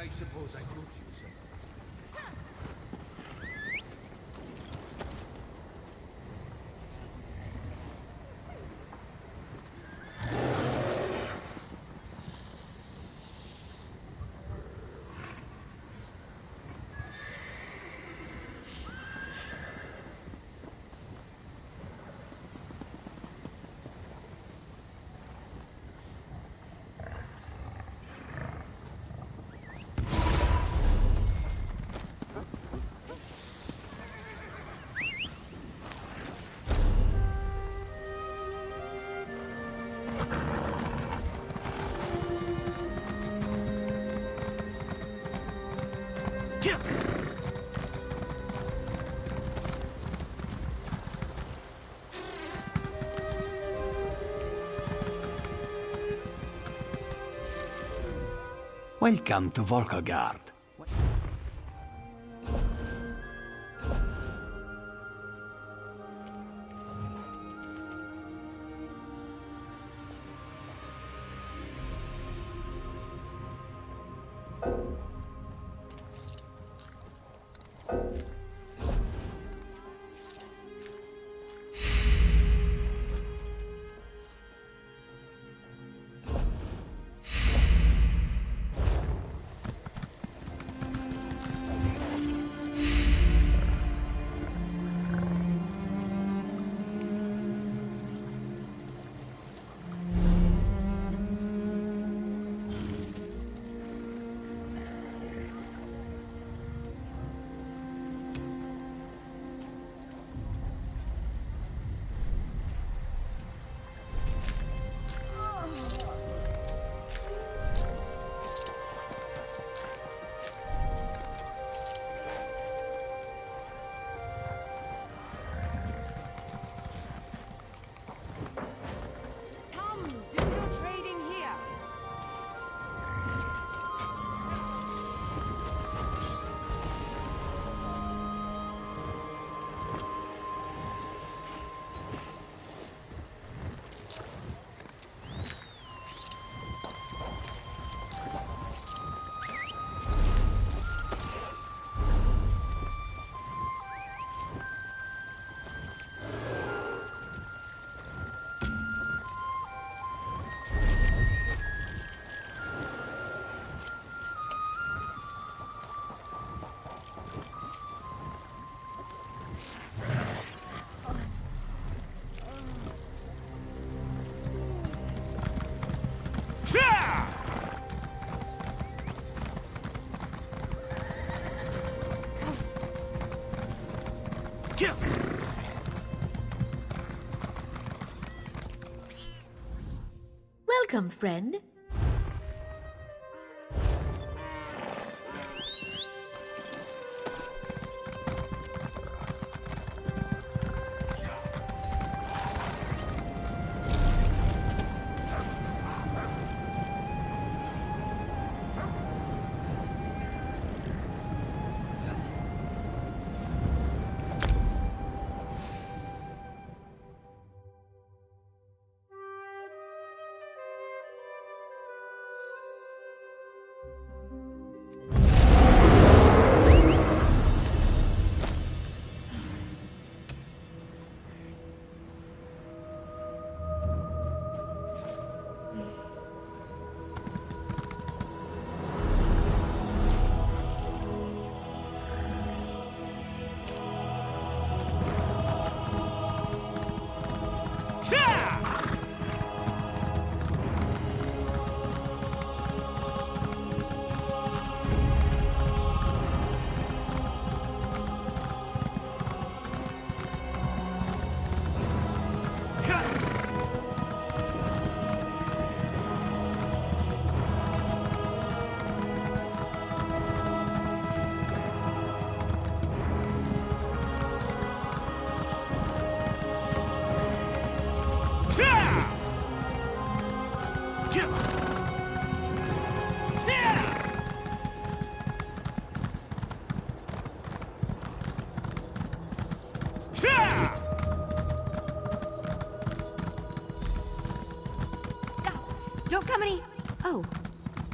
I suppose I could use some. Welcome to Volkagard. Come, do your trading here. Welcome, friend.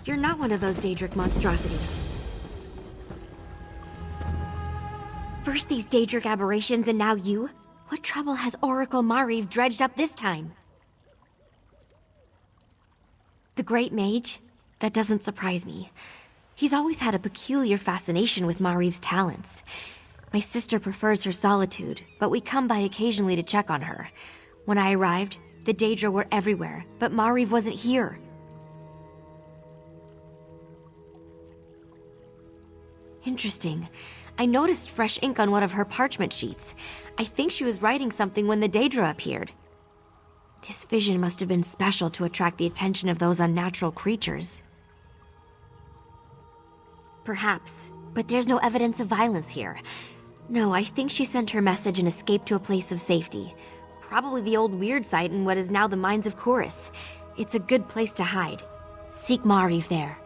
You're not one of those Daedric monstrosities. First these Daedric aberrations and now you? What trouble has Oracle Mariv dredged up this time? The Great Mage? That doesn't surprise me. He's always had a peculiar fascination with Mariv's talents. My sister prefers her solitude, but we come by occasionally to check on her. When I arrived, the Daedra were everywhere, but Mariv wasn't here. Interesting. I noticed fresh ink on one of her parchment sheets. I think she was writing something when the Daedra appeared. This vision must have been special to attract the attention of those unnatural creatures. Perhaps, but there's no evidence of violence here. No, I think she sent her message and escaped to a place of safety. Probably the old weird site in what is now the Mines of Chorus. It's a good place to hide. Seek Mariv there.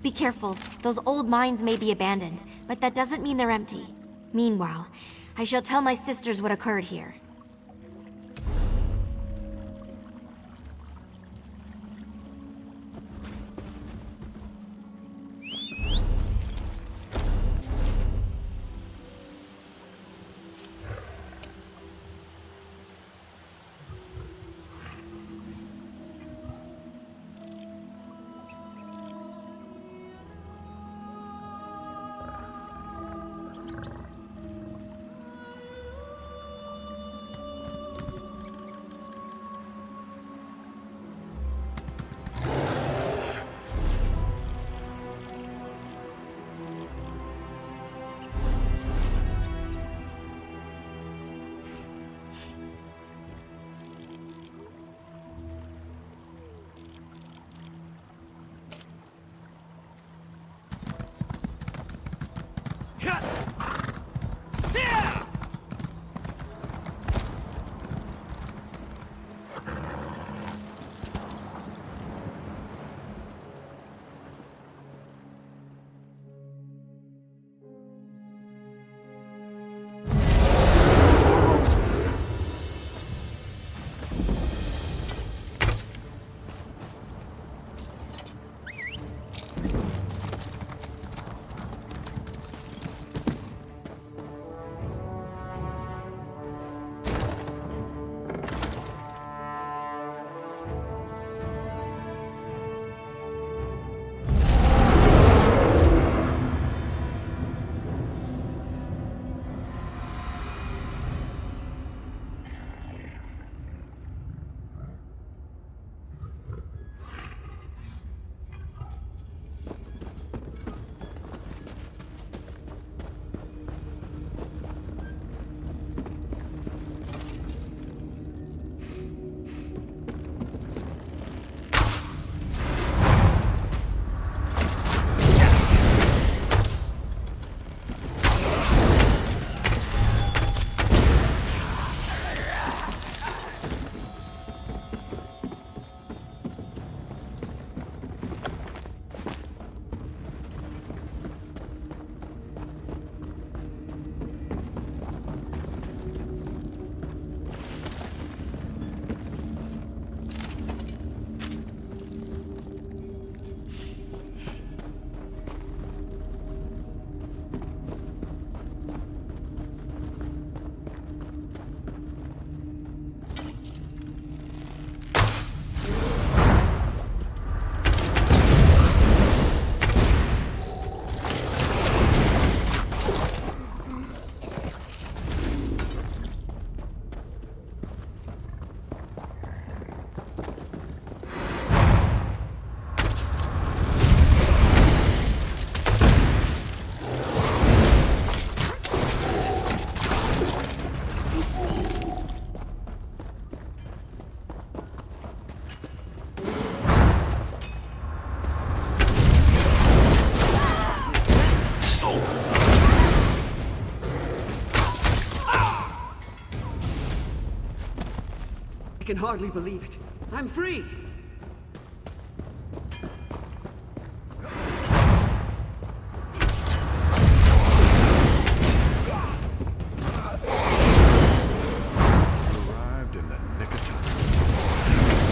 Be careful. Those old mines may be abandoned, but that doesn't mean they're empty. Meanwhile, I shall tell my sisters what occurred here. I can hardly believe it. I'm free! Arrived in the nick of time.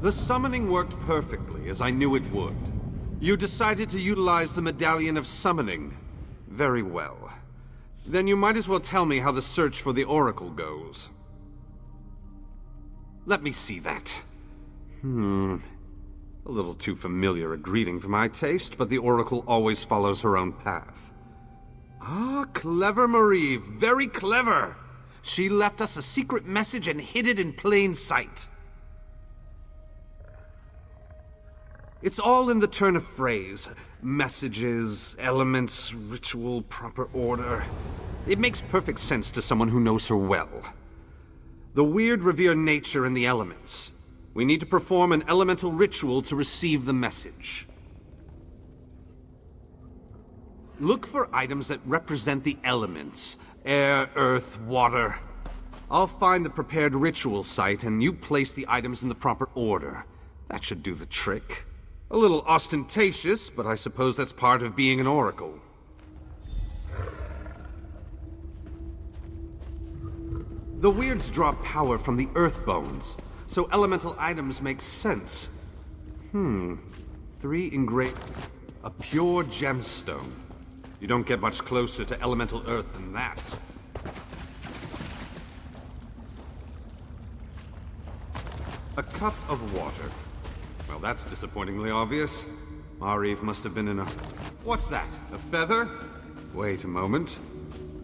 The summoning worked perfectly, as I knew it would. You decided to utilize the Medallion of Summoning. Very well. Then you might as well tell me how the search for the Oracle goes. Let me see that. A little too familiar a greeting for my taste, but the Oracle always follows her own path. Ah, clever Marie, very clever! She left us a secret message and hid it in plain sight. It's all in the turn of phrase. Messages, elements, ritual, proper order. It makes perfect sense to someone who knows her well. The weird revere nature in the elements. We need to perform an elemental ritual to receive the message. Look for items that represent the elements. Air, earth, water. I'll find the prepared ritual site and you place the items in the proper order. That should do the trick. A little ostentatious, but I suppose that's part of being an oracle. The weirds draw power from the earth bones, so elemental items make sense. 3 engraved... A pure gemstone. You don't get much closer to elemental earth than that. A cup of water. Well, that's disappointingly obvious. Mariv must have been in a... What's that? A feather? Wait a moment.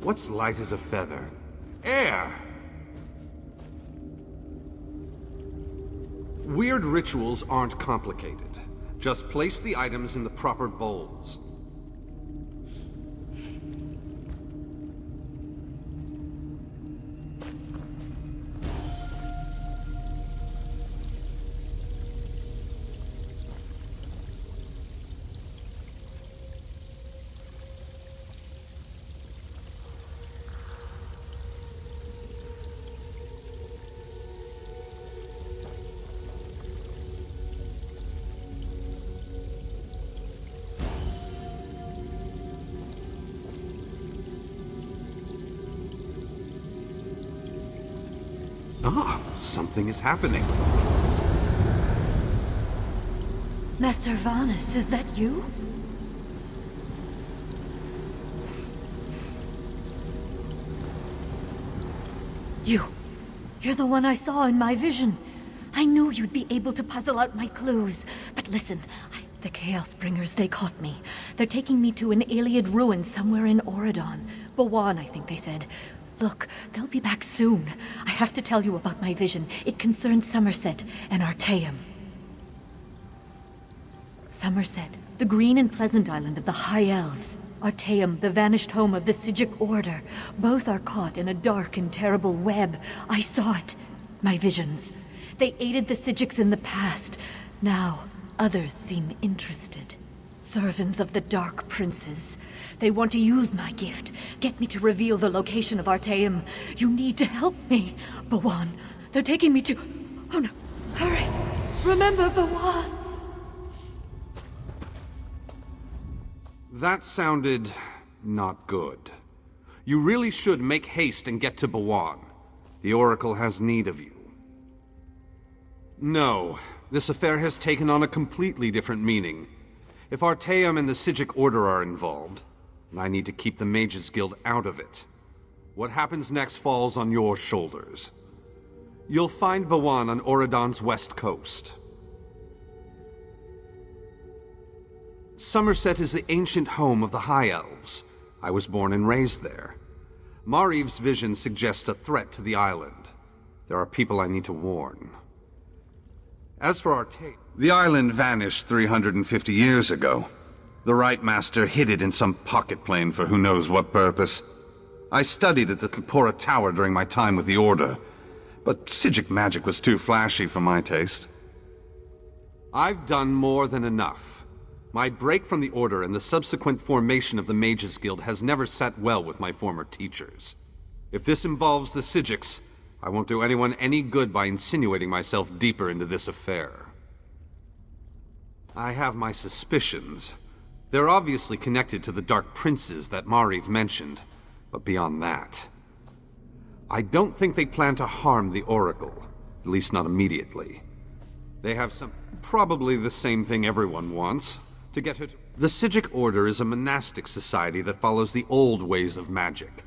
What's light as a feather? Air! Weird rituals aren't complicated. Just place the items in the proper bowls. Ah, something is happening. Master Vanus, is that you? You're the one I saw in my vision. I knew you'd be able to puzzle out my clues. But listen, the Chaos Bringers, they caught me. They're taking me to an Iliad ruin somewhere in Auridon. Bawan, I think they said. Look, they'll be back soon. I have to tell you about my vision. It concerns Somerset and Artaeum. Somerset, the green and pleasant island of the High Elves. Artaeum, the vanished home of the Sigic Order. Both are caught in a dark and terrible web. I saw it. My visions. They aided the Sigics in the past. Now, others seem interested. Servants of the Dark Princes. They want to use my gift, get me to reveal the location of Artaeum. You need to help me. Bawan, they're taking me to... Oh no, hurry. Remember Bawan. That sounded... not good. You really should make haste and get to Bawan. The Oracle has need of you. No, this affair has taken on a completely different meaning. If Artaeum and the Sigic Order are involved, I need to keep the Mages Guild out of it. What happens next falls on your shoulders. You'll find Bawan on Auridon's west coast. Somerset is the ancient home of the High Elves. I was born and raised there. Mariv's vision suggests a threat to the island. There are people I need to warn. As for Artaeum, the island vanished 350 years ago. The Right Master hid it in some pocket plane for who knows what purpose. I studied at the Kapora Tower during my time with the Order, but Sigic magic was too flashy for my taste. I've done more than enough. My break from the Order and the subsequent formation of the Mages Guild has never sat well with my former teachers. If this involves the Sigics, I won't do anyone any good by insinuating myself deeper into this affair. I have my suspicions. They're obviously connected to the Dark Princes that Mariv mentioned, but beyond that... I don't think they plan to harm the Oracle, at least not immediately. They have probably the same thing everyone wants, to get her to... The Psijic Order is a monastic society that follows the old ways of magic.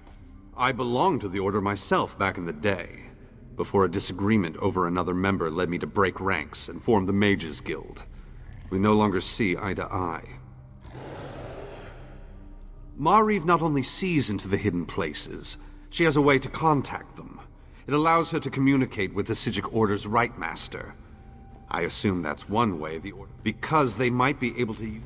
I belonged to the Order myself back in the day, before a disagreement over another member led me to break ranks and form the Mages Guild. We no longer see eye to eye. Mariv not only sees into the hidden places, she has a way to contact them. It allows her to communicate with the Psijic Order's Right Master. I assume that's one way the Order... Because they might be able to use...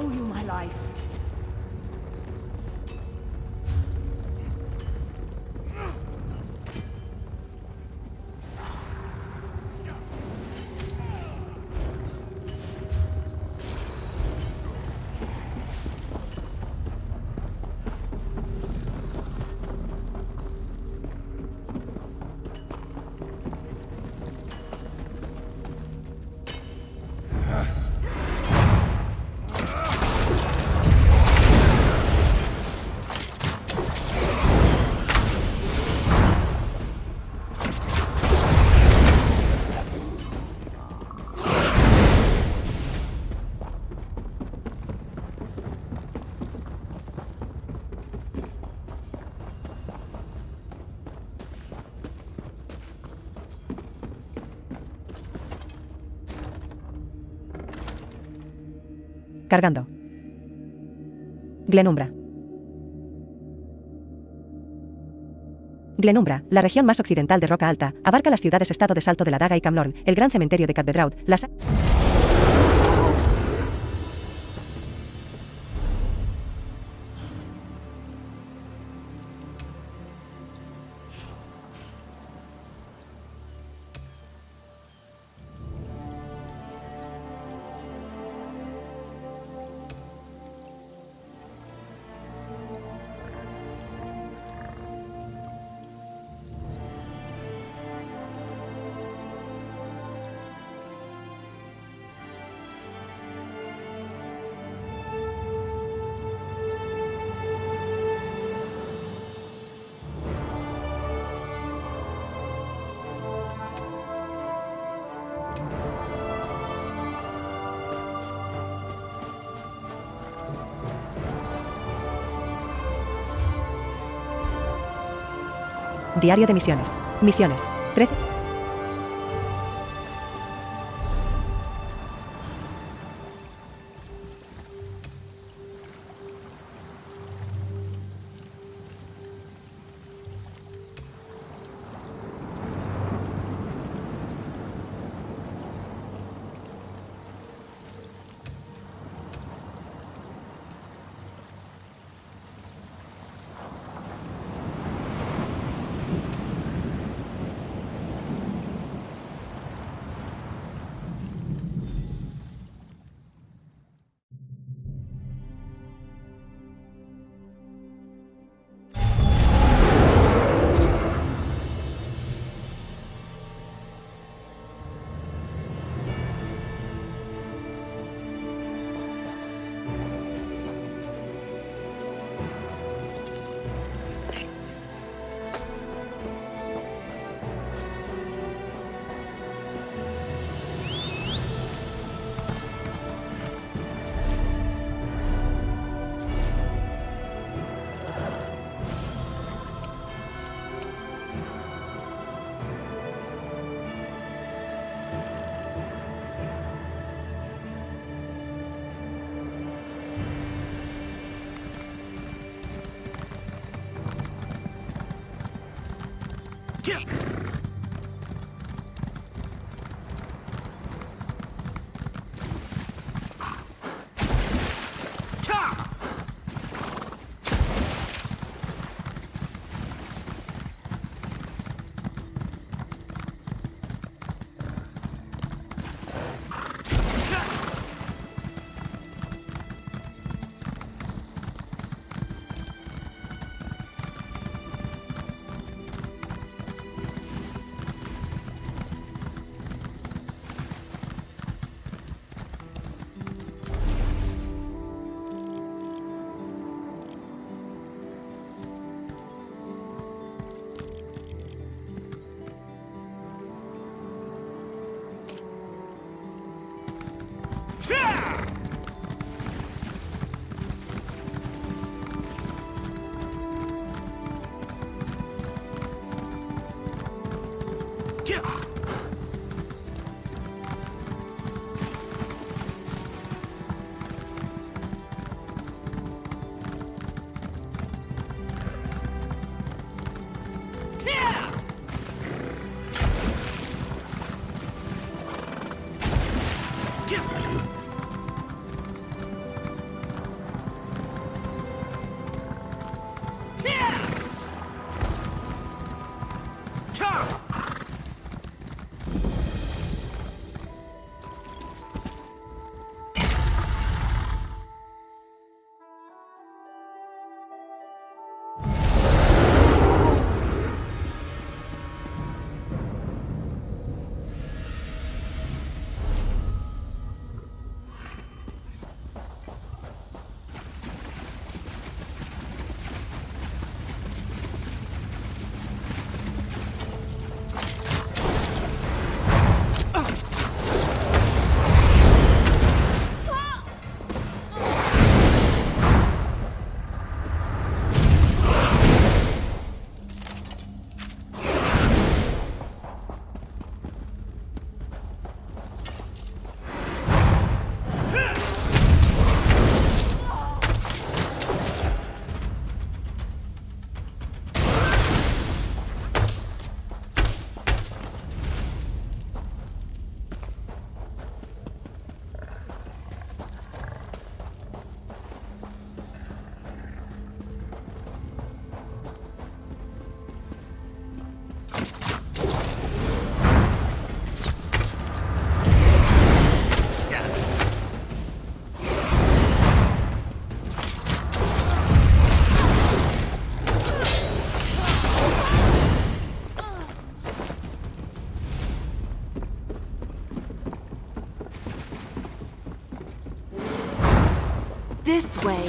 owe you my life. Cargando. Glenumbra. Glenumbra, la región más occidental de Roca Alta, abarca las ciudades-estado de Salto de la Daga y Camlorn, el gran cementerio de Cadvedraut, las... Diario de misiones. Misiones. 13. This way.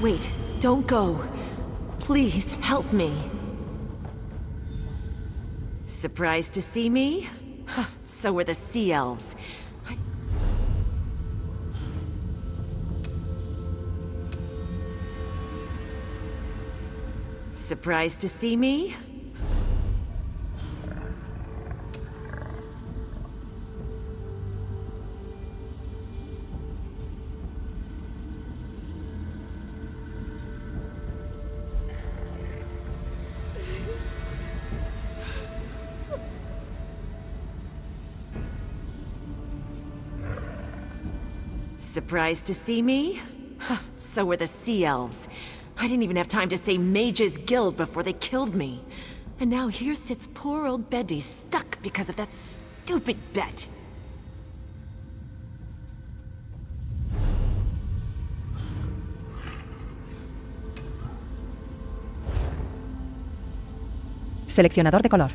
Wait, don't go. Please, help me. Surprised to see me? Huh, so were the Sea Elves. Surprised to see me? Surprised to see me? Huh, so were the Sea Elves. I didn't even have time to say Mage's Guild before they killed me. And now here sits poor old Betty stuck because of that stupid bet. Seleccionador de color.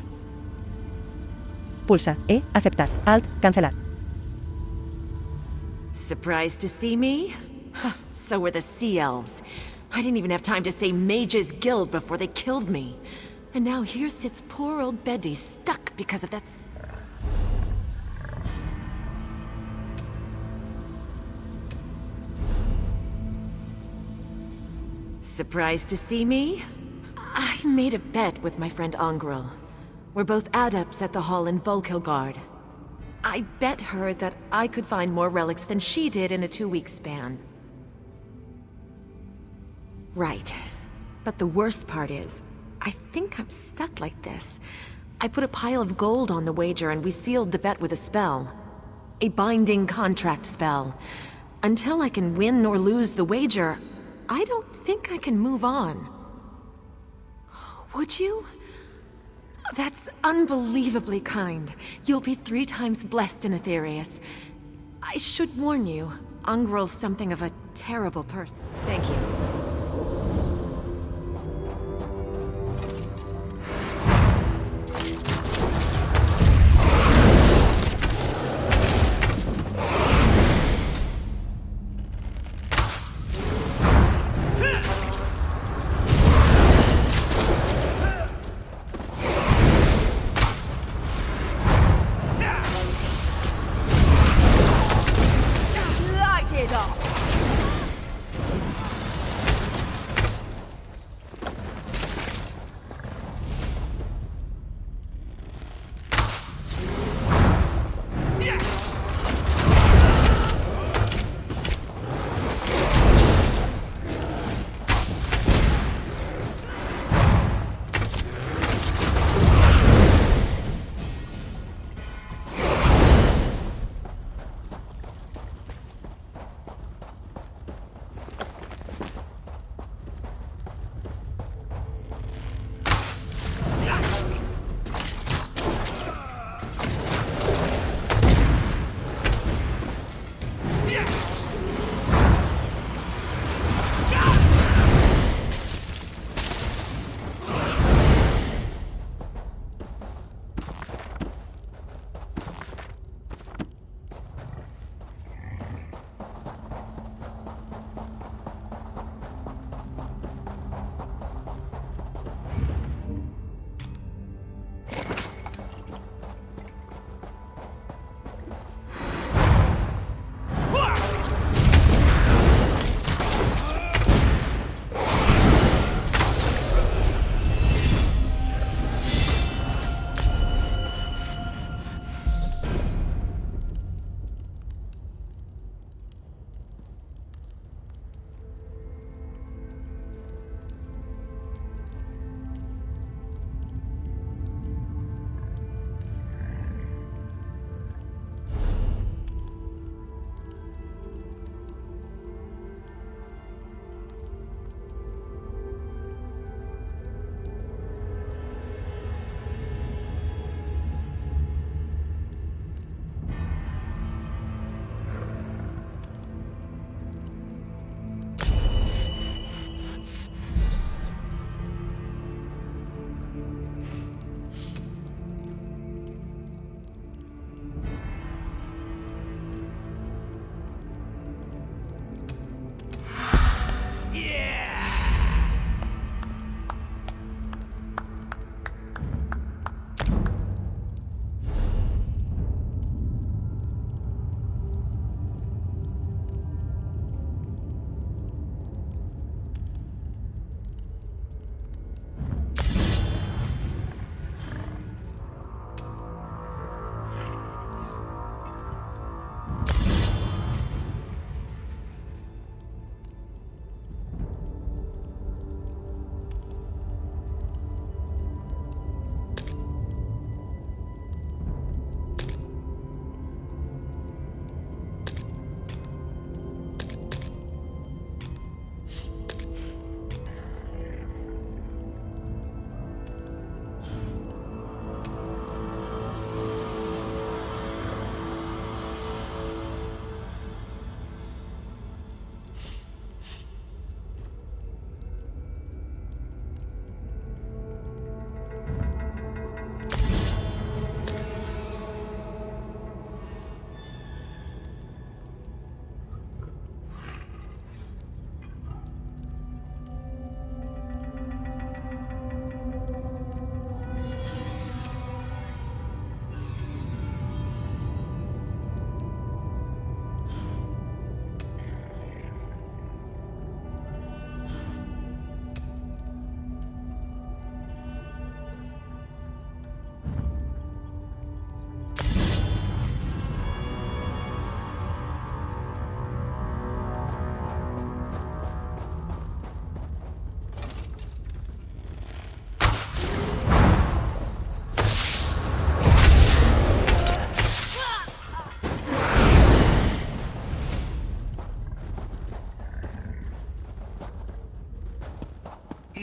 Pulsa E, aceptar, Alt, cancelar. Surprised to see me? Huh, so were the Sea Elves. I didn't even have time to say Mage's Guild before they killed me. And now here sits poor old Betty stuck because of that Surprised to see me? I made a bet with my friend Angrel. We're both adepts at the hall in Volkilgard. I bet her that I could find more relics than she did in a 2-week span. Right. But the worst part is, I think I'm stuck like this. I put a pile of gold on the wager and we sealed the bet with a spell. A binding contract spell. Until I can win or lose the wager, I don't think I can move on. Would you? That's unbelievably kind. You'll be 3 times blessed in Aetherius. I should warn you, Angrel's something of a terrible person. Thank you.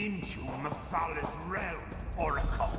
into Mephal's realm, Oracle.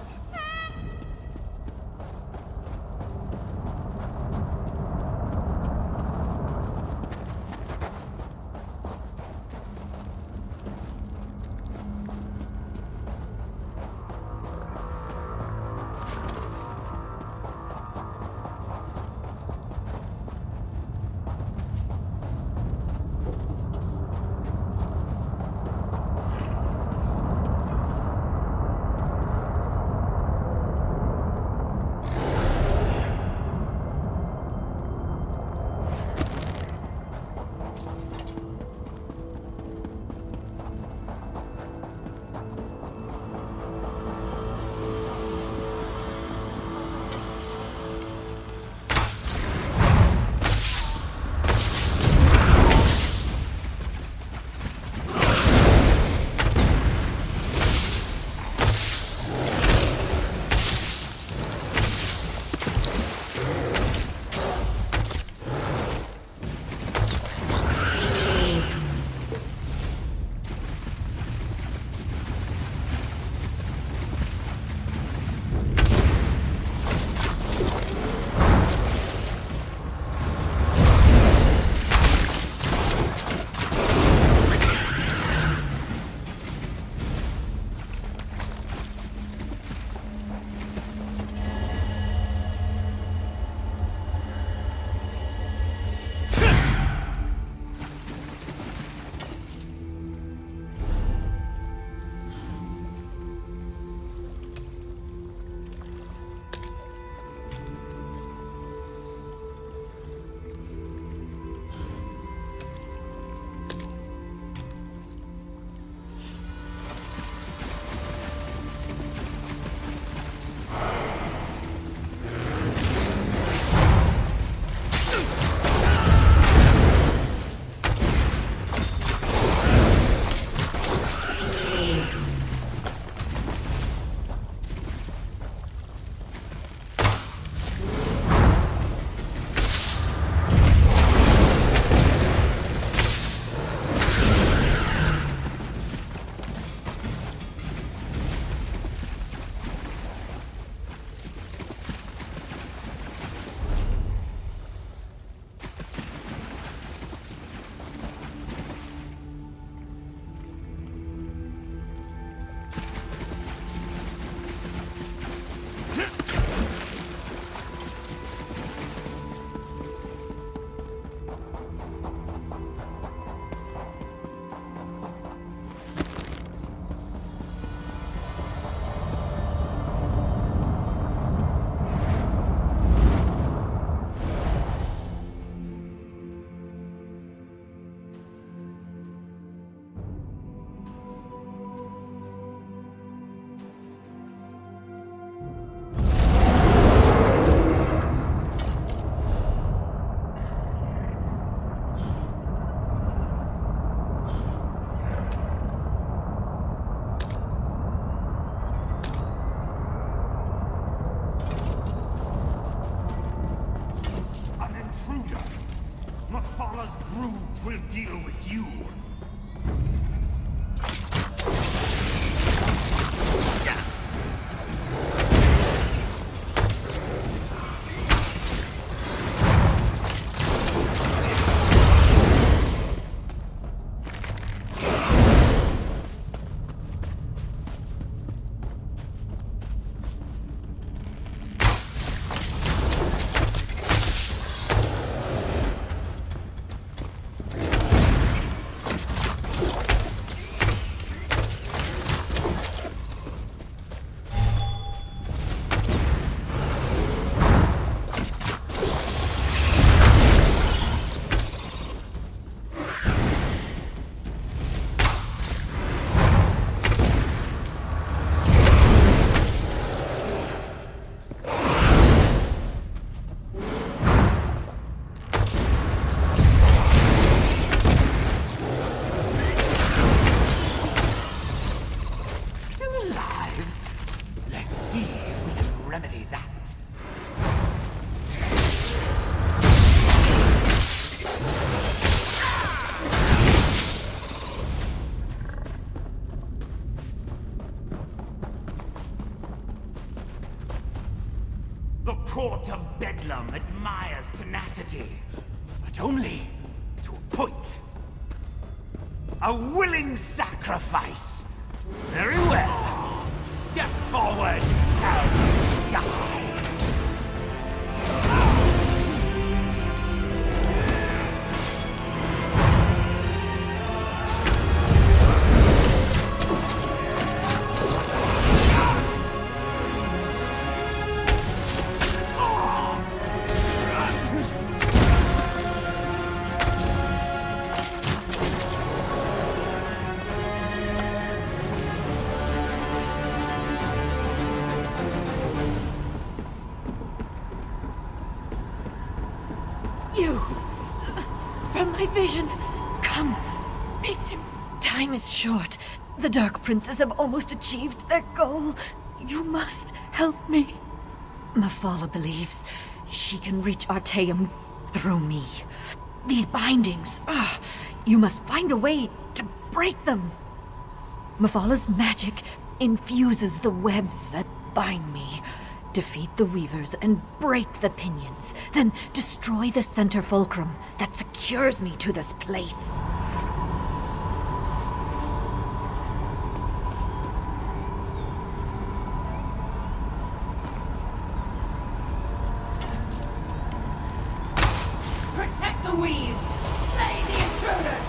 We'll deal with you. necessity, but only to a point. A willing sacrifice. Very well. Step forward and die. You! From my vision! Come, speak to me. Time is short. The Dark Princes have almost achieved their goal. You must help me. Mephala believes she can reach Artaeum through me. These bindings, you must find a way to break them. Mephala's magic infuses the webs that bind me. Defeat the weavers and break the pinions, then destroy the center fulcrum that secures me to this place. Protect the weave! Slay the intruder!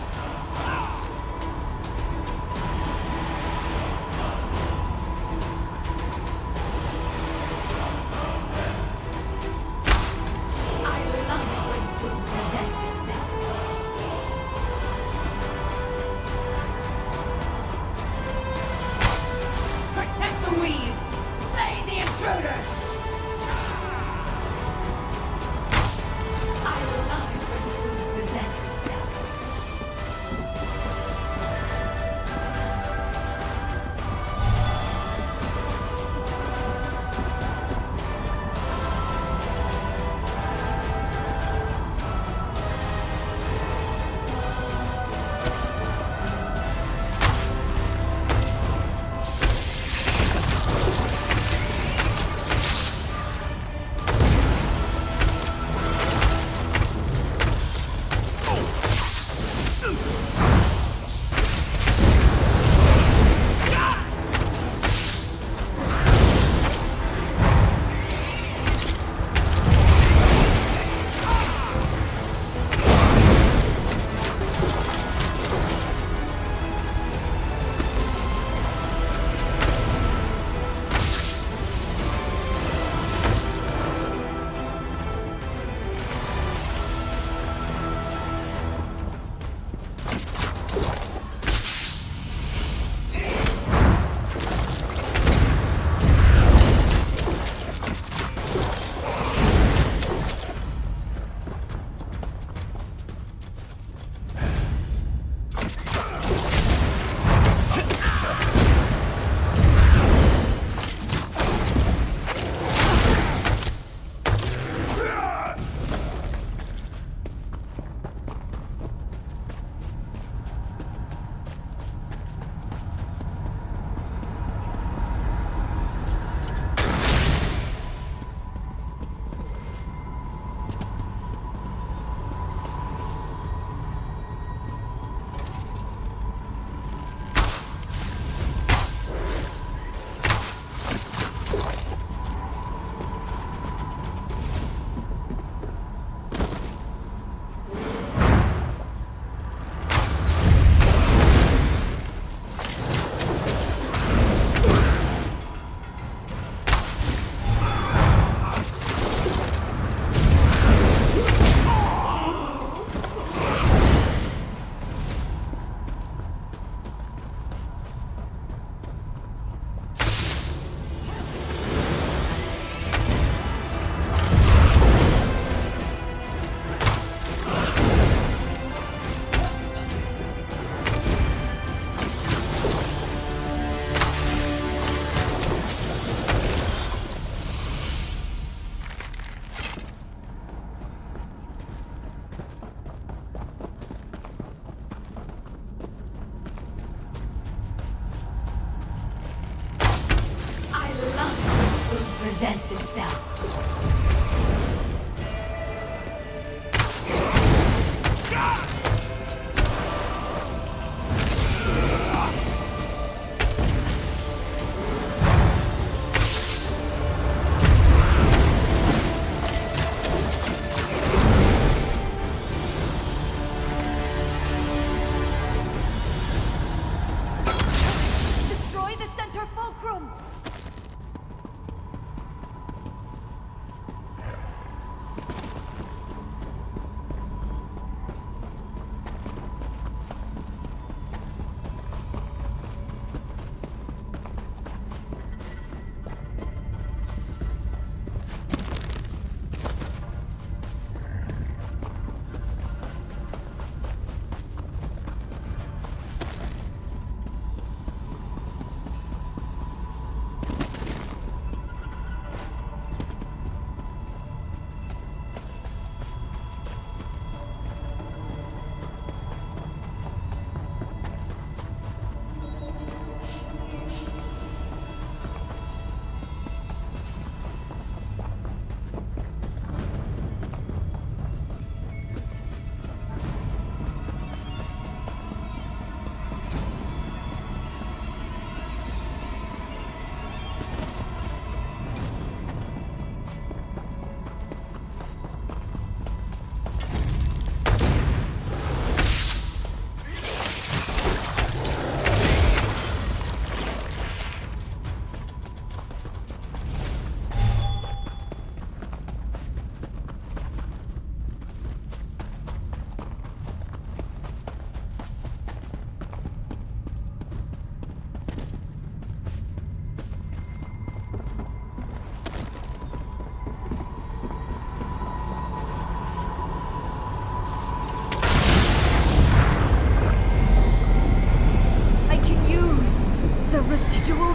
I love it when food presents itself. Protect the weave! Slay the intruder! I love it when food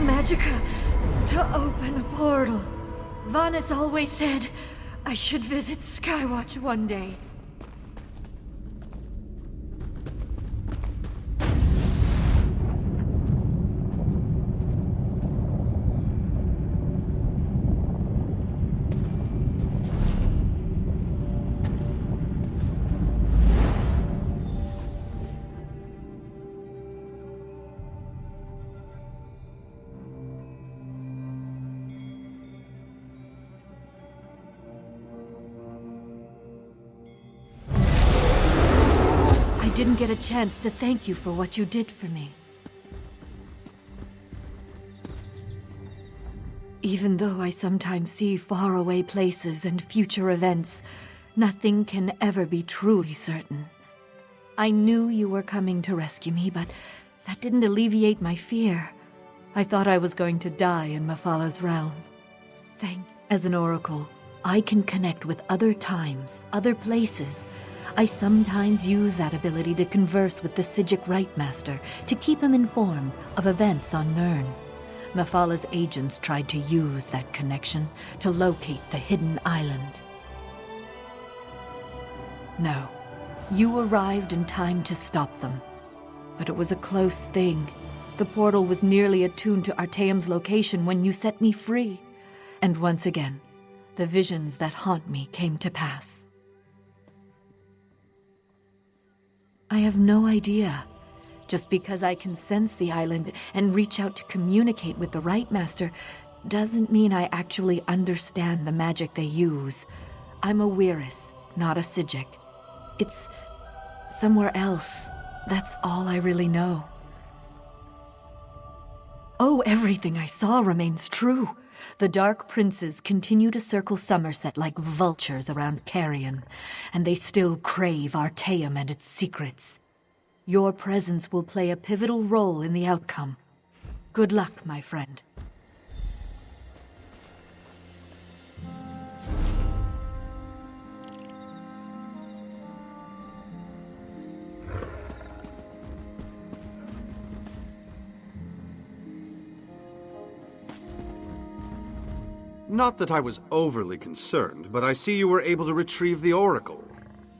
Magica to open a portal. Vanus always said I should visit Skywatch one day. I didn't get a chance to thank you for what you did for me. Even though I sometimes see faraway places and future events, nothing can ever be truly certain. I knew you were coming to rescue me, but that didn't alleviate my fear. I thought I was going to die in Mephalah's realm. As an oracle, I can connect with other times, other places. I sometimes use that ability to converse with the Psijic Rightmaster, to keep him informed of events on Nirn. Mephalah's agents tried to use that connection to locate the hidden island. No, you arrived in time to stop them. But it was a close thing. The portal was nearly attuned to Artaeum's location when you set me free. And once again, the visions that haunt me came to pass. I have no idea. Just because I can sense the island and reach out to communicate with the Rightmaster doesn't mean I actually understand the magic they use. I'm a Weiris, not a Psijic. It's somewhere else. That's all I really know. Oh, everything I saw remains true. The Dark Princes continue to circle Somerset like vultures around Carrion, and they still crave Artaeum and its secrets. Your presence will play a pivotal role in the outcome. Good luck, my friend. Not that I was overly concerned, but I see you were able to retrieve the Oracle.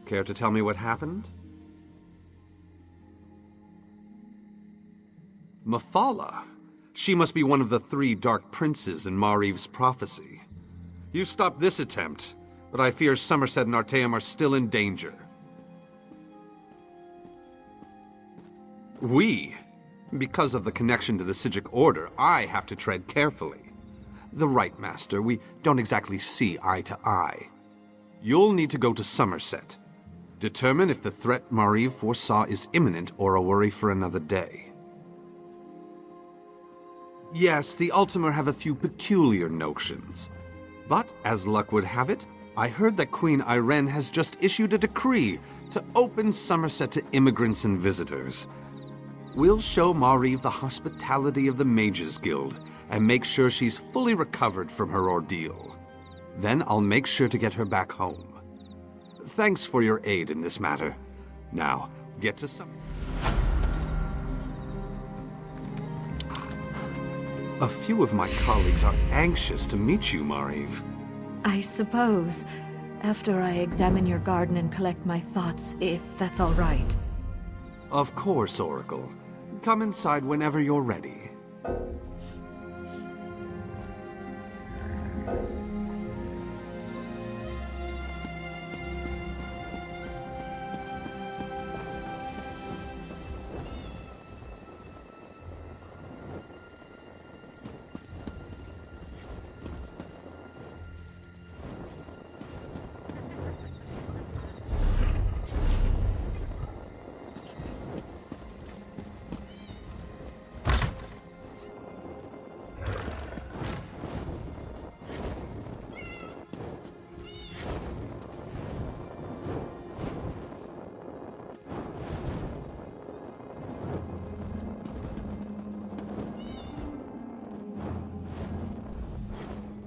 Care to tell me what happened? Mephalah? She must be one of the 3 Dark Princes in Mariv's prophecy. You stopped this attempt, but I fear Somerset and Artaeum are still in danger. Because of the connection to the Psijic Order, I have to tread carefully. The Rightmaster, we don't exactly see eye to eye. You'll need to go to Somerset. Determine if the threat Mariv foresaw is imminent or a worry for another day. Yes, the Ultima have a few peculiar notions. But, as luck would have it, I heard that Queen Irene has just issued a decree to open Somerset to immigrants and visitors. We'll show Mariv the hospitality of the Mages Guild and make sure she's fully recovered from her ordeal. Then I'll make sure to get her back home. Thanks for your aid in this matter. Now, get to some... A few of my colleagues are anxious to meet you, Mariv. I suppose, after I examine your garden and collect my thoughts, if that's all right. Of course, Oracle. Come inside whenever you're ready.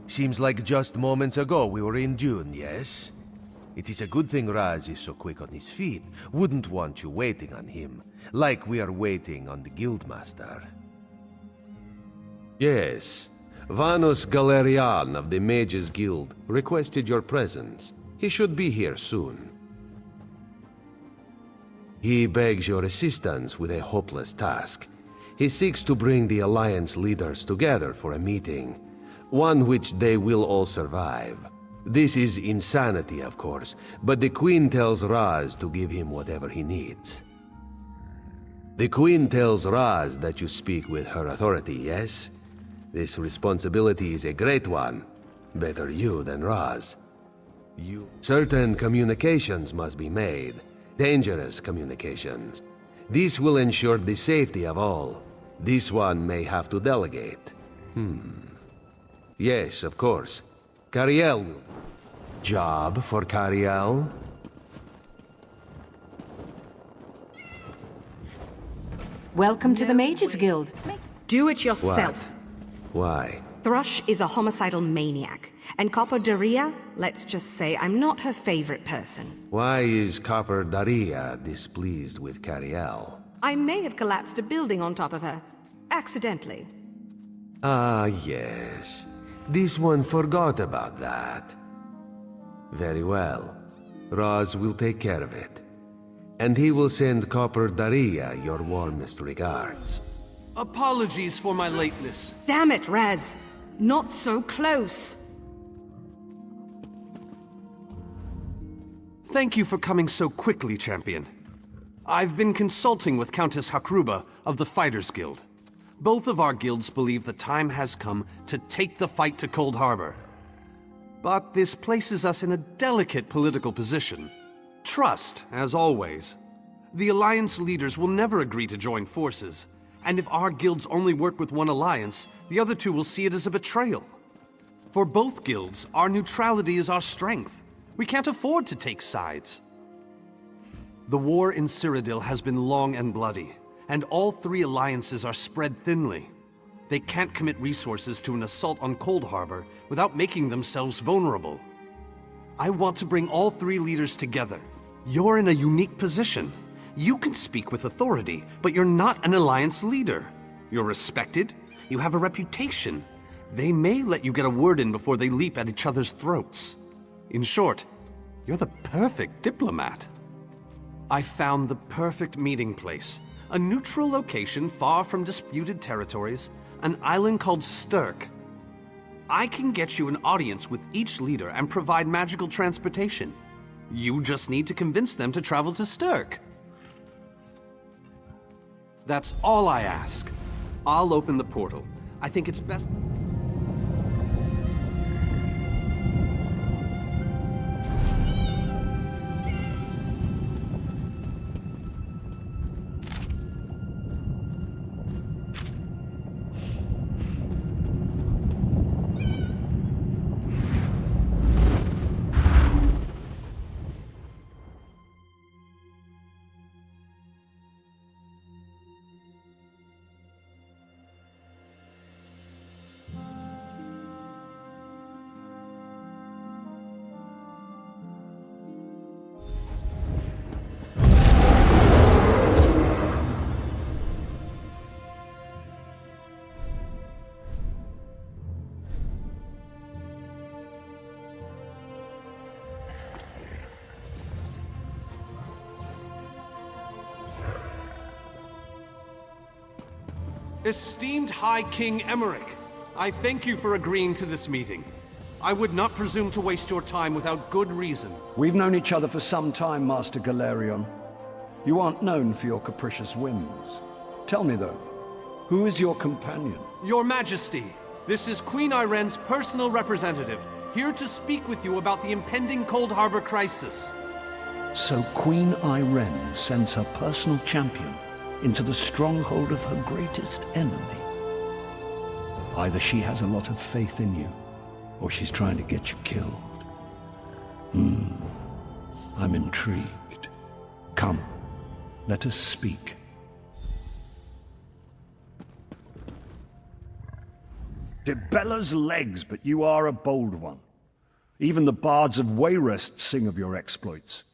Seems like just moments ago we were in Dune, yes? It is a good thing Raz is so quick on his feet. Wouldn't want you waiting on him, like we are waiting on the Guildmaster. Yes. Vanus Galerian of the Mages Guild requested your presence. He should be here soon. He begs your assistance with a hopeless task. He seeks to bring the Alliance leaders together for a meeting, one which they will all survive. This is insanity, of course, but the Queen tells Raz to give him whatever he needs. The Queen tells Raz that you speak with her authority, yes? This responsibility is a great one. Better you than Raz. Certain communications must be made. Dangerous communications. This will ensure the safety of all. This one may have to delegate. Yes, of course. Cariel will. Job for Cariel? Welcome to the Mages Guild. Do it yourself. Why? Thrush is a homicidal maniac, and Copper Daria, let's just say I'm not her favorite person. Why is Copper Daria displeased with Cariel? I may have collapsed a building on top of her. Accidentally. Ah, yes. This one forgot about that. Very well. Raz will take care of it. And he will send Copper Daria your warmest regards. Apologies for my lateness. Damn it, Raz. Not so close. Thank you for coming so quickly, Champion. I've been consulting with Countess Hakruba of the Fighters Guild. Both of our guilds believe the time has come to take the fight to Cold Harbor. But this places us in a delicate political position. Trust, as always. The Alliance leaders will never agree to join forces, and if our guilds only work with one alliance, the other two will see it as a betrayal. For both guilds, our neutrality is our strength. We can't afford to take sides. The war in Cyrodiil has been long and bloody, and all three alliances are spread thinly. They can't commit resources to an assault on Cold Harbor without making themselves vulnerable. I want to bring all three leaders together. You're in a unique position. You can speak with authority, but you're not an alliance leader. You're respected, you have a reputation. They may let you get a word in before they leap at each other's throats. In short, you're the perfect diplomat. I found the perfect meeting place. A neutral location far from disputed territories, an island called Sturk. I can get you an audience with each leader and provide magical transportation. You just need to convince them to travel to Sturk. That's all I ask. I'll open the portal. I think it's best... Esteemed High King Emmerich, I thank you for agreeing to this meeting. I would not presume to waste your time without good reason. We've known each other for some time, Master Galerion. You aren't known for your capricious whims. Tell me, though, who is your companion? Your Majesty, this is Queen Iren's personal representative, here to speak with you about the impending Cold Harbor crisis. So Queen Iren sends her personal champion into the stronghold of her greatest enemy. Either she has a lot of faith in you, or she's trying to get you killed. I'm intrigued. Come, let us speak. Dibella's legs, but you are a bold one. Even the bards of Wayrest sing of your exploits.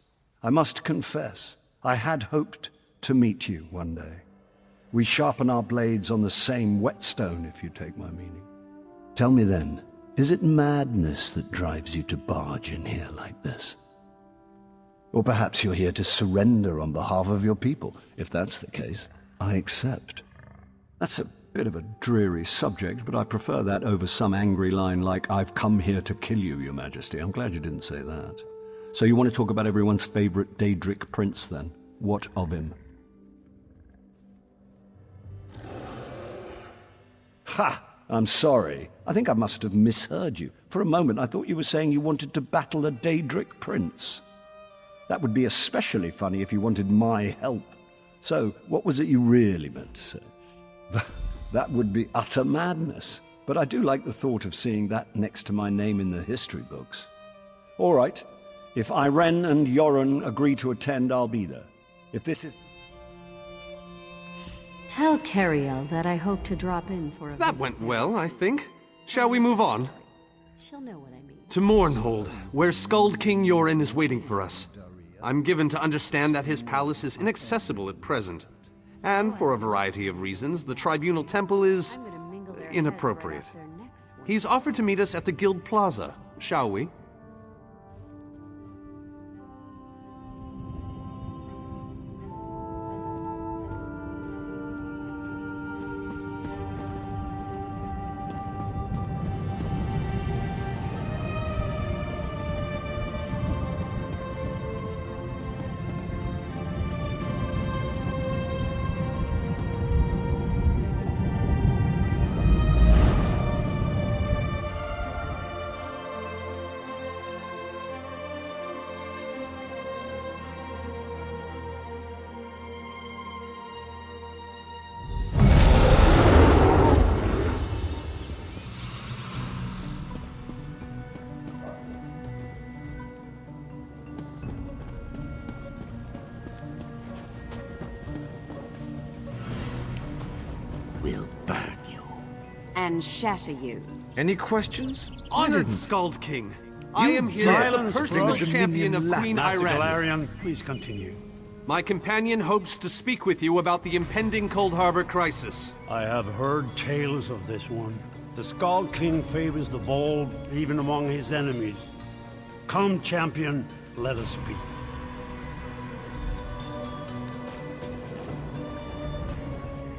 I must confess, I had hoped to meet you one day. We sharpen our blades on the same whetstone, if you take my meaning. Tell me then, is it madness that drives you to barge in here like this? Or perhaps you're here to surrender on behalf of your people. If that's the case, I accept. That's a bit of a dreary subject, but I prefer that over some angry line like, "I've come here to kill you, Your Majesty." I'm glad you didn't say that. So you want to talk about everyone's favorite Daedric prince, then? What of him? Ha! I'm sorry. I think I must have misheard you. For a moment, I thought you were saying you wanted to battle a Daedric prince. That would be especially funny if you wanted my help. So, what was it you really meant to say? That would be utter madness. But I do like the thought of seeing that next to my name in the history books. All right. If Irene and Yoren agree to attend, I'll be there. If this is... Tell Cariel that I hope to drop in for a That visit. went well, I think. Shall we move on? She'll know what I mean. To Mournhold, where Skald King Yoren is waiting for us. I'm given to understand that his palace is inaccessible at present. And for a variety of reasons, the Tribunal Temple is inappropriate. He's offered to meet us at the Guild Plaza. Shall we? We'll burn you. And shatter you. Any questions? Honored Skald King, I am here as the personal champion of Queen Master Irene. Galarian, please continue. My companion hopes to speak with you about the impending Cold Harbor crisis. I have heard tales of this one. The Skald King favors the bold, even among his enemies. Come, champion, let us speak.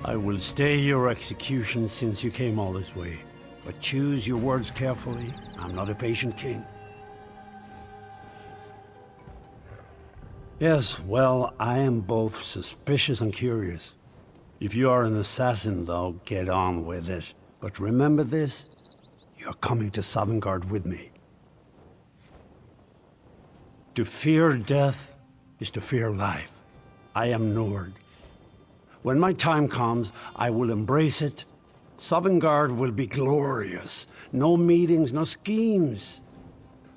I will stay your execution since you came all this way. But choose your words carefully. I'm not a patient king. Yes, well, I am both suspicious and curious. If you are an assassin, though, get on with it. But remember this, you're coming to Sovngarde with me. To fear death is to fear life. I am Nord. When my time comes, I will embrace it. Sovngarde will be glorious. No meetings, no schemes.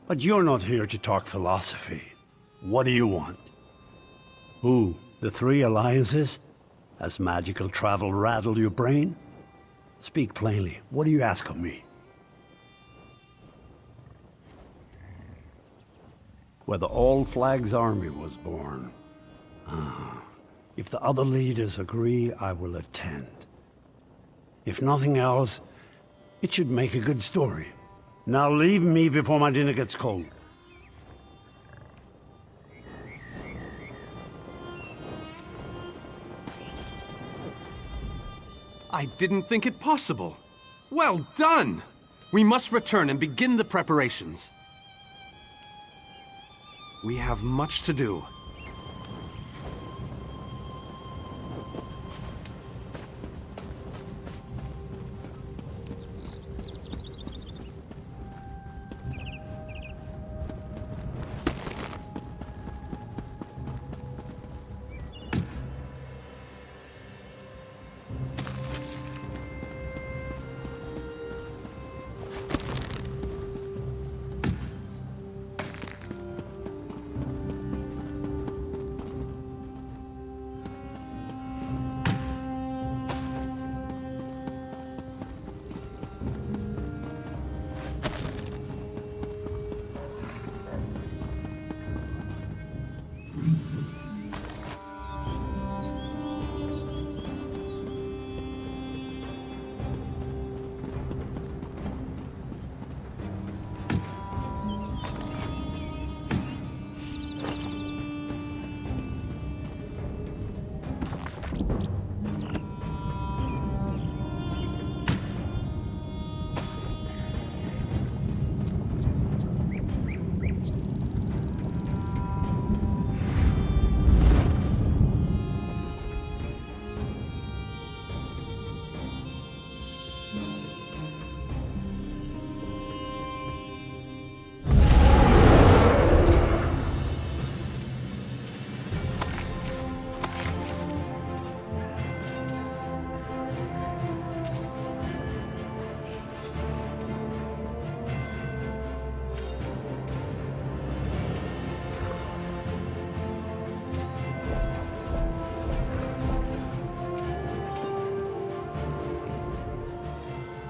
But you're not here to talk philosophy. What do you want? Who? The three alliances? Has magical travel rattled your brain? Speak plainly. What do you ask of me? Where the All Flags army was born. If the other leaders agree, I will attend. If nothing else, it should make a good story. Now leave me before my dinner gets cold. I didn't think it possible. Well done! We must return and begin the preparations. We have much to do.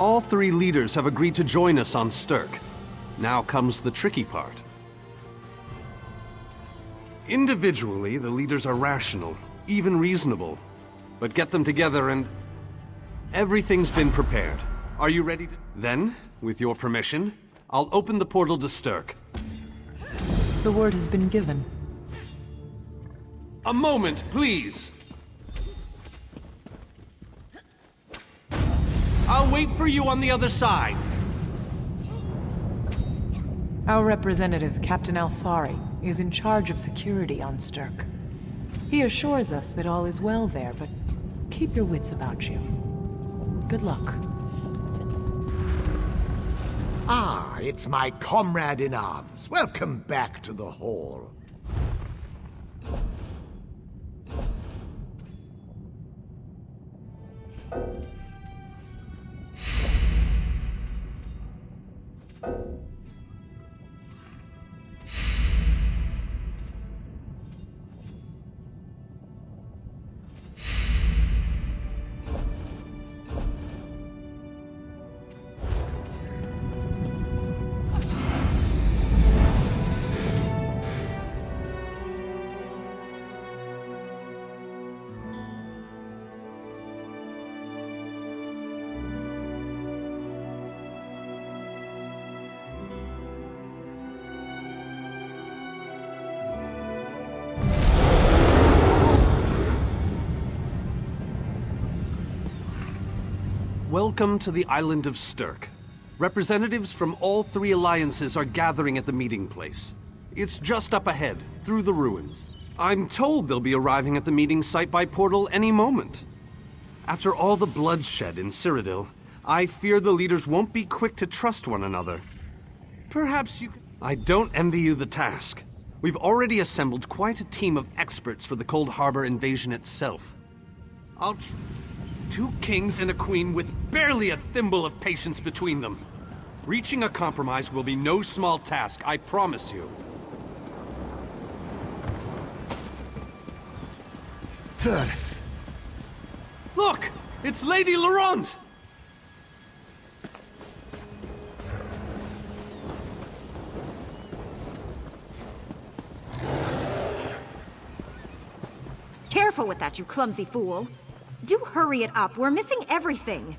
All three leaders have agreed to join us on Stirk. Now comes the tricky part. Individually, the leaders are rational, even reasonable. But get them together and... everything's been prepared. Are you ready to... Then, with your permission, I'll open the portal to Stirk. The word has been given. A moment, please! I'll wait for you on the other side. Our representative, Captain Alfari, is in charge of security on Stirk. He assures us that all is well there, but keep your wits about you. Good luck. Ah, it's my comrade in arms. Welcome back to the hall. Welcome to the island of Stirk. Representatives from all three alliances are gathering at the meeting place. It's just up ahead, through the ruins. I'm told they'll be arriving at the meeting site by portal any moment. After all the bloodshed in Cyrodiil, I fear the leaders won't be quick to trust one another. Perhaps you... I don't envy you the task. We've already assembled quite a team of experts for the Cold Harbor invasion itself. Two kings and a queen with barely a thimble of patience between them. Reaching a compromise will be no small task, I promise you. Third. Look! It's Lady Laurent! Careful with that, you clumsy fool. Do hurry it up. We're missing everything.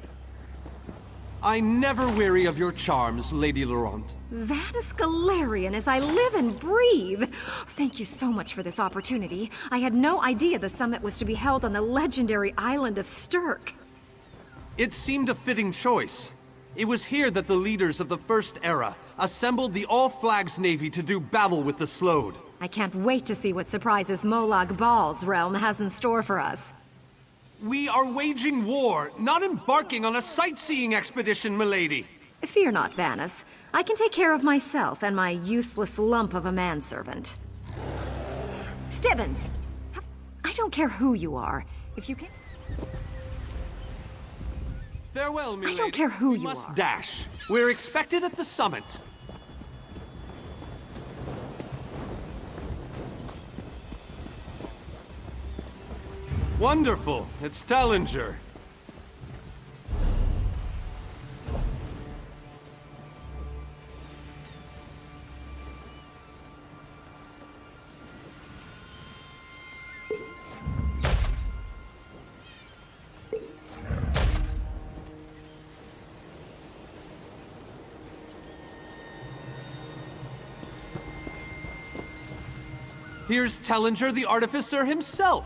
I never weary of your charms, Lady Laurent. That is Galarian as I live and breathe. Thank you so much for this opportunity. I had no idea the summit was to be held on the legendary island of Stirk. It seemed a fitting choice. It was here that the leaders of the First Era assembled the All-Flags Navy to do battle with the Slode. I can't wait to see what surprises Molag Bal's realm has in store for us. We are waging war, not embarking on a sightseeing expedition, milady. Fear not, Vanus. I can take care of myself and my useless lump of a manservant. Stibbons! I don't care who you are. If you can... Farewell, milady. I don't care who we you must are. dash. We're expected at the summit. Wonderful. It's Tellinger. Here's Tellinger the Artificer himself.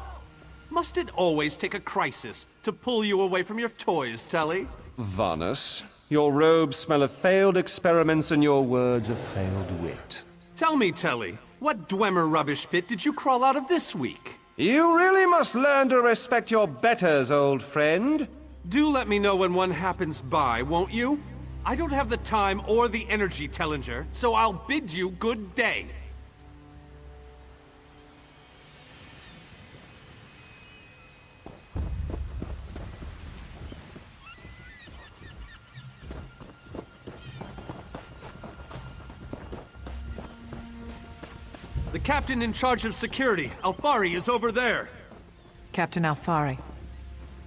Must it always take a crisis to pull you away from your toys, Telly? Vanus, your robes smell of failed experiments and your words of failed wit. Tell me, Telly, what Dwemer rubbish pit did you crawl out of this week? You really must learn to respect your betters, old friend. Do let me know when one happens by, won't you? I don't have the time or the energy, Tellinger, so I'll bid you good day. The captain in charge of security, Alfari, is over there. Captain Alfari,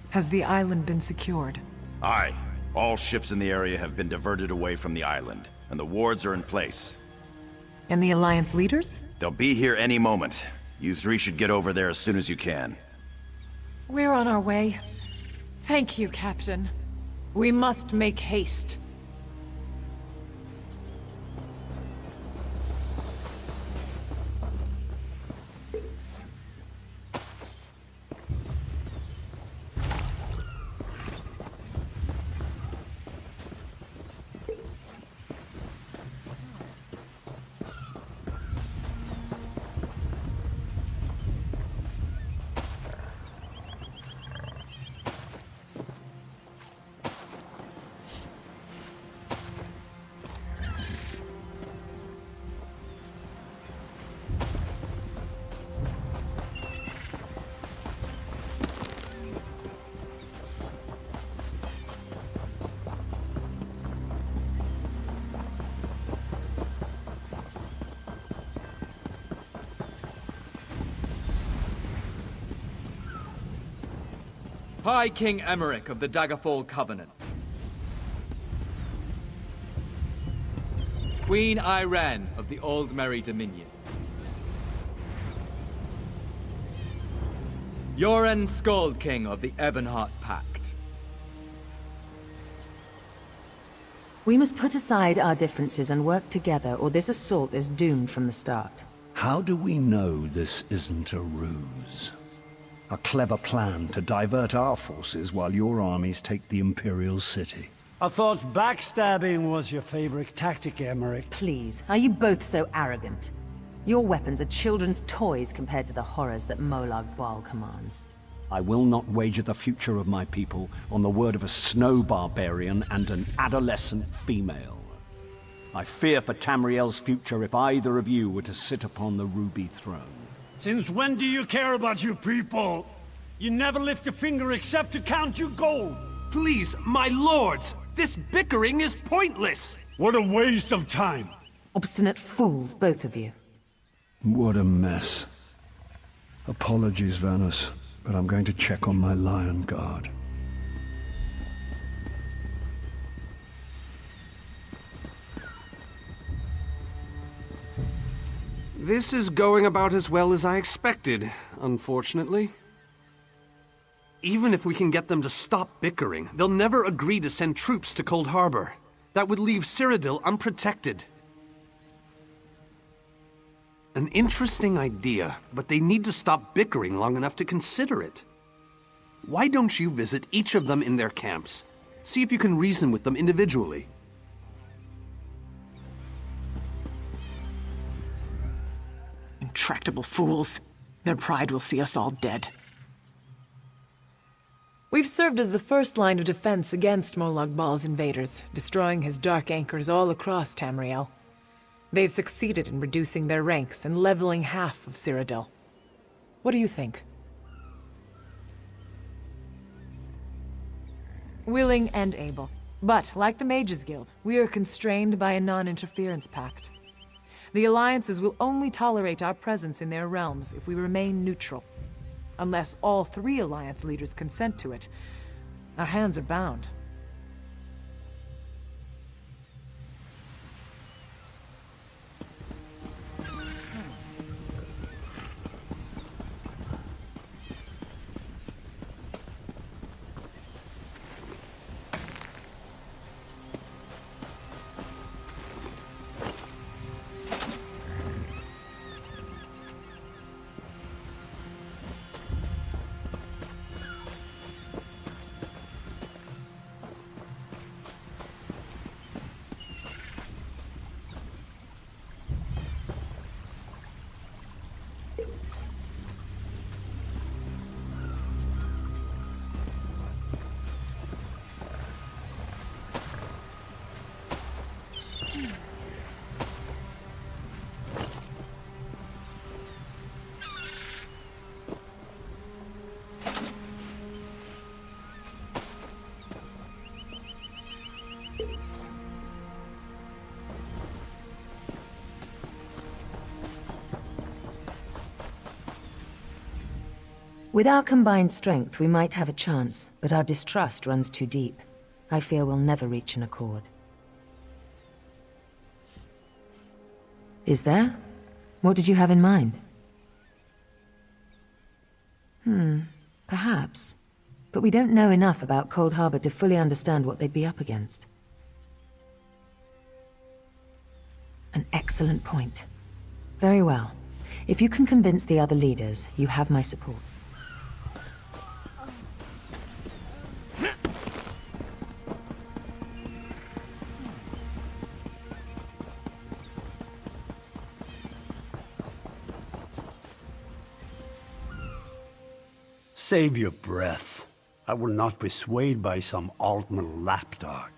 has the island been secured? Aye. All ships in the area have been diverted away from the island, and the wards are in place. And the Alliance leaders? They'll be here any moment. You three should get over there as soon as you can. We're on our way. Thank you, Captain. We must make haste. High King Emmerich of the Daggerfall Covenant. Queen Irene of the Old Merry Dominion. Yoren Skald King of the Ebonheart Pact. We must put aside our differences and work together, or this assault is doomed from the start. How do we know this isn't a ruse? A clever plan to divert our forces while your armies take the Imperial City. I thought backstabbing was your favorite tactic, Emmerich. Please, are you both so arrogant? Your weapons are children's toys compared to the horrors that Molag Bal commands. I will not wager the future of my people on the word of a snow barbarian and an adolescent female. I fear for Tamriel's future if either of you were to sit upon the Ruby Throne. Since when do you care about your people? You never lift a finger except to count your gold. Please, my lords, this bickering is pointless. What a waste of time. Obstinate fools, both of you. What a mess. Apologies, Vanus, but I'm going to check on my Lion Guard. This is going about as well as I expected, unfortunately. Even if we can get them to stop bickering, they'll never agree to send troops to Cold Harbor. That would leave Cyrodiil unprotected. An interesting idea, but they need to stop bickering long enough to consider it. Why don't you visit each of them in their camps? See if you can reason with them individually. Intractable fools. Their pride will see us all dead. We've served as the first line of defense against Molag Bal's invaders, destroying his dark anchors all across Tamriel. They've succeeded in reducing their ranks and leveling half of Cyrodiil. What do you think? Willing and able. But, like the Mages Guild, we are constrained by a non-interference pact. The alliances will only tolerate our presence in their realms if we remain neutral. Unless all three alliance leaders consent to it, our hands are bound. With our combined strength, we might have a chance, but our distrust runs too deep. I fear we'll never reach an accord. Is there? What did you have in mind? Perhaps. But we don't know enough about Cold Harbor to fully understand what they'd be up against. An excellent point. Very well. If you can convince the other leaders, you have my support. Save your breath. I will not be swayed by some Altman lapdog.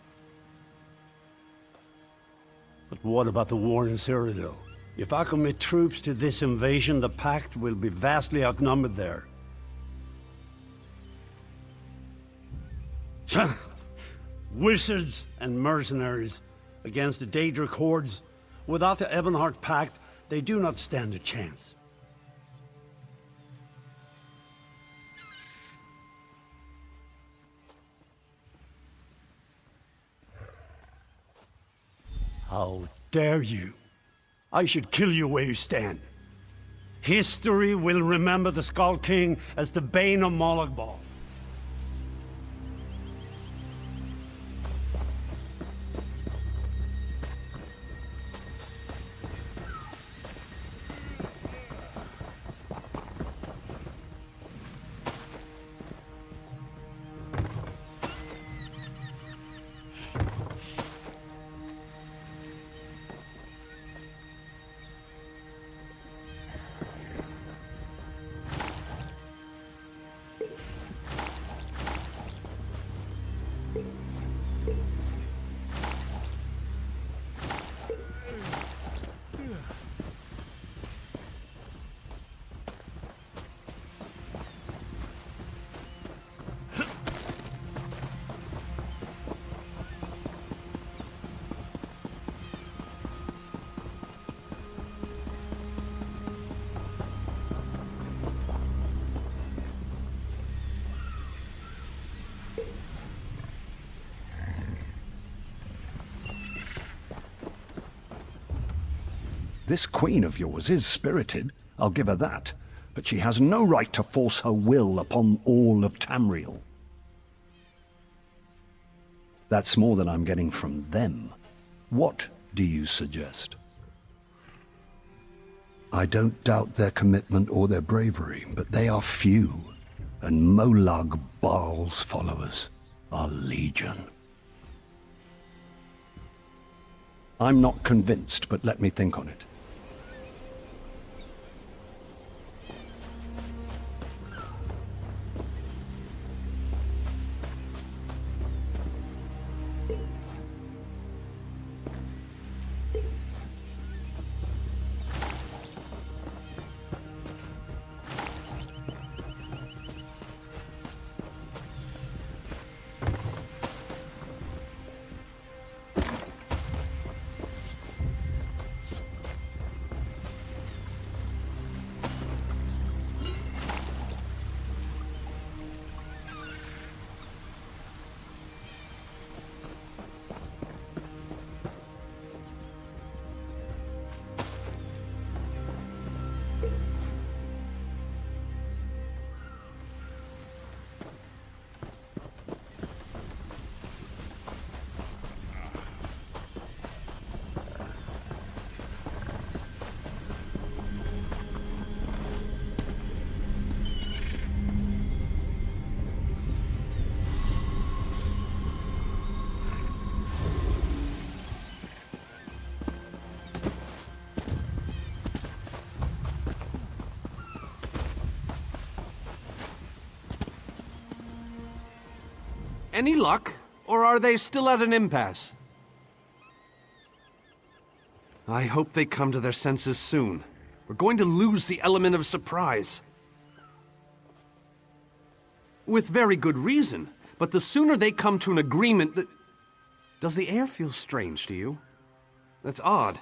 But what about the war in Cyrodiil? If I commit troops to this invasion, the Pact will be vastly outnumbered there. Wizards and mercenaries against the Daedric hordes. Without the Ebonheart Pact, they do not stand a chance. How dare you? I should kill you where you stand. History will remember the Skull King as the bane of Mologbal. This queen of yours is spirited, I'll give her that. But she has no right to force her will upon all of Tamriel. That's more than I'm getting from them. What do you suggest? I don't doubt their commitment or their bravery, but they are few, and Molag Baal's followers are legion. I'm not convinced, but let me think on it. Any luck? Or are they still at an impasse? I hope they come to their senses soon. We're going to lose the element of surprise. With very good reason, but the sooner they come to an agreement that... Does the air feel strange to you? That's odd.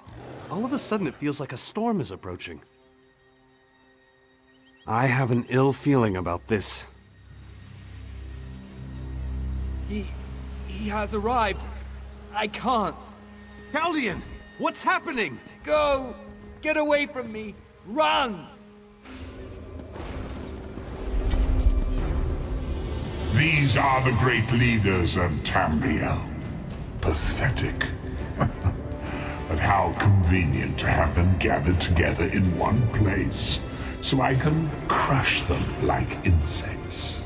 All of a sudden it feels like a storm is approaching. I have an ill feeling about this. He has arrived. I can't. Caldian, what's happening? Go! Get away from me! Run! These are the great leaders of Tamriel. Pathetic. But how convenient to have them gathered together in one place, so I can crush them like insects.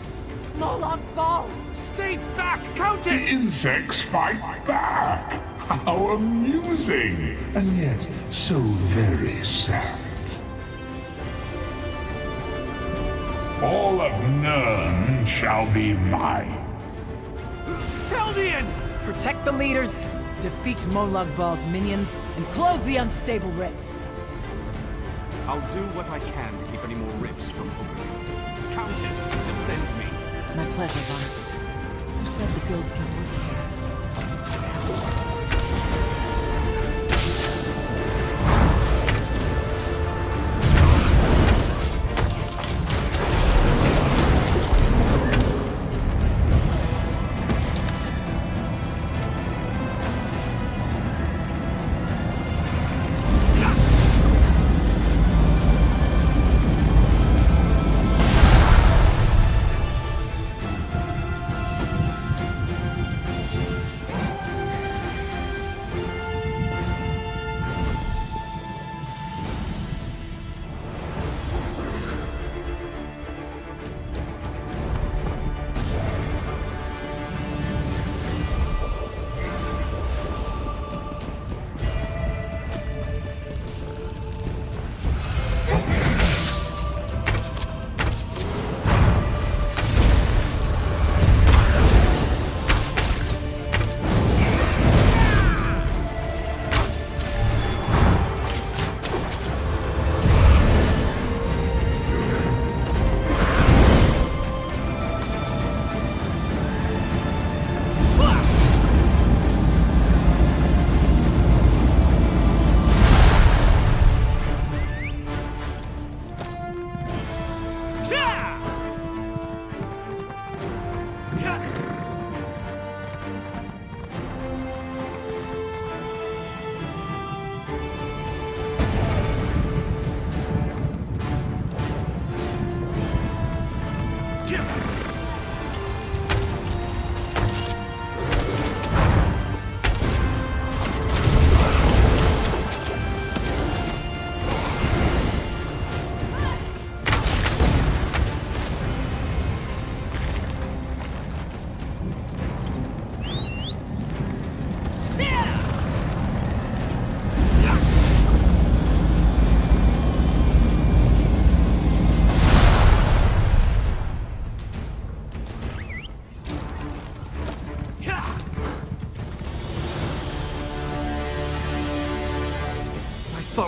Molag Bal! Stay back, Countess! The insects fight back! How amusing! And yet, so very sad. All of Nirn shall be mine. Caldian! Protect the leaders, defeat Molag Bal's minions, and close the unstable rifts. I'll do what I can to keep any more rifts from opening. Countess, defend me. My pleasure, Vonis. Who said the guilds can work together?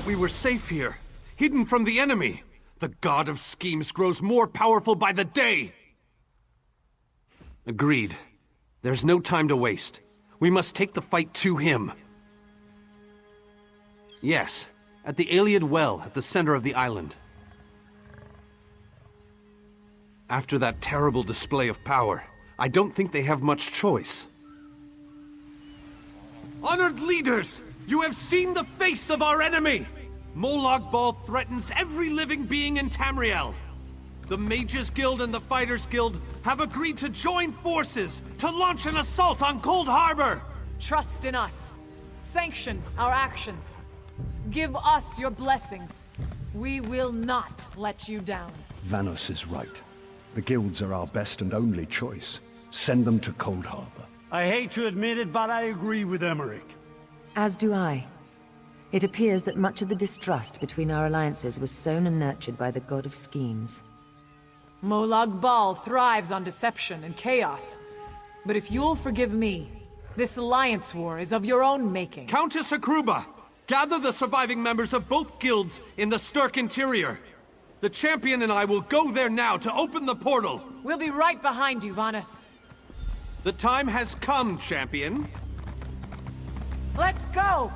We were safe here, hidden from the enemy. The god of schemes grows more powerful by the day. Agreed. There's no time to waste. We must take the fight to him. Yes, at the Iliad Well at the center of the island. After that terrible display of power, I don't think they have much choice. Honored leaders, you have seen the face of our enemy! Molag Bal threatens every living being in Tamriel. The Mages Guild and the Fighters Guild have agreed to join forces to launch an assault on Cold Harbor! Trust in us. Sanction our actions. Give us your blessings. We will not let you down. Vanos is right. The guilds are our best and only choice. Send them to Cold Harbor. I hate to admit it, but I agree with Emmerich. As do I. It appears that much of the distrust between our alliances was sown and nurtured by the god of schemes. Molag Bal thrives on deception and chaos. But if you'll forgive me, this alliance war is of your own making. Countess Hakruba, gather the surviving members of both guilds in the Sturk interior. The champion and I will go there now to open the portal. We'll be right behind you, Vanis. The time has come, champion. Let's go!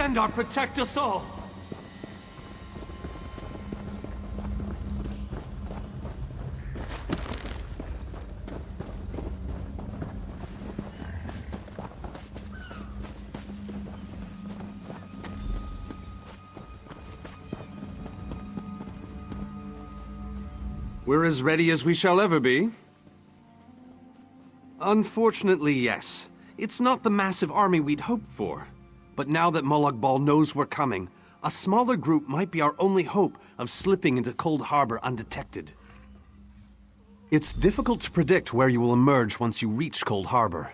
Sendar, protect us all! We're as ready as we shall ever be. Unfortunately, yes. It's not the massive army we'd hoped for. But now that Molag Bal knows we're coming, a smaller group might be our only hope of slipping into Cold Harbor undetected. It's difficult to predict where you will emerge once you reach Cold Harbor.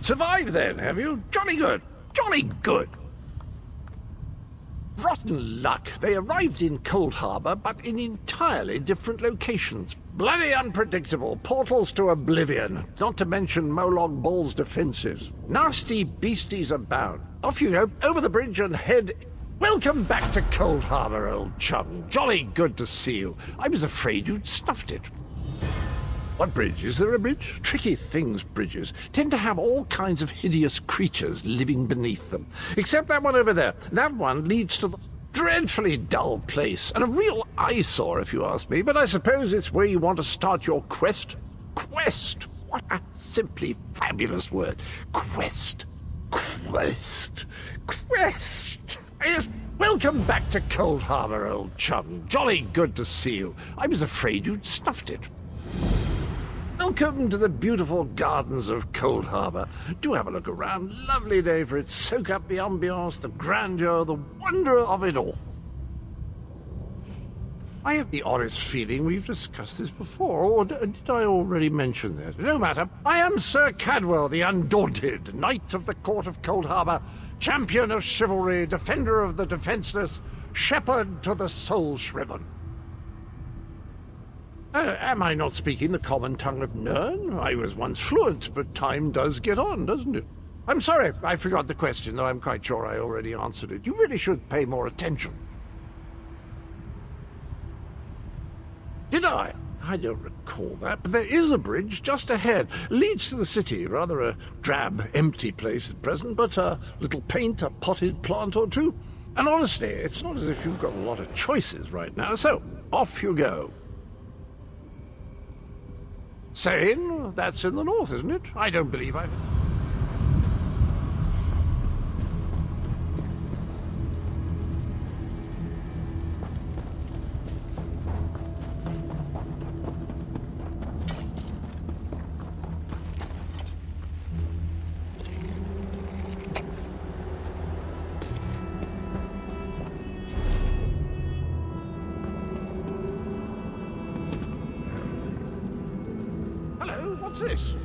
Survived then, have you? Jolly good. Jolly good. Rotten luck. They arrived in Cold Harbor, but in entirely different locations. Bloody unpredictable. Portals to oblivion. Not to mention Molag Bal's defenses. Nasty beasties abound. Off you go, over the bridge and head... Welcome back to Cold Harbor, old chum. Jolly good to see you. I was afraid you'd snuffed it. What bridge? Is there a bridge? Tricky things, bridges. Tend to have all kinds of hideous creatures living beneath them. Except that one over there. That one leads to the dreadfully dull place. And a real eyesore, if you ask me. But I suppose it's where you want to start your quest. Quest! What a simply fabulous word. Quest. Quest. Quest. Yes. Welcome back to Cold Harbor, old chum. Jolly good to see you. I was afraid you'd snuffed it. Welcome to the beautiful gardens of Cold Harbor. Do have a look around. Lovely day for it. Soak up the ambiance, the grandeur, the wonder of it all. I have the oddest feeling we've discussed this before, or did I already mention that? No matter. I am Sir Cadwell, the Undaunted, Knight of the Court of Cold Harbor, champion of chivalry, defender of the defenseless, shepherd to the soul-shriven. Am I not speaking the common tongue of Nirn? I was once fluent, but time does get on, doesn't it? I'm sorry, I forgot the question, though I'm quite sure I already answered it. You really should pay more attention. Did I? I don't recall that, but there is a bridge just ahead. Leads to the city, rather a drab, empty place at present, but a little paint, a potted plant or two. And honestly, it's not as if you've got a lot of choices right now, so off you go. Sane, that's in the north, isn't it? I don't believe I've... What's this?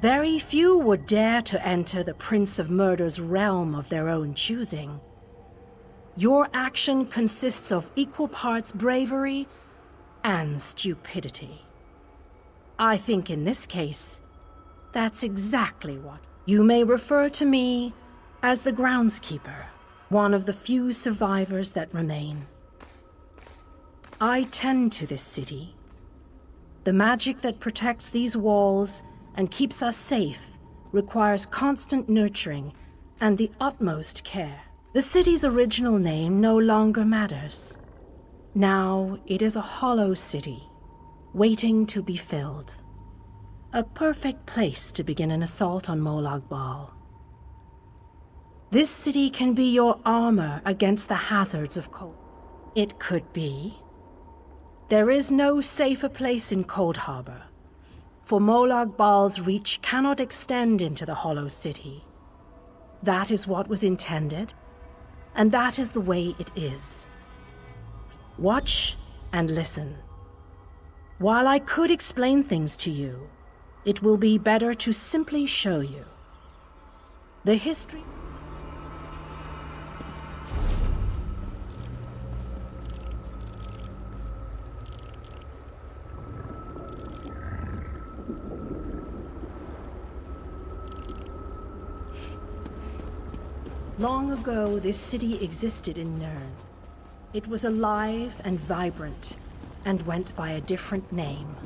Very few would dare to enter the Prince of Murder's realm of their own choosing. Your action consists of equal parts bravery and stupidity. I think in this case, that's exactly what. You may refer to me as the groundskeeper, one of the few survivors that remain. I tend to this city. The magic that protects these walls and keeps us safe requires constant nurturing and the utmost care. The city's original name no longer matters. Now it is a hollow city, waiting to be filled. A perfect place to begin an assault on Molag Bal. This city can be your armor against the hazards of cold. It could be. There is no safer place in Cold Harbor, for Molag Bal's reach cannot extend into the Hollow City. That is what was intended, and that is the way it is. Watch and listen. While I could explain things to you, it will be better to simply show you. The history... Long ago, this city existed in Nirn. It was alive and vibrant, and went by a different name.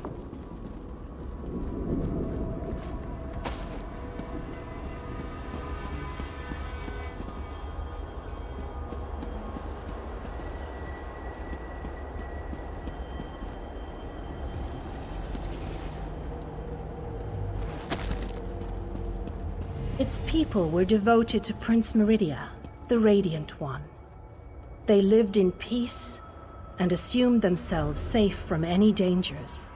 Its people were devoted to Prince Meridia, the Radiant One. They lived in peace and assumed themselves safe from any dangers.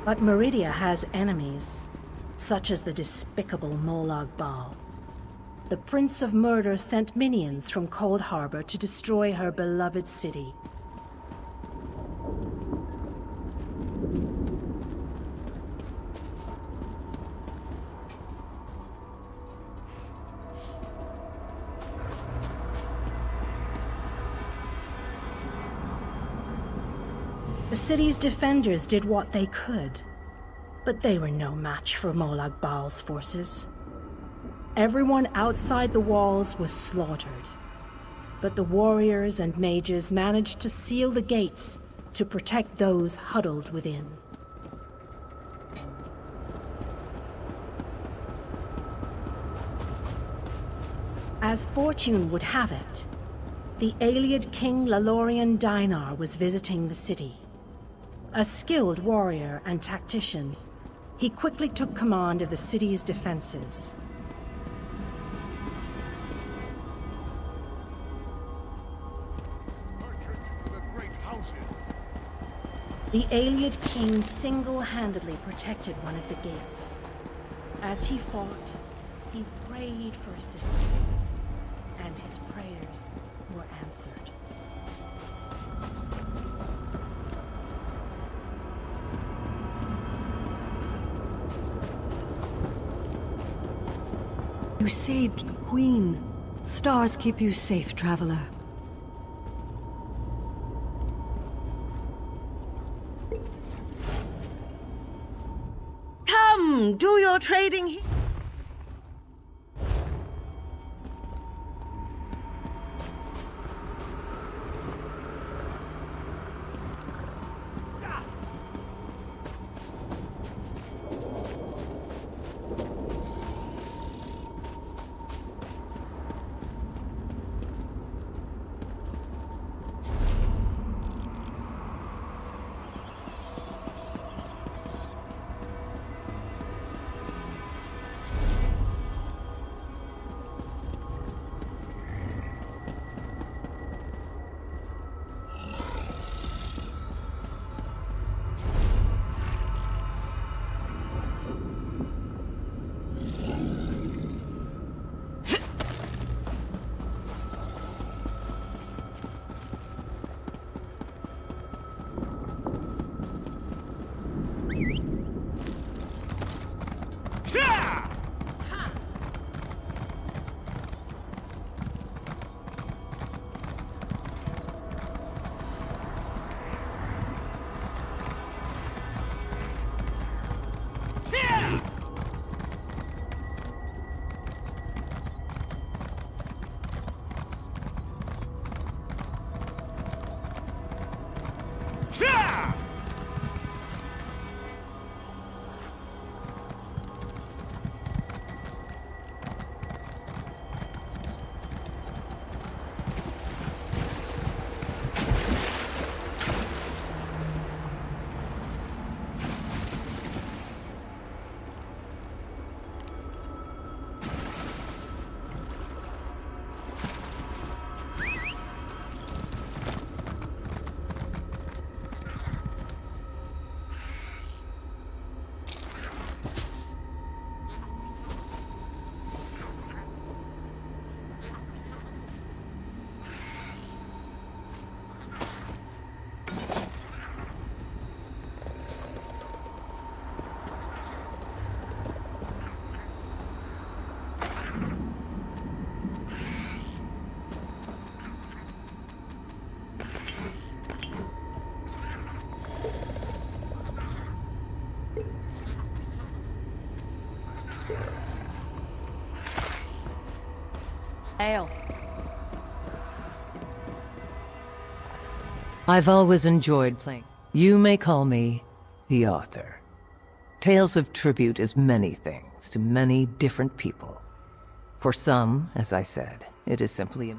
But Meridia has enemies, such as the despicable Molag Bal. The Prince of Murder sent minions from Cold Harbor to destroy her beloved city. The city's defenders did what they could, but they were no match for Molag Bal's forces. Everyone outside the walls was slaughtered, but the warriors and mages managed to seal the gates to protect those huddled within. As fortune would have it, the Ayleid King Lalorian Dainar was visiting the city. A skilled warrior and tactician, he quickly took command of the city's defenses. The Ayleid king single-handedly protected one of the gates. As he fought, he prayed for assistance, and his prayers were answered. You saved the Queen. Stars keep you safe, traveler. Come, do your trading here. Ale. I've always enjoyed playing. You may call me the author. Tales of Tribute is many things to many different people. For some, as I said, it is simply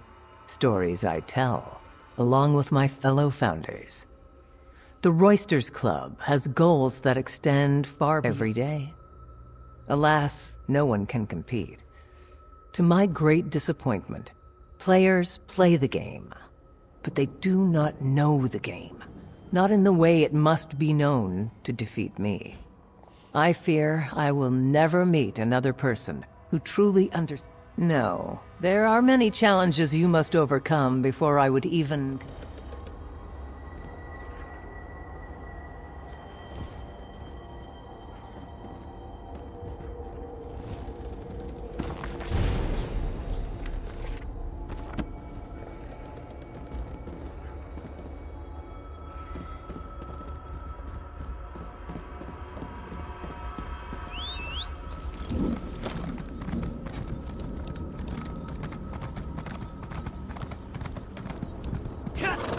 stories I tell, along with my fellow founders. The Roysters Club has goals that extend far every day. Alas, no one can compete. To my great disappointment, players play the game, but they do not know the game, not in the way it must be known to defeat me. I fear I will never meet another person who truly understands. No, there are many challenges you must overcome before I would even... Cut!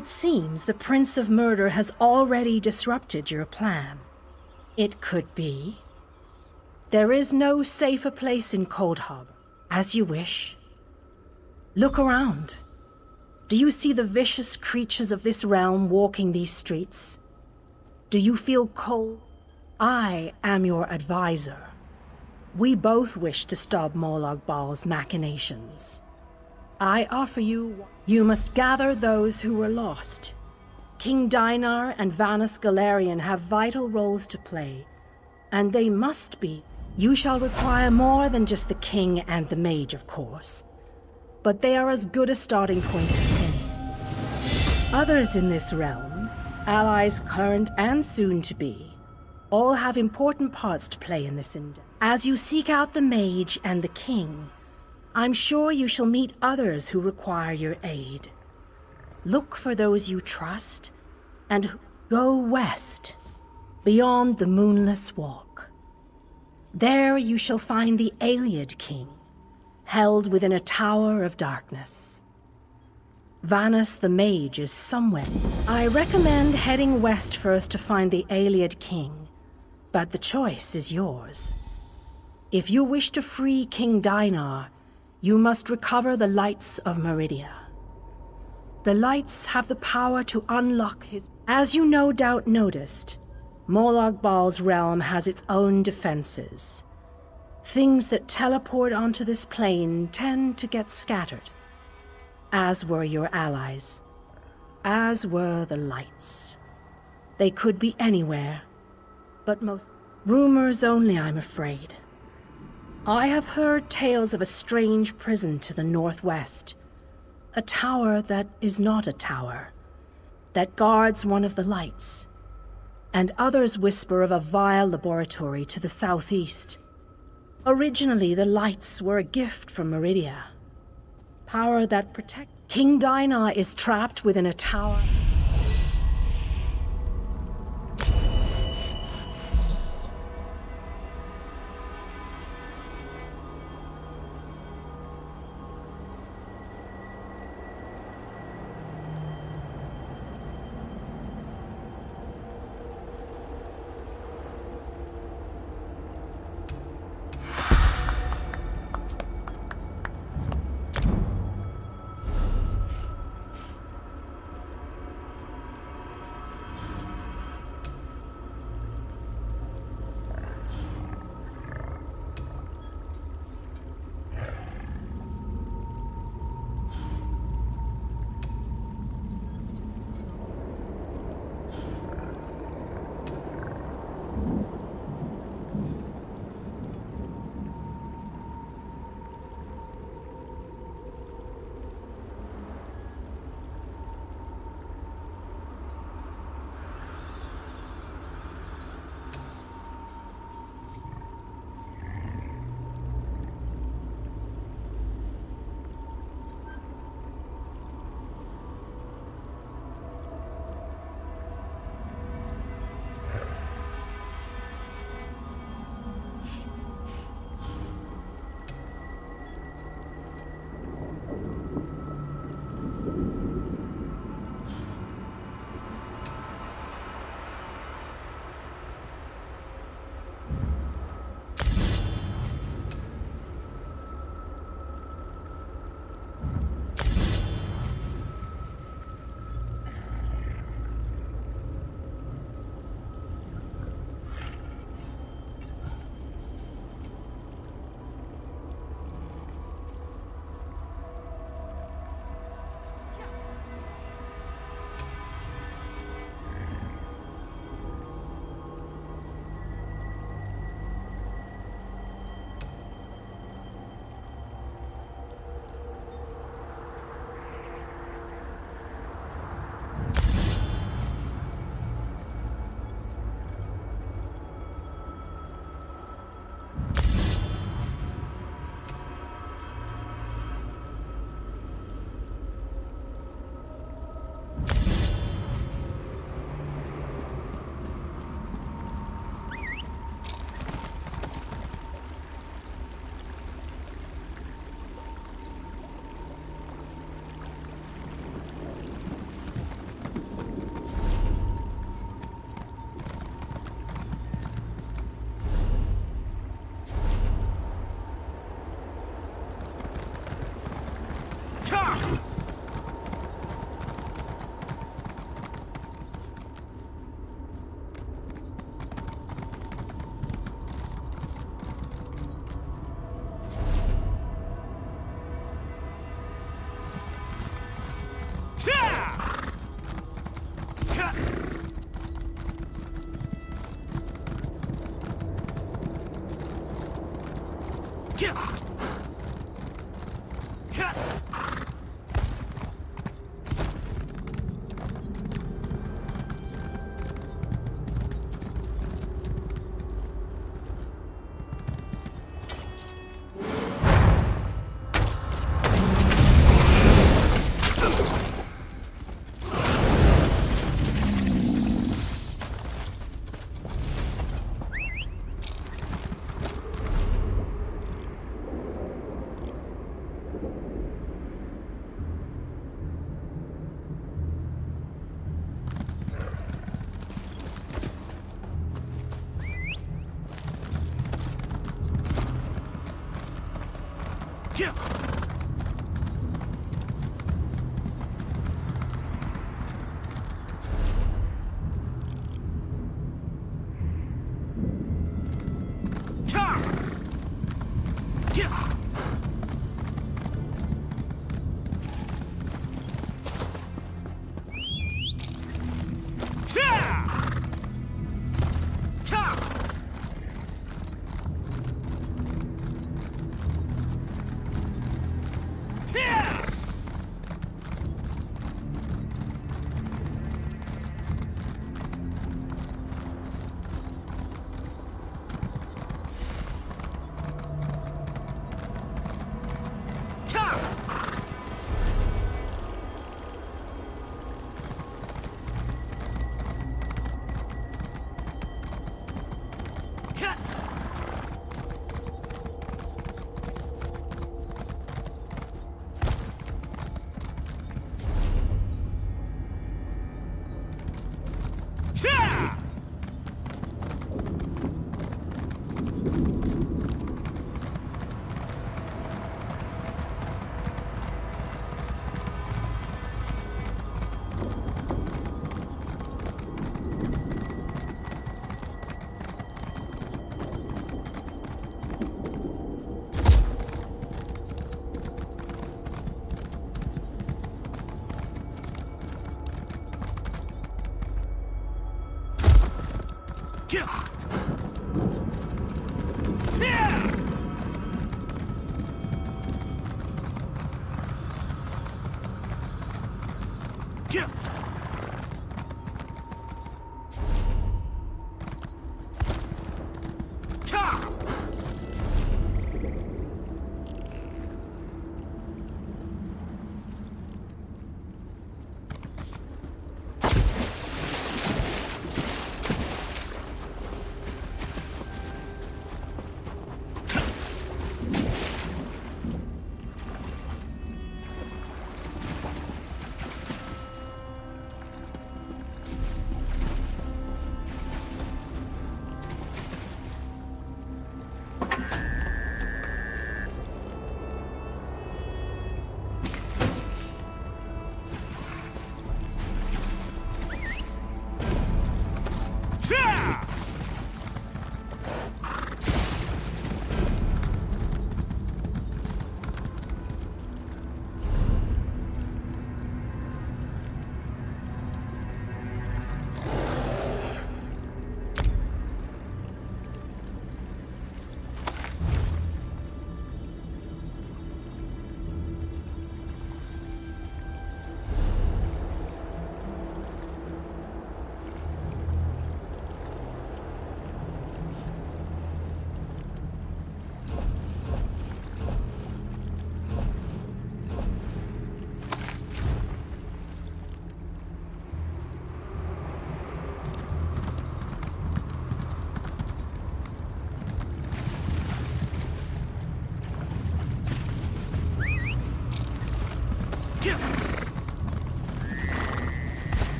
It seems the Prince of Murder has already disrupted your plan. It could be. There is no safer place in Cold Harbor. As you wish. Look around. Do you see the vicious creatures of this realm walking these streets? Do you feel cold? I am your advisor. We both wish to stop Molag Bal's machinations. I offer you... You must gather those who were lost. King Dinar and Vanus Galarian have vital roles to play, and they must be. You shall require more than just the king and the mage, of course. But they are as good a starting point as any. Others in this realm, allies current and soon to be, all have important parts to play in this endeavor. As you seek out the mage and the king, I'm sure you shall meet others who require your aid. Look for those you trust, and go west, beyond the Moonless Walk. There you shall find the Ayleid King, held within a tower of darkness. Vanus the Mage is somewhere. I recommend heading west first to find the Ayleid King, but the choice is yours. If you wish to free King Dinar, you must recover the lights of Meridia. The lights have the power to unlock his... As you no doubt noticed, Molag Bal's realm has its own defenses. Things that teleport onto this plane tend to get scattered. As were your allies. As were the lights. They could be anywhere, but most... Rumors only, I'm afraid. I have heard tales of a strange prison to the northwest. A tower that is not a tower, that guards one of the lights. And others whisper of a vile laboratory to the southeast. Originally, the lights were a gift from Meridia. Power that protects... King Dinar is trapped within a tower...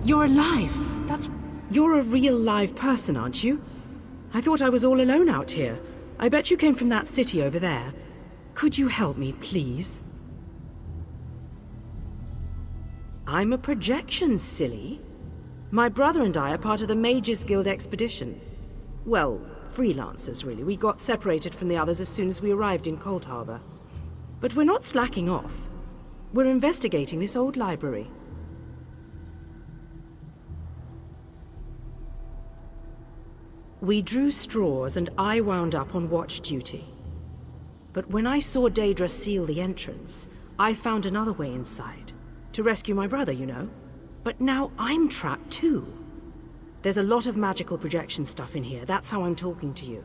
You're alive. You're a real live person, aren't you? I thought I was all alone out here. I bet you came from that city over there. Could you help me, please? I'm a projection, silly. My brother and I are part of the Mages Guild expedition. Well, freelancers, really. We got separated from the others as soon as we arrived in Cold Harbor. But we're not slacking off. We're investigating this old library. We drew straws and I wound up on watch duty. But when I saw Daedra seal the entrance, I found another way inside. To rescue my brother, you know. But now I'm trapped too. There's a lot of magical projection stuff in here. That's how I'm talking to you.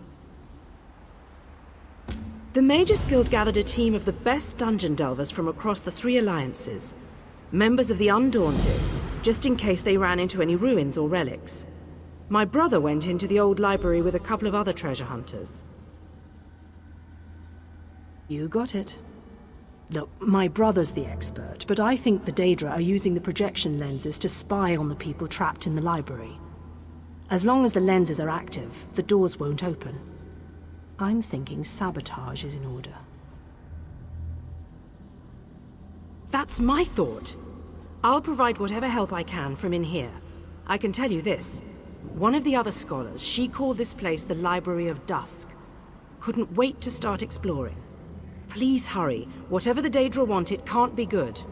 The Mages Guild gathered a team of the best dungeon delvers from across the 3 alliances. Members of the Undaunted, just in case they ran into any ruins or relics. My brother went into the old library with a couple of other treasure hunters. You got it. Look, my brother's the expert, but I think the Daedra are using the projection lenses to spy on the people trapped in the library. As long as the lenses are active, the doors won't open. I'm thinking sabotage is in order. That's my thought. I'll provide whatever help I can from in here. I can tell you this. One of the other scholars, she called this place the Library of Dusk. Couldn't wait to start exploring. Please hurry. Whatever the Daedra want, it can't be good.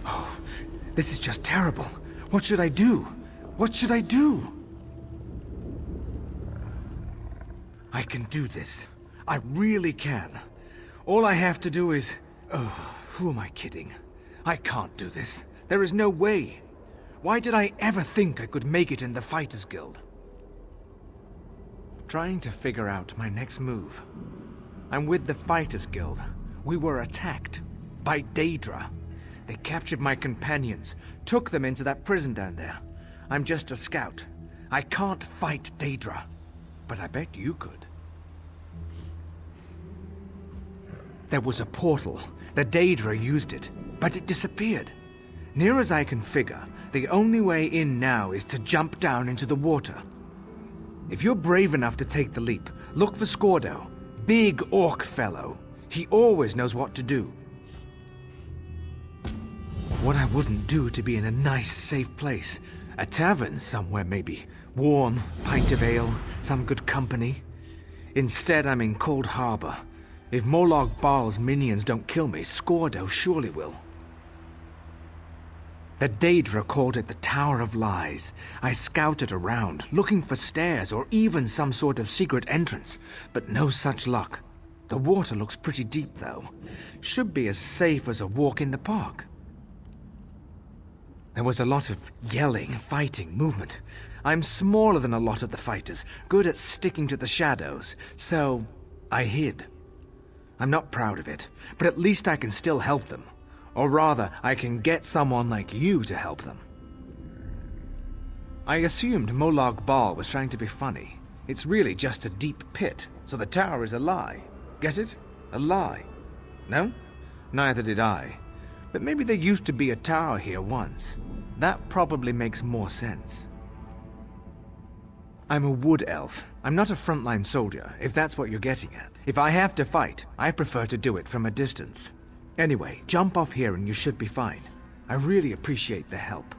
Oh, this is just terrible. What should I do? What should I do? I can do this. I really can. All I have to do is... Oh, who am I kidding? I can't do this. There is no way. Why did I ever think I could make it in the Fighters Guild? Trying to figure out my next move. I'm with the Fighters Guild. We were attacked by Daedra. They captured my companions, took them into that prison down there. I'm just a scout. I can't fight Daedra, but I bet you could. There was a portal. The Daedra used it, but it disappeared. Near as I can figure, the only way in now is to jump down into the water. If you're brave enough to take the leap, look for Scordo. Big orc fellow. He always knows what to do. What I wouldn't do to be in a nice, safe place. A tavern somewhere, maybe. Warm, pint of ale, some good company. Instead, I'm in Cold Harbor. If Molag Bal's minions don't kill me, Scordo surely will. The Daedra called it the Tower of Lies. I scouted around, looking for stairs or even some sort of secret entrance, but no such luck. The water looks pretty deep, though. Should be as safe as a walk in the park. There was a lot of yelling, fighting, movement. I'm smaller than a lot of the fighters, good at sticking to the shadows, so I hid. I'm not proud of it, but at least I can still help them. Or rather, I can get someone like you to help them. I assumed Molag Bal was trying to be funny. It's really just a deep pit, so the tower is a lie. Get it? A lie. No? Neither did I. But maybe there used to be a tower here once. That probably makes more sense. I'm a wood elf. I'm not a frontline soldier, if that's what you're getting at. If I have to fight, I prefer to do it from a distance. Anyway, jump off here and you should be fine. I really appreciate the help.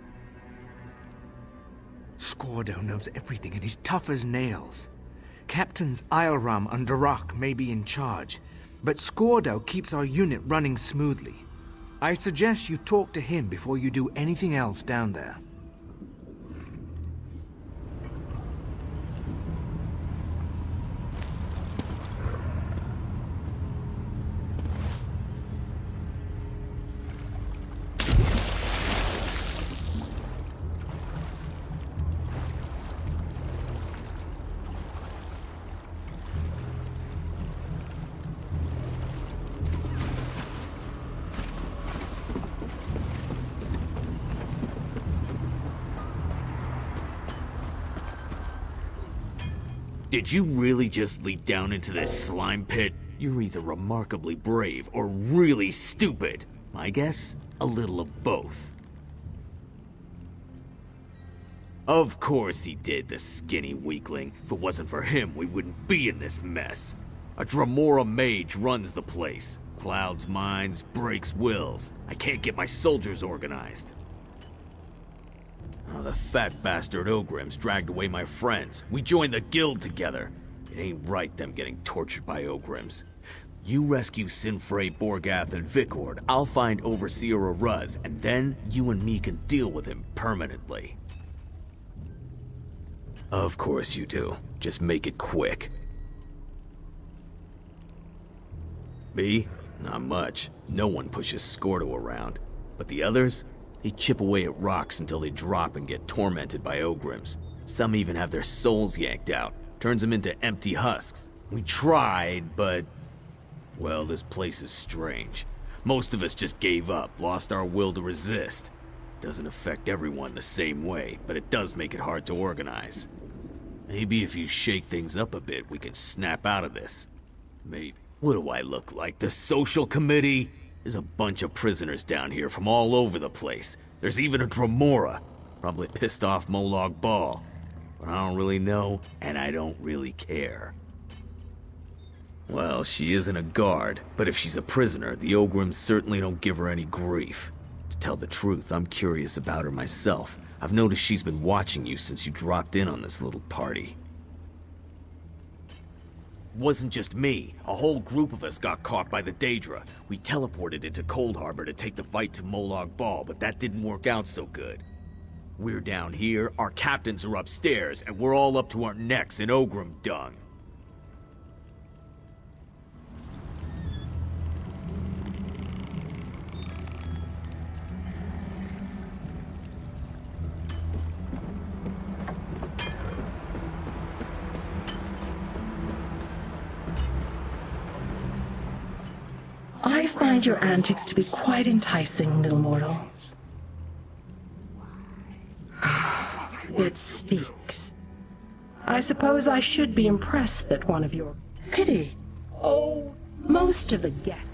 Scordo knows everything and he's tough as nails. Captains Ilram and Darak may be in charge, but Scordo keeps our unit running smoothly. I suggest you talk to him before you do anything else down there. Did you really just leap down into this slime pit? You're either remarkably brave or really stupid. My guess? A little of both. Of course he did, the skinny weakling. If it wasn't for him, we wouldn't be in this mess. A Dremora mage runs the place. Clouds minds, breaks wills. I can't get my soldiers organized. Oh, the fat bastard Ogrims dragged away my friends. We joined the guild together. It ain't right them getting tortured by Ogrims. You rescue Sinfrey, Borgath, and Vikord. I'll find Overseer Aruz, and then you and me can deal with him permanently. Of course you do. Just make it quick. Me? Not much. No one pushes Scordo around. But the others? They chip away at rocks until they drop and get tormented by Ogrims. Some even have their souls yanked out. Turns them into empty husks. We tried, but... well, this place is strange. Most of us just gave up, lost our will to resist. Doesn't affect everyone the same way, but it does make it hard to organize. Maybe if you shake things up a bit, we can snap out of this. Maybe. What do I look like, the social committee? There's a bunch of prisoners down here from all over the place. There's even a Dremora. Probably pissed off Molag Bal. But I don't really know, and I don't really care. Well, she isn't a guard, but if she's a prisoner, the Ogrims certainly don't give her any grief. To Tell the truth, I'm curious about her myself. I've noticed she's been watching you since you dropped in on this little party. Wasn't just me. A whole group of us got caught by the Daedra. We teleported into Cold Harbor to take the fight to Molag Bal, but that didn't work out so good. We're down here, our captains are upstairs, and we're all up to our necks in Ogrim dung. I find your antics to be quite enticing, little mortal. It speaks. I suppose I should be impressed that one of your... Pity. Oh, most of the guests...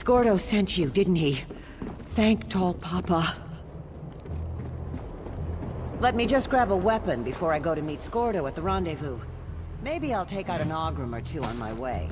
Skordo sent you, didn't he? Thank Tall Papa. Let me just grab a weapon before I go to meet Skordo at the rendezvous. Maybe I'll take out an Ogrim or two on my way.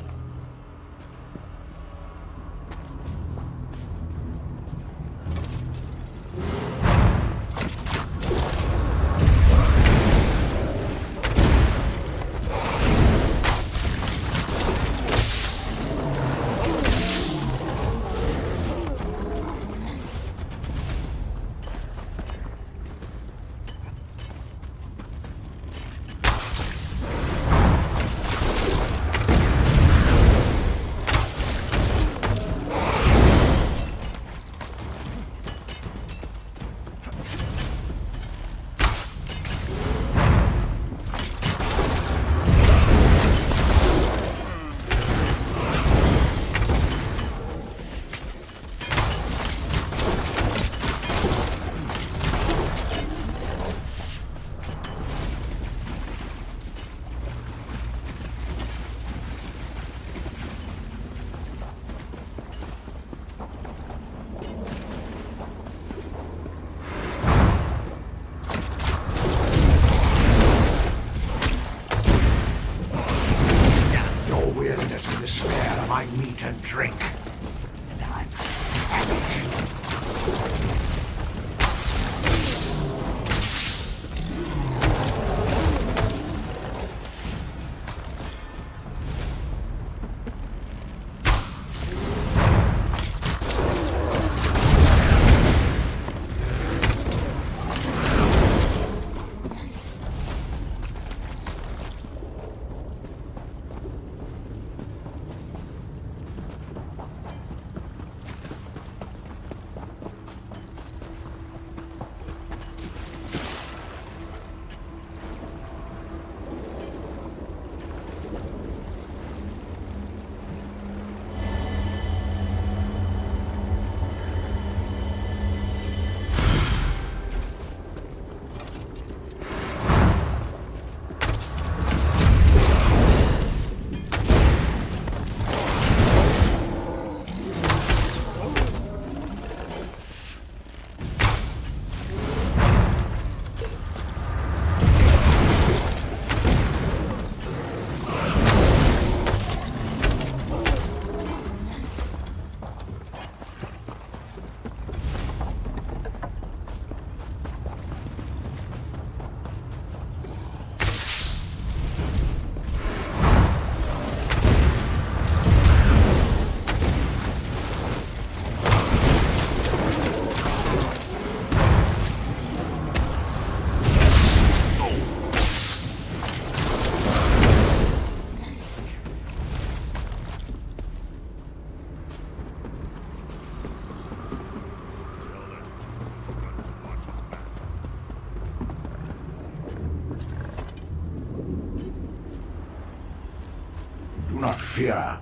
not fear.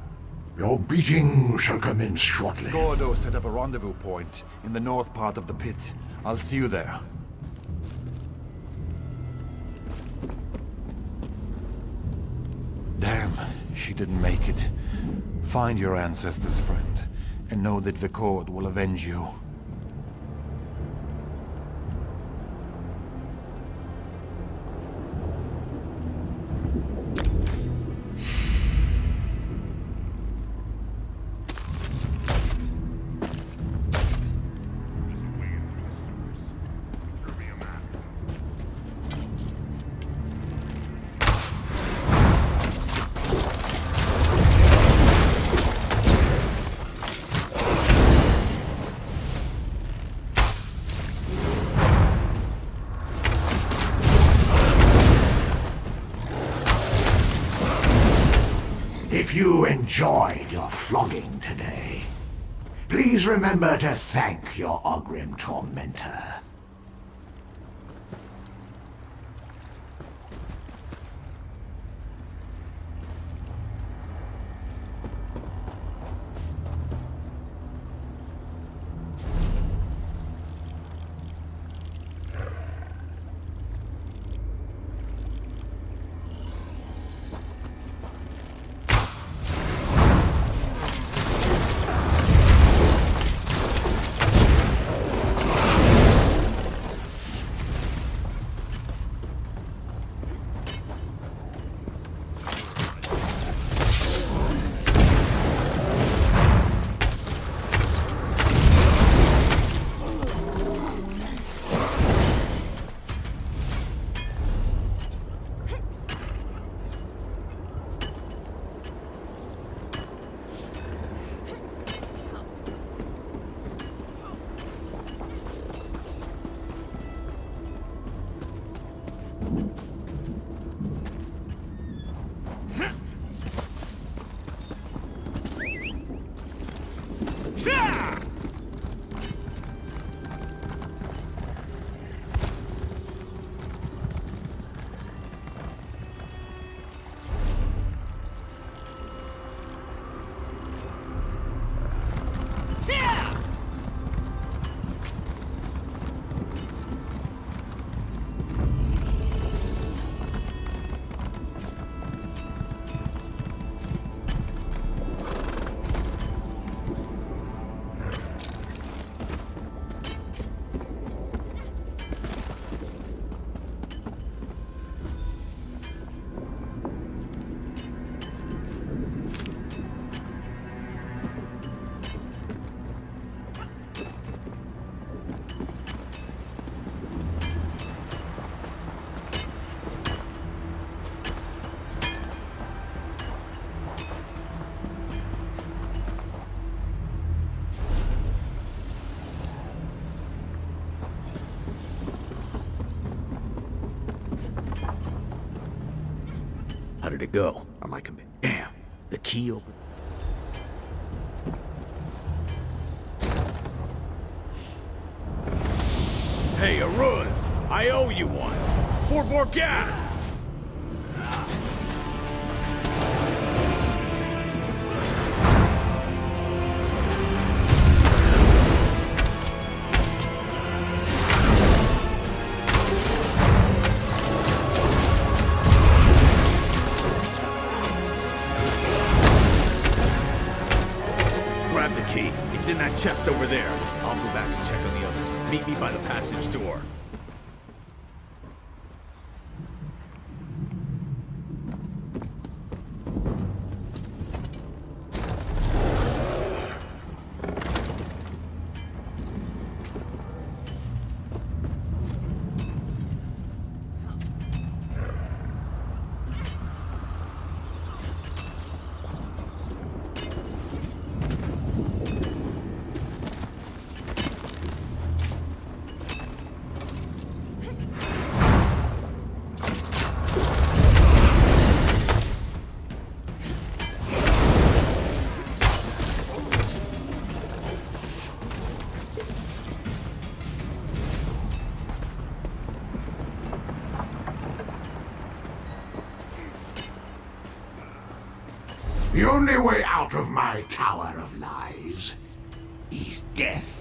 Your beating shall commence shortly. Skordo set up a rendezvous point in the north part of the pit. I'll see you there. Damn, she didn't make it. Find your ancestors, friend, and know that Vikord will avenge you. If you enjoyed your flogging today, please remember to thank your Ogrim tormentor. How did it go? Am I convinced? Damn, the key opened. Hey, Aruz! I owe you one! For Borgat! Grab the key. It's in that chest over there. I'll go back and check on the others. Meet me by the passage door. The only way out of my tower of lies is death.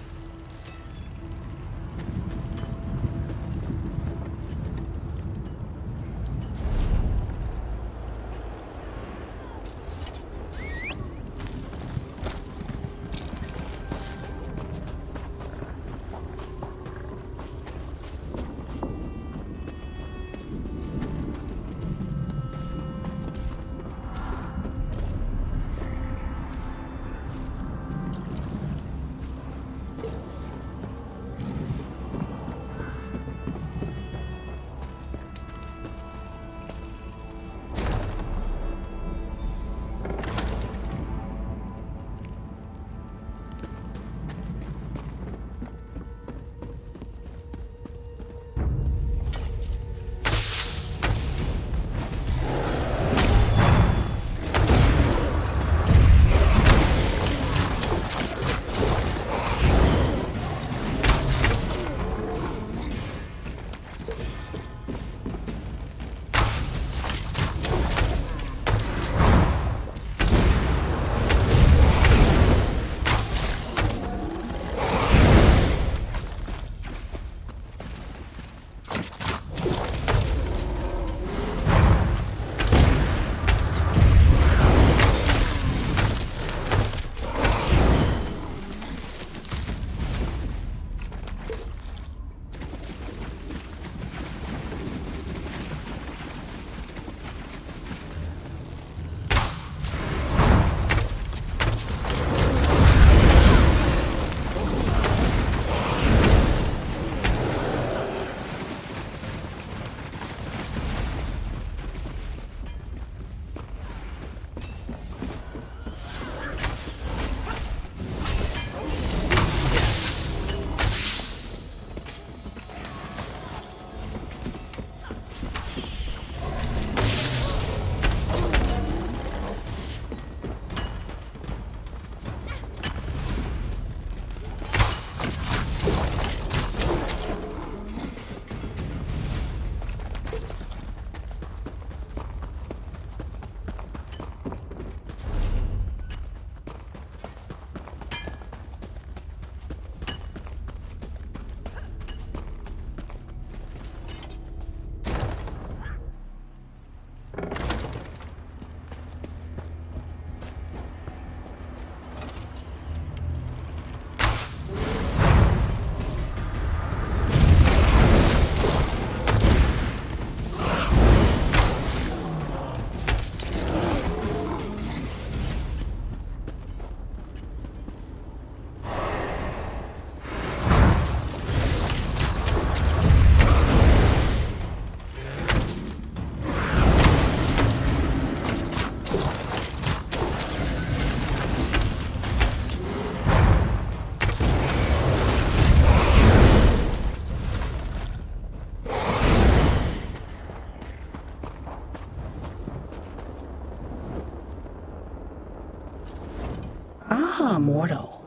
Ah, mortal.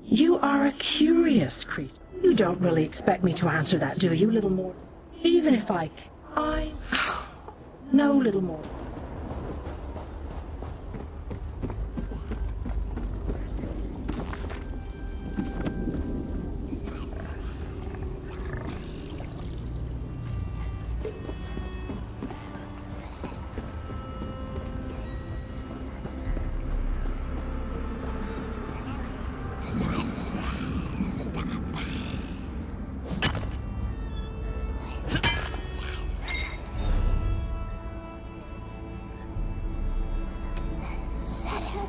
You are a curious creature. You don't really expect me to answer that, do you, little mortal? Even if I... No, little mortal.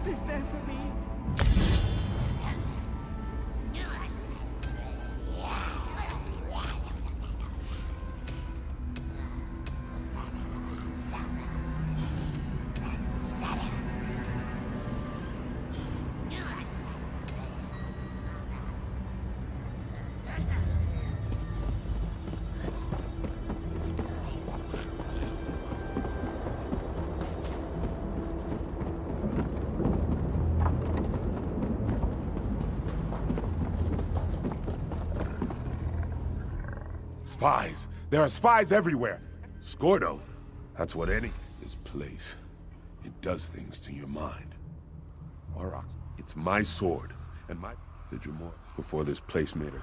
Is there for me? Spies! There are spies everywhere! Scordo! That's what any... This place... It does things to your mind. Alright, it's my sword, and my... Did you more before this place made her?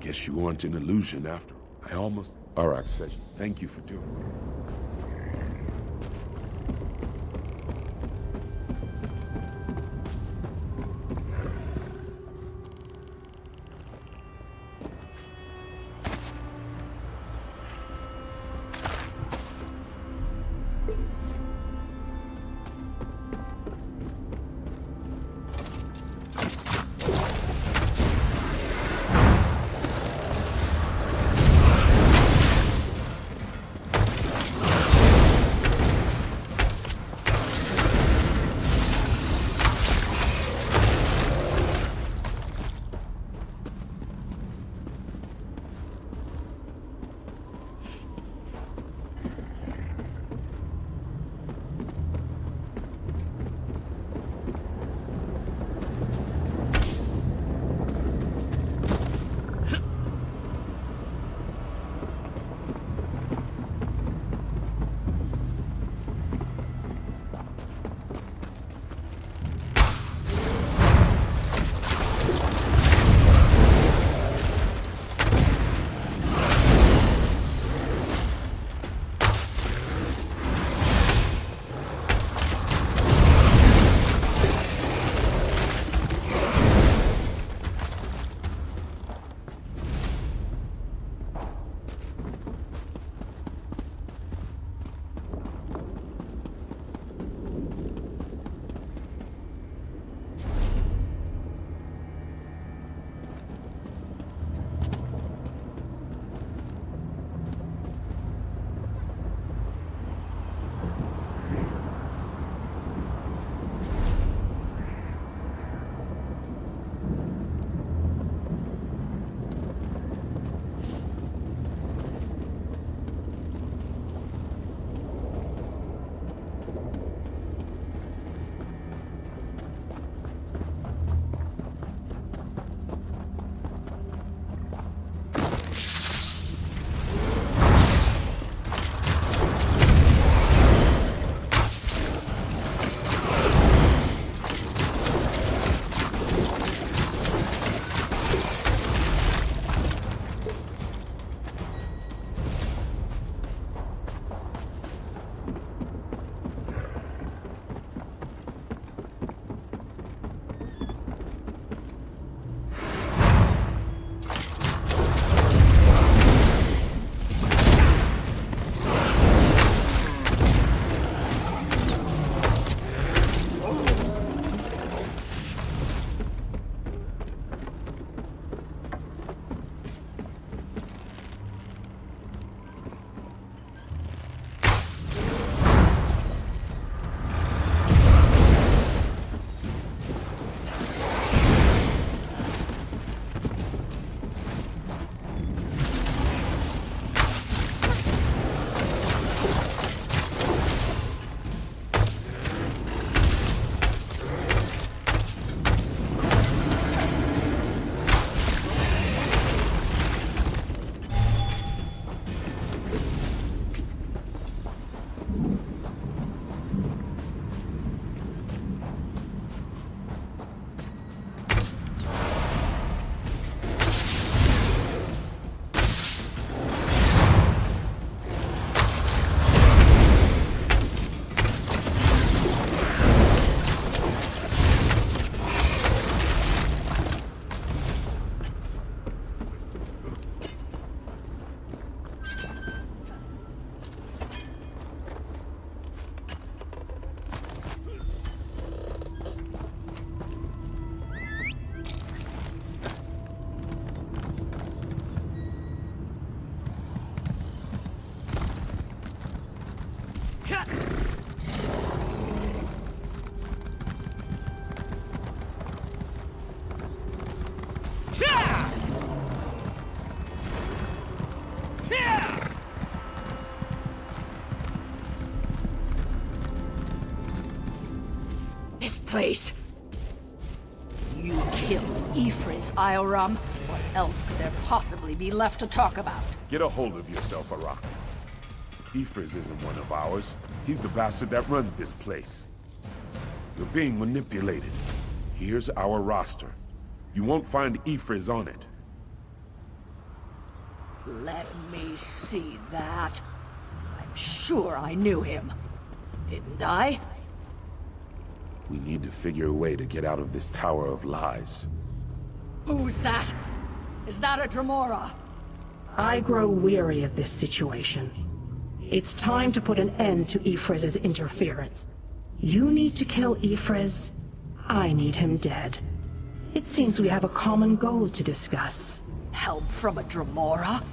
Guess you aren't an illusion after. I almost... Arak said, thank you for doing it. This place. You killed Ifriz, Ioram. What else could there possibly be left to talk about? Get a hold of yourself, Arak. Ifriz isn't one of ours. He's the bastard that runs this place. You're being manipulated. Here's our roster. You won't find Ifriz on it. Let me see that. I'm sure I knew him. Didn't I? We need to figure a way to get out of this tower of lies. Who's that? Is that a Dremora? I grow weary of this situation. It's time to put an end to Ifriz's interference. You need to kill Ifriz. I need him dead. It seems we have a common goal to discuss. Help from a Dremora?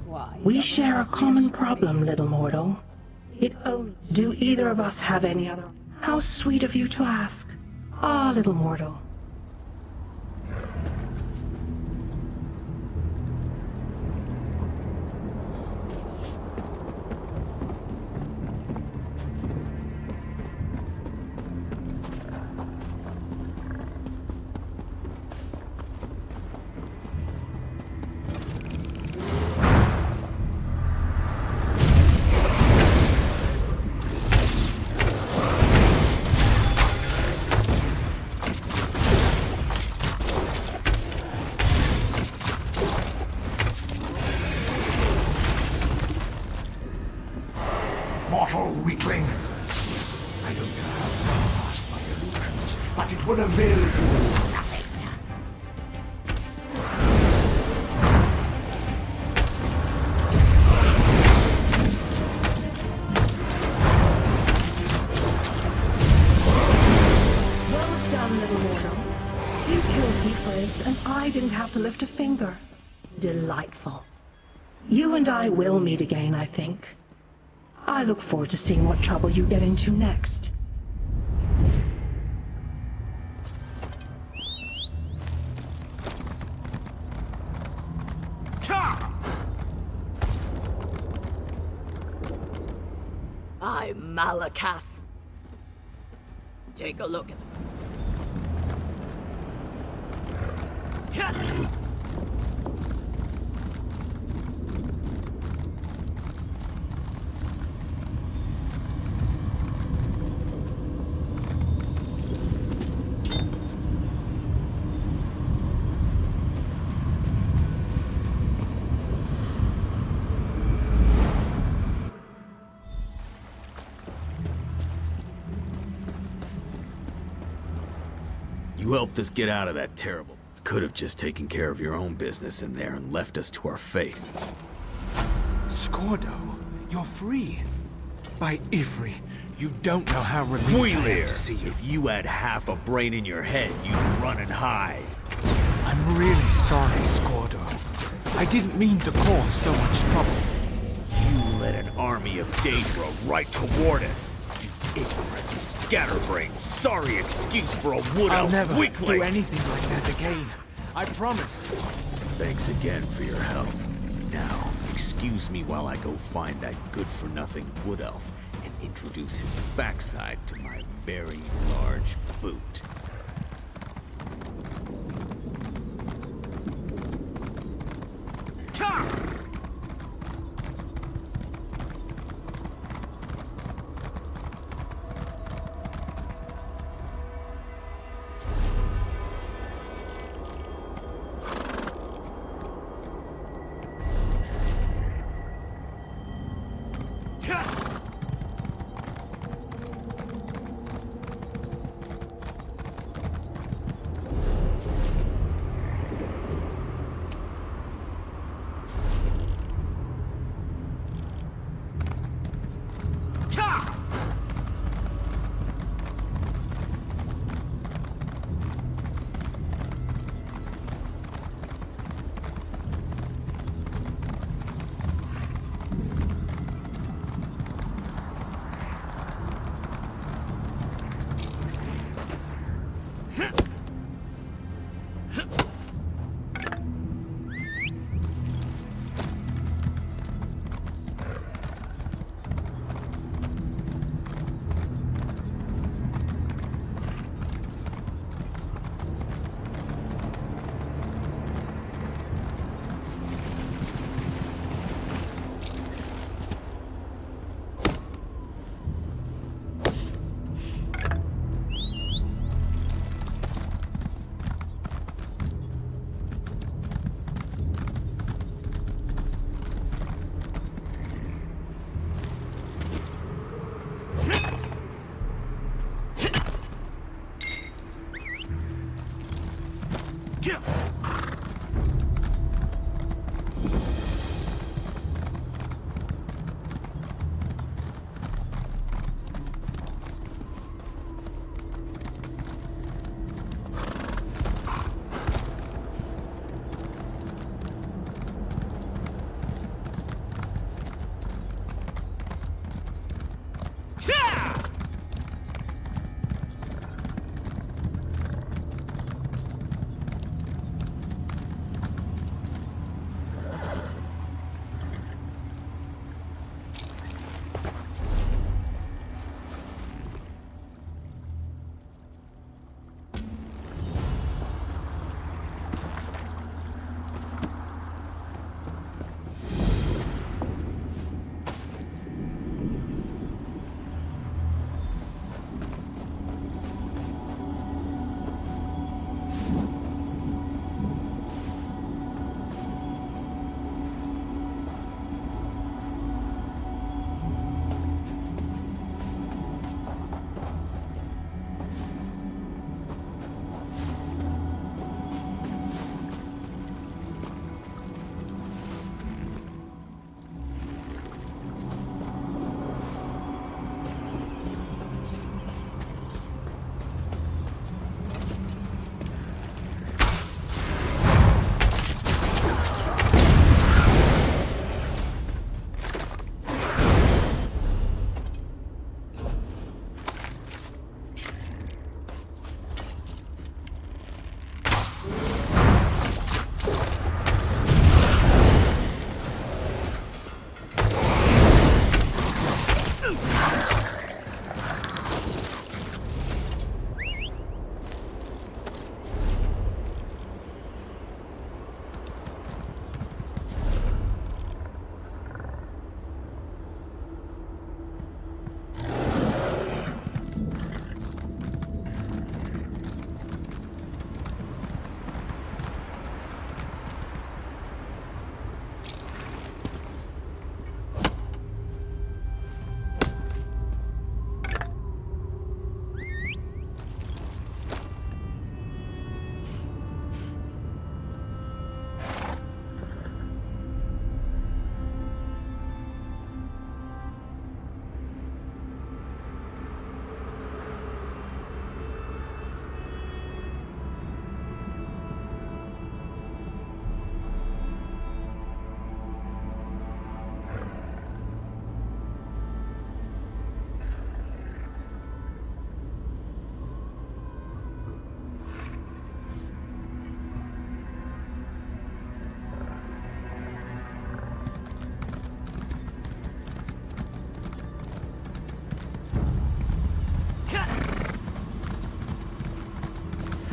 Why? We share a common problem, little mortal. Do either of us have any other? How sweet of you to ask. Ah, little mortal. Mortal weakling. I don't know how far past my illusions, but it would avail you nothing. Well done, little mortal. You killed Ifriz, and I didn't have to lift a finger. Delightful. You and I will meet again, I think. I look forward to seeing what trouble you get into next. I'm Malakath. Take a look at them. You helped us get out of that terrible. Could have just taken care of your own business in there and left us to our fate. Skordo, you're free. By Ifri, you don't know how relieved I am to see you. If you had half a brain in your head, you'd run and hide. I'm really sorry, Skordo. I didn't mean to cause so much trouble. You led an army of Daedra right toward us. You ignorant, scatterbrained, sorry excuse for a wood I'll elf never weakling. do anything like that again. I promise. Thanks again for your help. Now, excuse me while I go find that good-for-nothing wood elf and introduce his backside to my very large boot.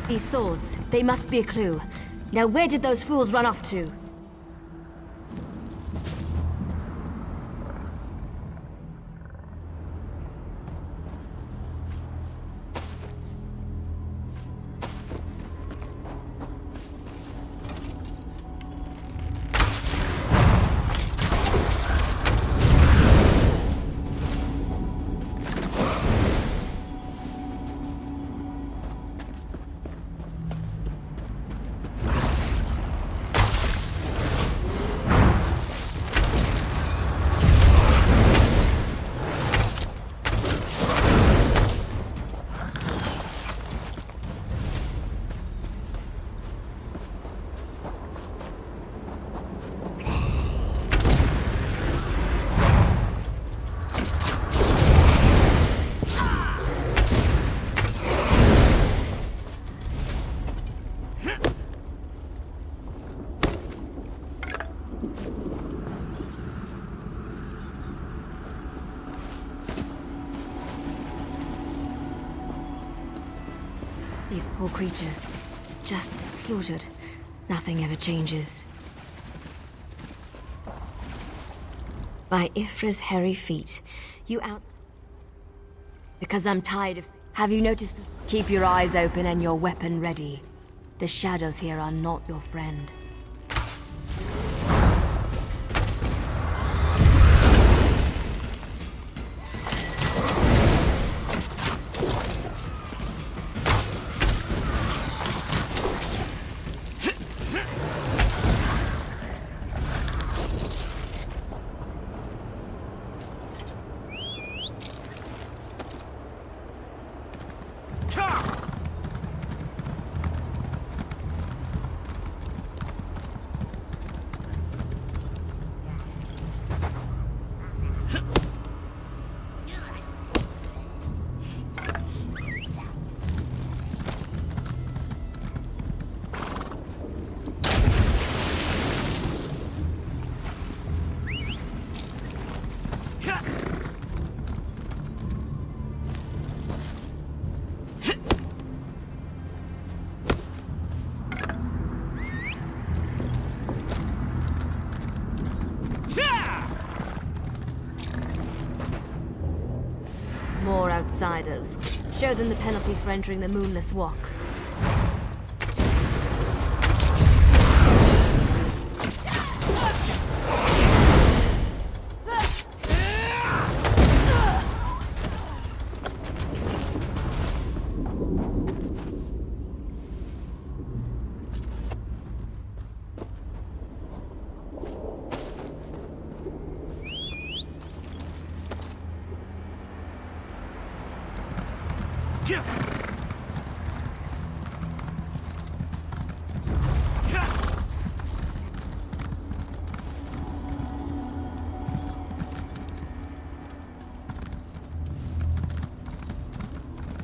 These swords, they must be a clue. Now where did those fools run off to? These poor creatures, just slaughtered. Nothing ever changes. By Ifra's hairy feet, you out... Because I'm tired of... Have you noticed this? Keep your eyes open and your weapon ready. The shadows here are not your friend. outsiders. Show them the penalty for entering the Moonless Walk.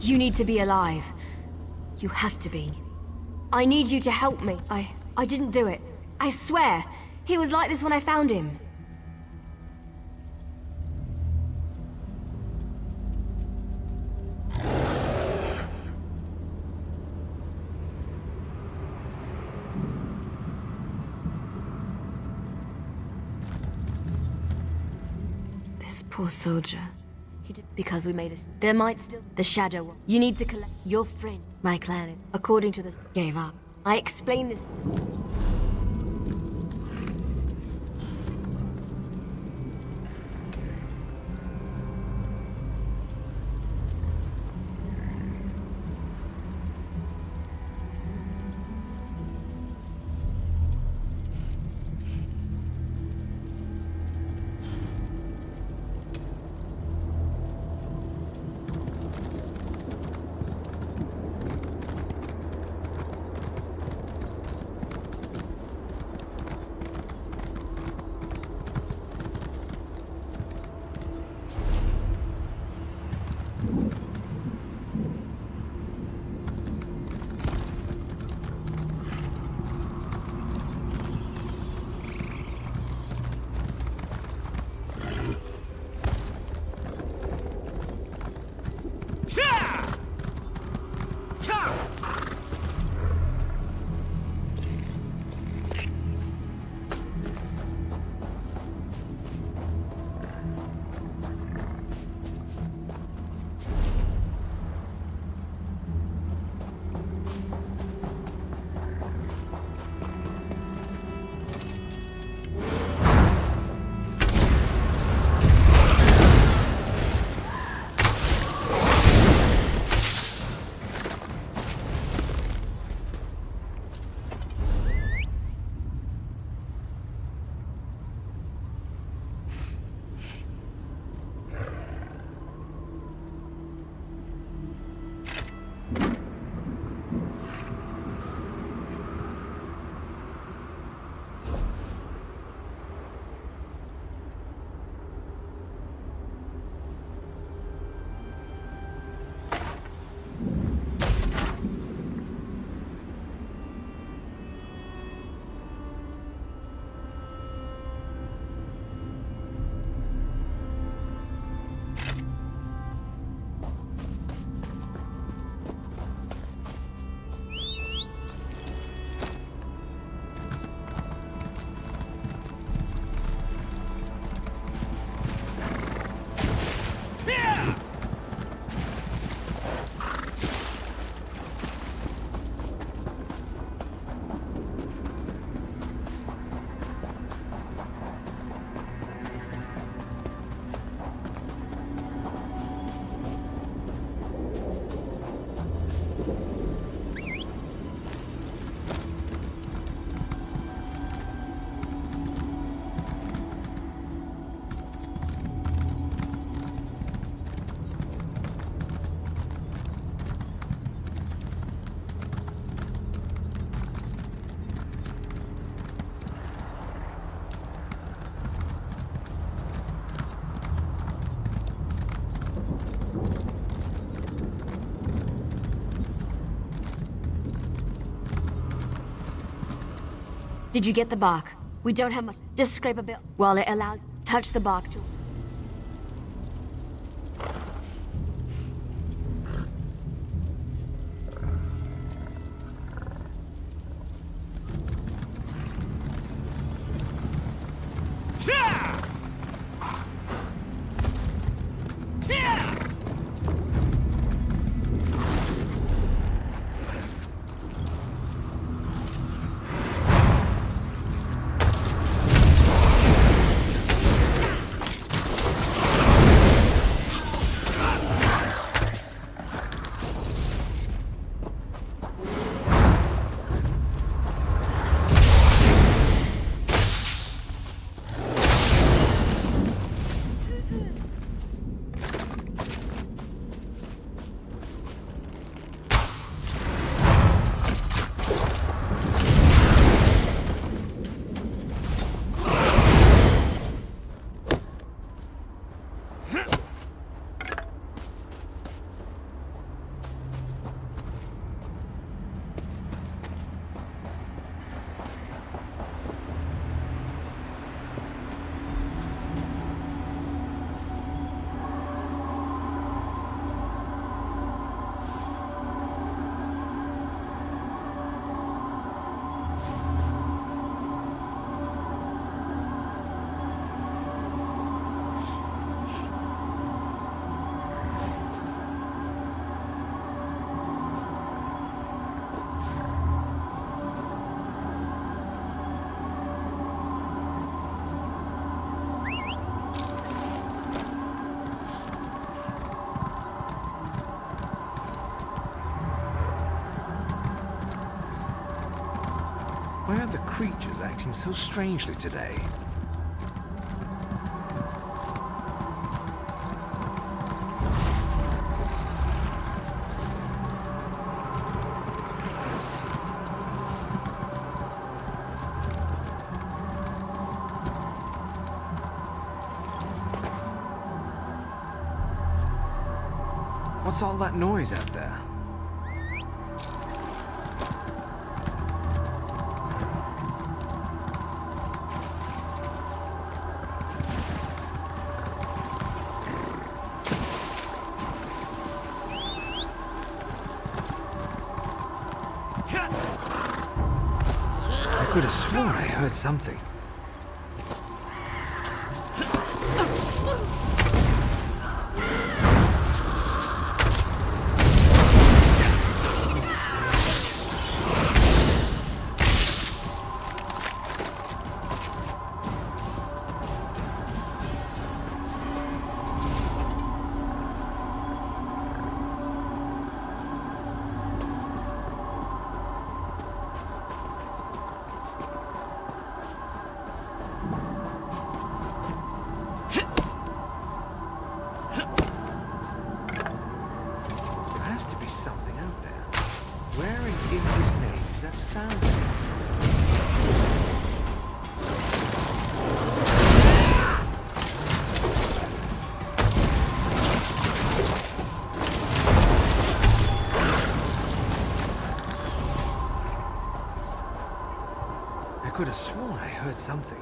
You need to be alive. You have to be. I need you to help me. I didn't do it. I swear. He was like this when I found him. This poor soldier. He did because we made it. There might still the shadow. You need to collect your friend. My clan, according to this, gave up. I explained this. Did you get the bark? We don't have much. Just scrape a bit while it allows. Touch the bark to. the creatures acting so strangely today? What's all that noise out there? I could have sworn I heard something. I could have sworn I heard something.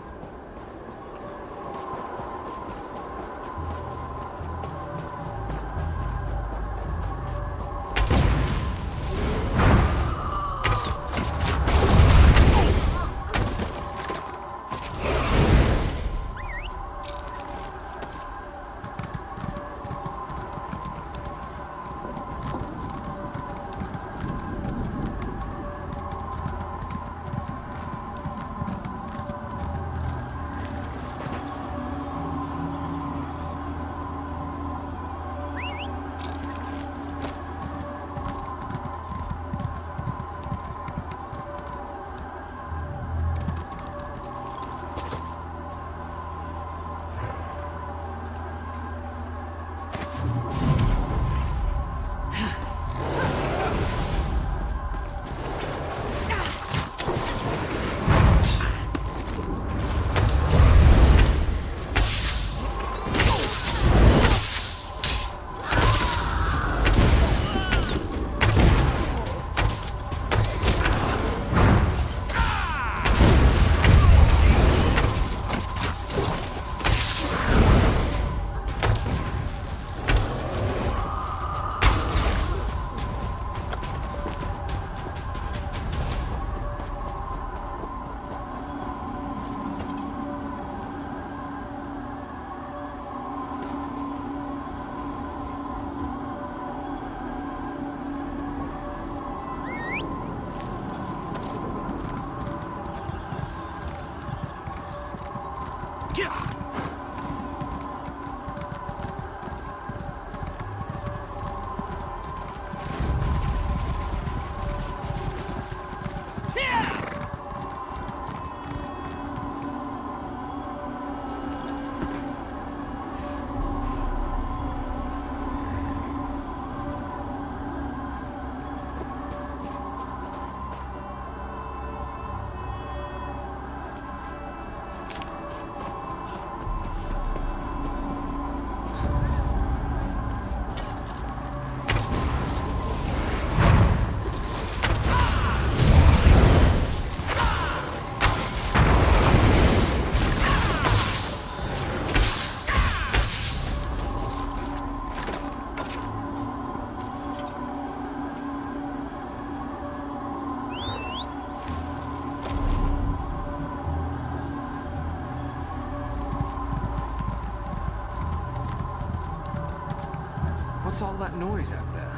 What's all that noise out there?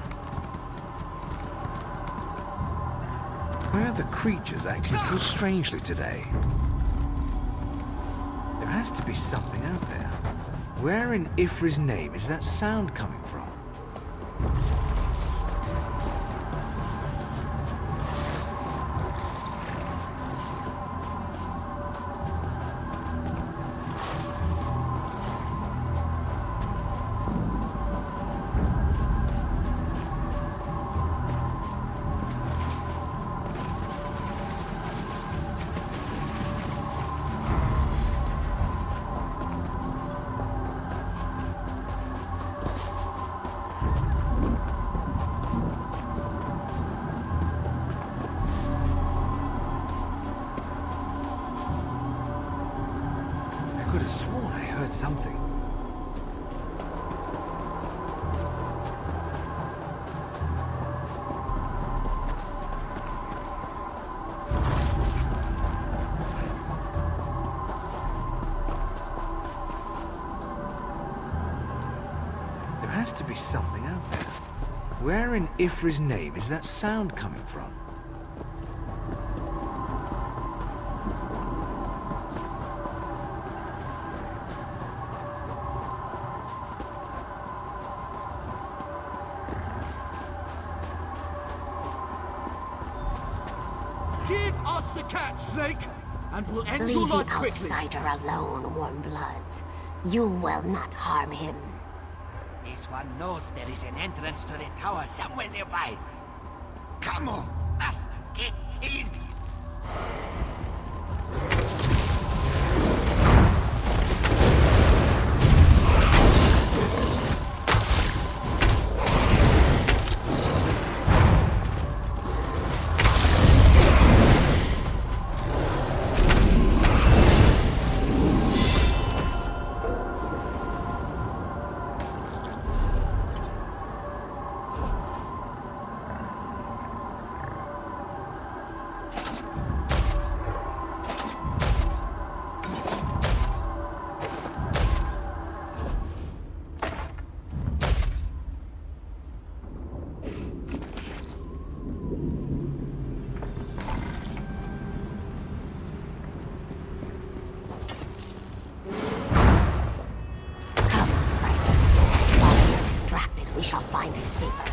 Why are the creatures acting so strangely today? There has to be something out there. Where in Ifri's name is that sound coming from? something out there. Where in Ifra's name is that sound coming from? Give us the cat, Snake, and we'll end your Leave the life quickly. outsider alone, Warm Bloods. You will not harm him. This one knows there is an entrance to the tower somewhere nearby. Come on, must get in. We shall find a safer.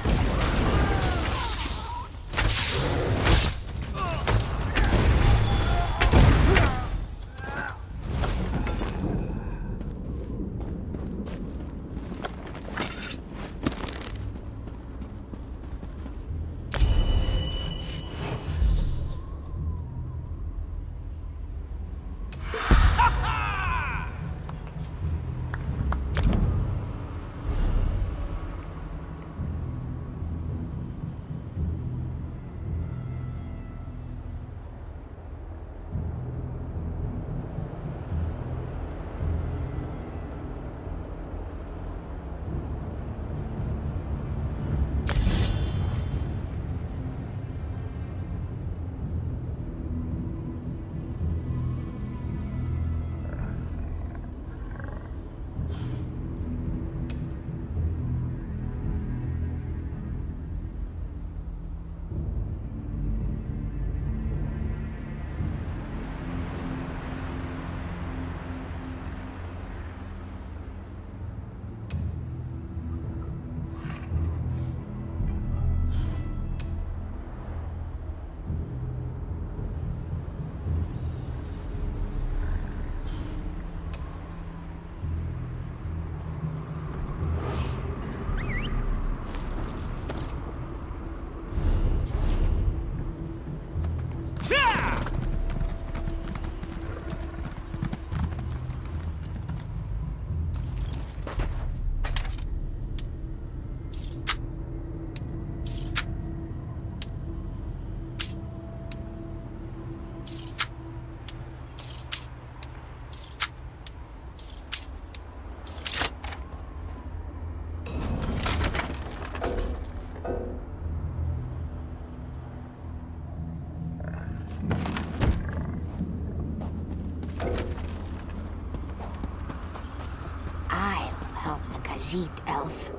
Jeet, elf.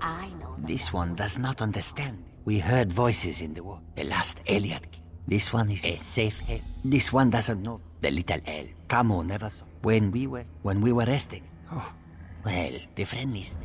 I know This one does not understand. We heard voices in the war. The last Elliot. This one is a safe haven. This one doesn't know. The little elf. Camo never saw. When we were resting. Oh, well, the friendlies.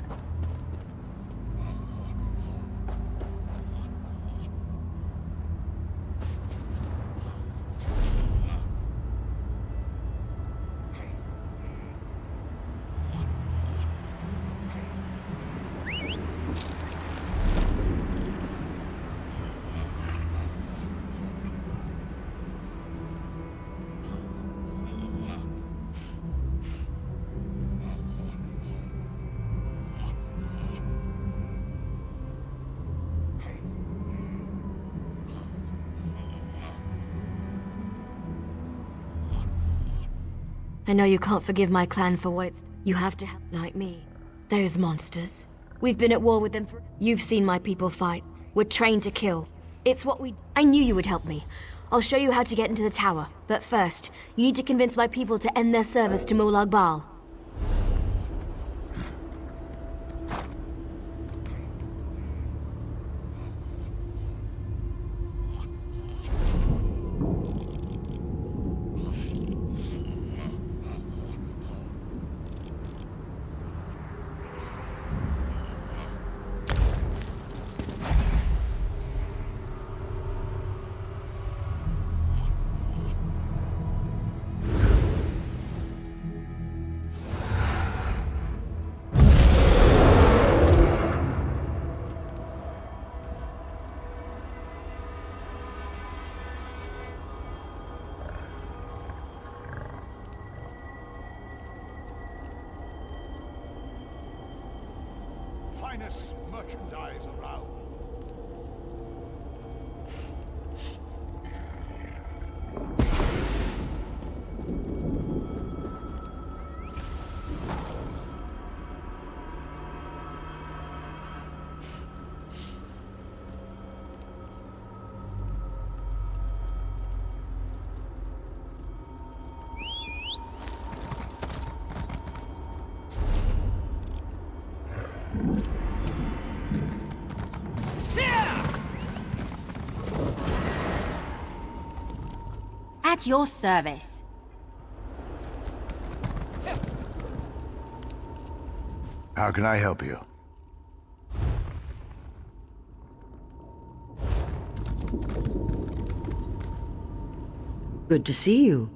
I know you can't forgive my clan for what it's... You have to help like me. Those monsters. We've been at war with them for... You've seen my people fight. We're trained to kill. It's what we... I knew you would help me. I'll show you how to get into the tower. But first, you need to convince my people to end their service to Molag Bal. merchandise around. At your service. How can I help you? Good to see you.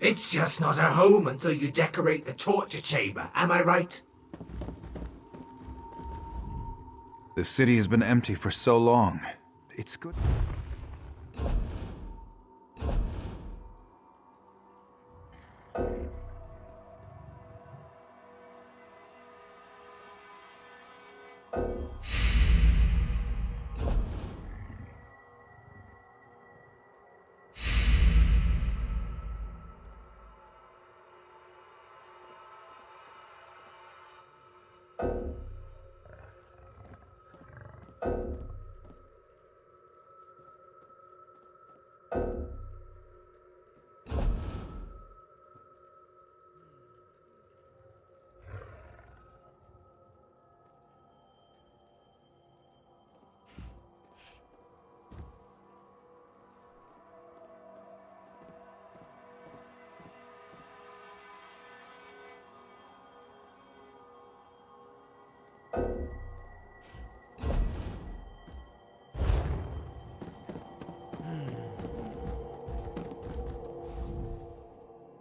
It's just not a home until you decorate the torture chamber, am I right? The city has been empty for so long. It's good.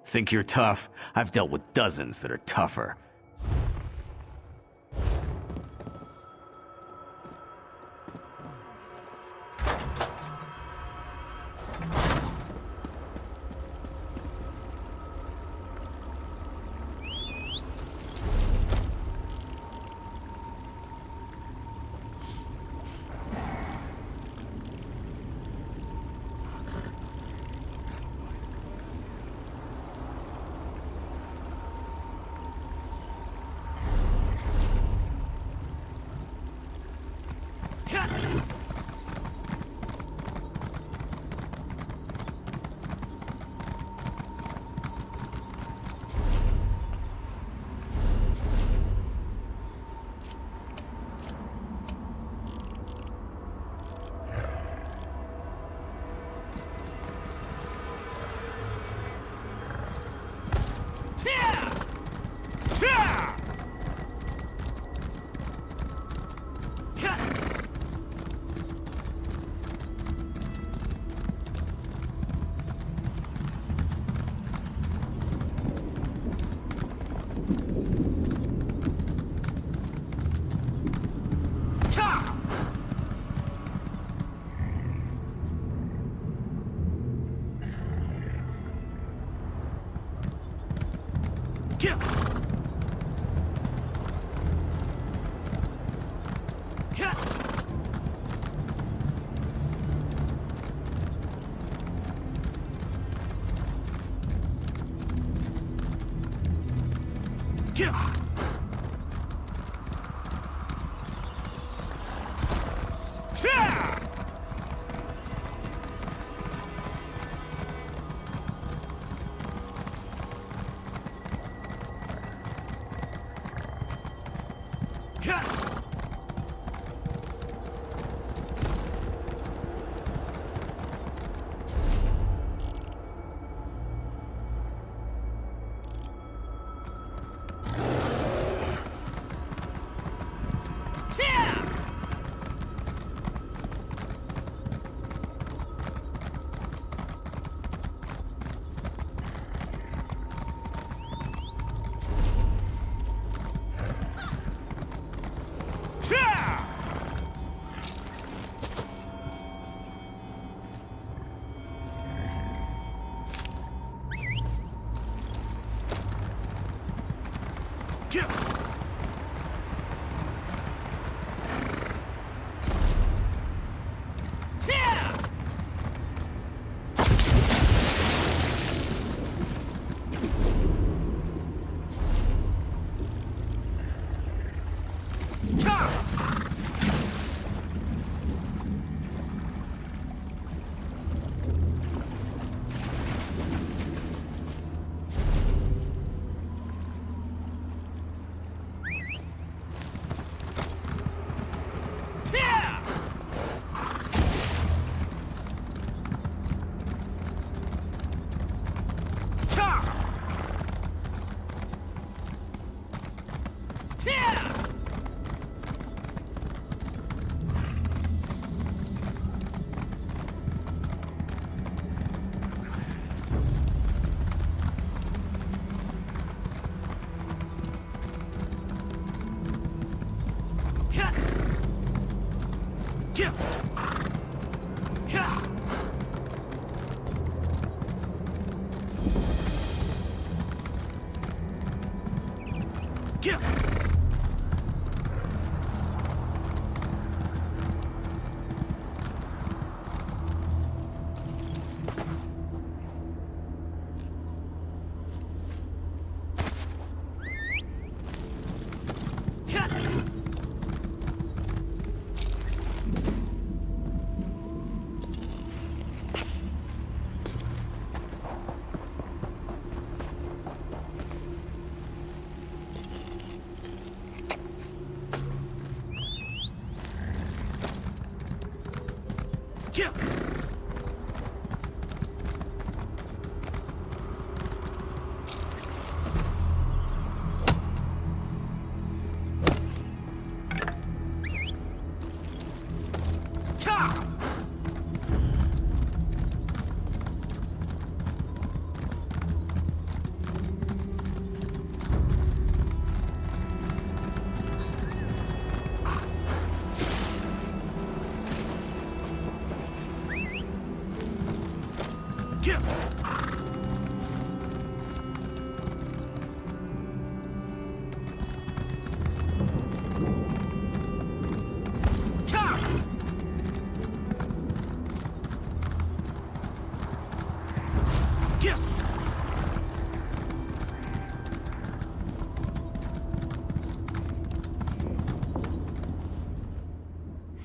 Think you're tough? I've dealt with dozens that are tougher.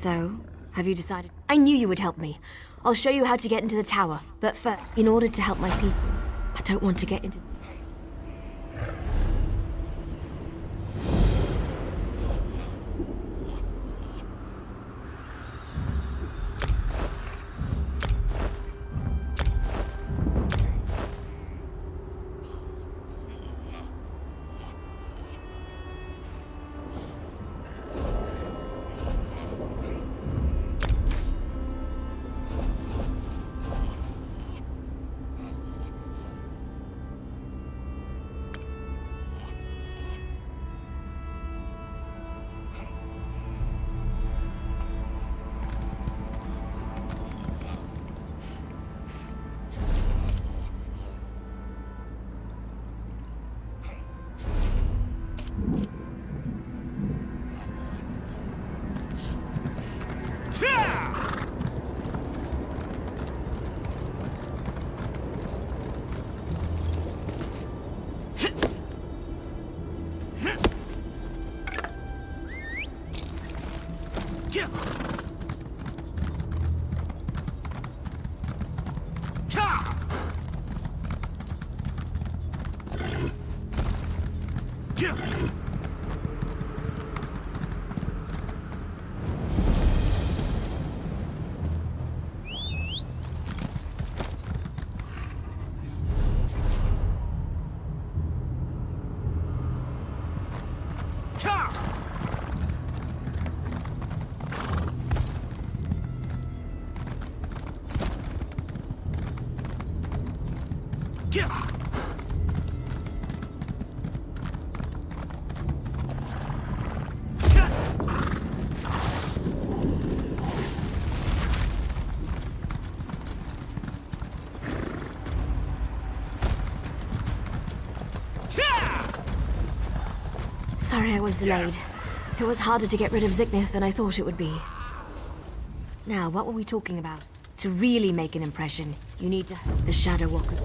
So, have you decided? I knew you would help me. I'll show you how to get into the tower. But first, in order to help my people, I don't want to get into... Sorry I was delayed. It was harder to get rid of Zignith than I thought it would be. Now, what were we talking about? To really make an impression, you need to... The Shadow Walkers.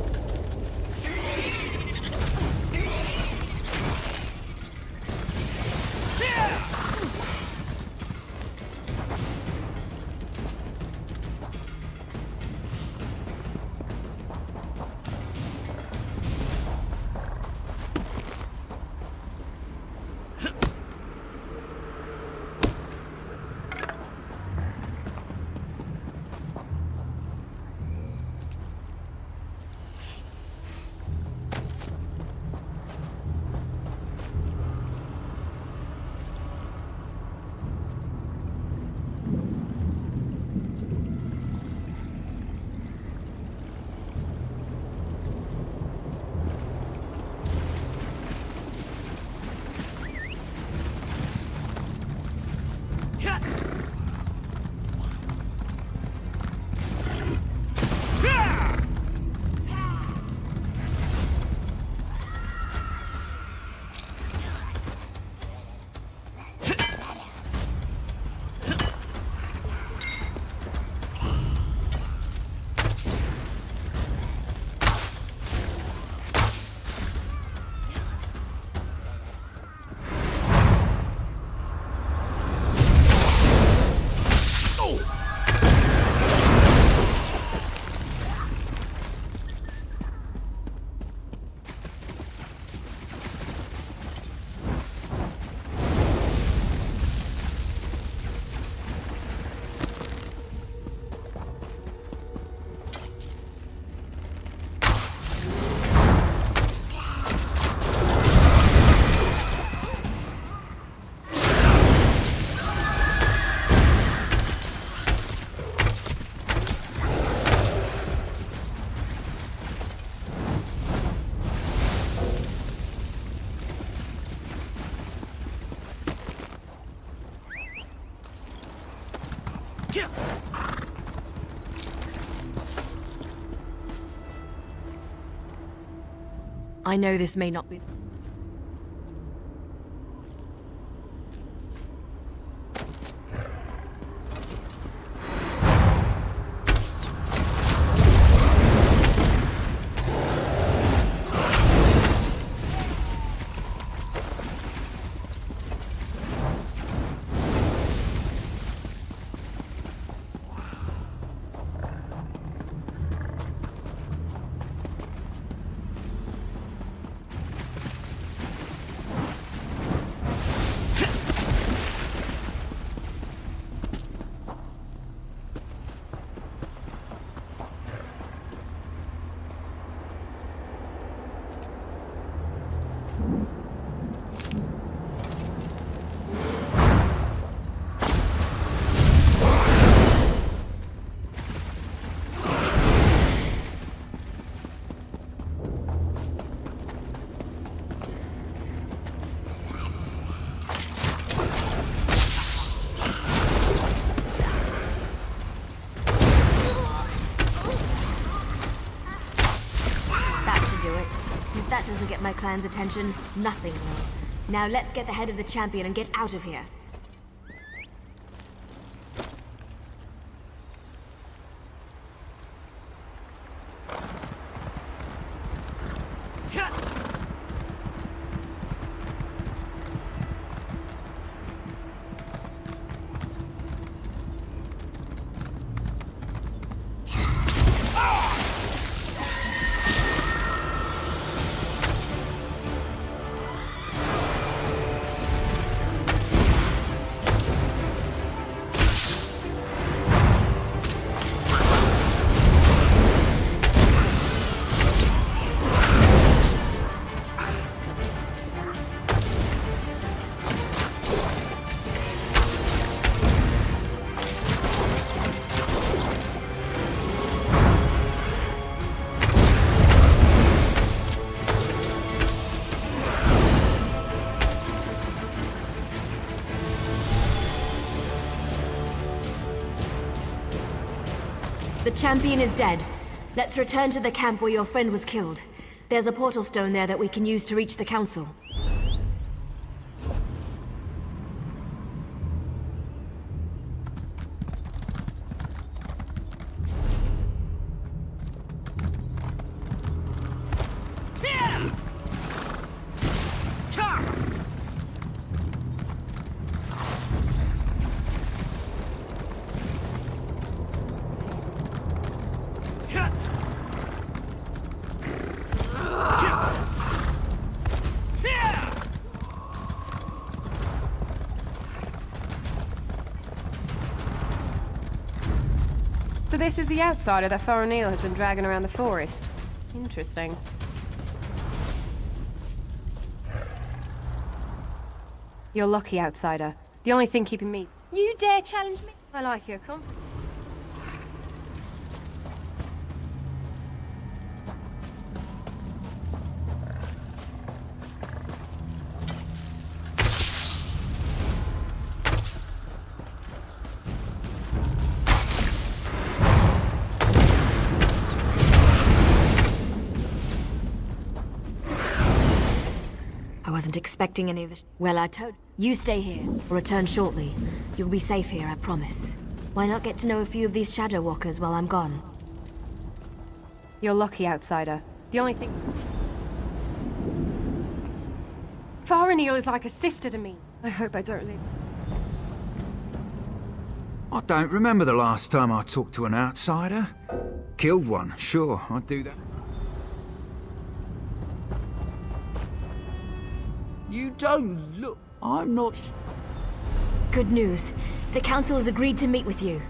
I know this may not be... If that doesn't get my clan's attention, nothing will. Now let's get the head of the champion and get out of here. champion is dead. Let's return to the camp where your friend was killed. There's a portal stone there that we can use to reach the council. So this is the outsider that Faranil has been dragging around the forest. Interesting. You're lucky, outsider. The only thing keeping me... You dare challenge me? I like your confidence. I wasn't expecting any of this. Well, I told you stay here. I'll return shortly. You'll be safe here, I promise. Why not get to know a few of these Shadow Walkers while I'm gone? You're lucky, outsider. The only thing... Faranil is like a sister to me. I hope I don't live... I don't remember the last time I talked to an outsider. Killed one, sure, I'd do that. You don't look... I'm not... Good news. The council has agreed to meet with you.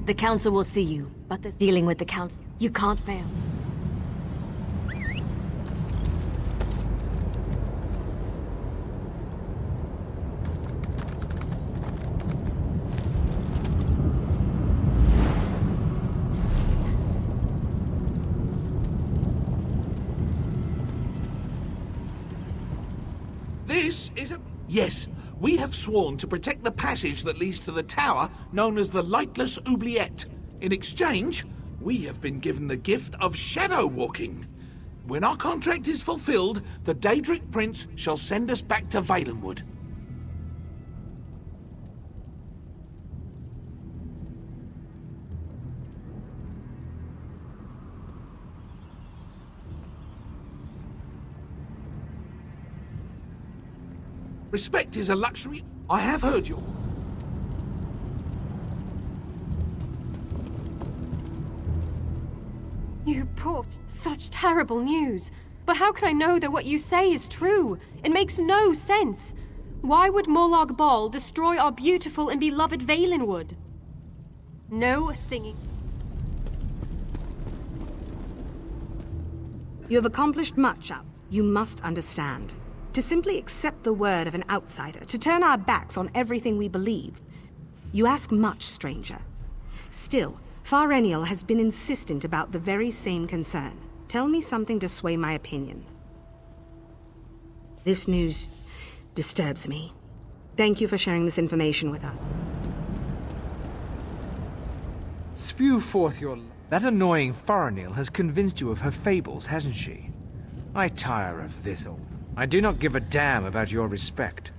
The council will see you, but there's dealing with the council. You can't fail. This is a... Yes, we have sworn to protect the passage that leads to the tower known as the Lightless Oubliette. In exchange, we have been given the gift of shadow walking. When our contract is fulfilled, the Daedric Prince shall send us back to Valenwood. Respect is a luxury. I have heard you. You brought such terrible news. But how can I know that what you say is true? It makes no sense. Why would Molag Bal destroy our beautiful and beloved Valenwood? No singing. You have accomplished much, Alf. You must understand. To simply accept the word of an outsider, to turn our backs on everything we believe. You ask much, stranger. Still, Faranil has been insistent about the very same concern. Tell me something to sway my opinion. This news disturbs me. Thank you for sharing this information with us. Spew forth your... That annoying Faranil has convinced you of her fables, hasn't she? I tire of this old... I do not give a damn about your respect.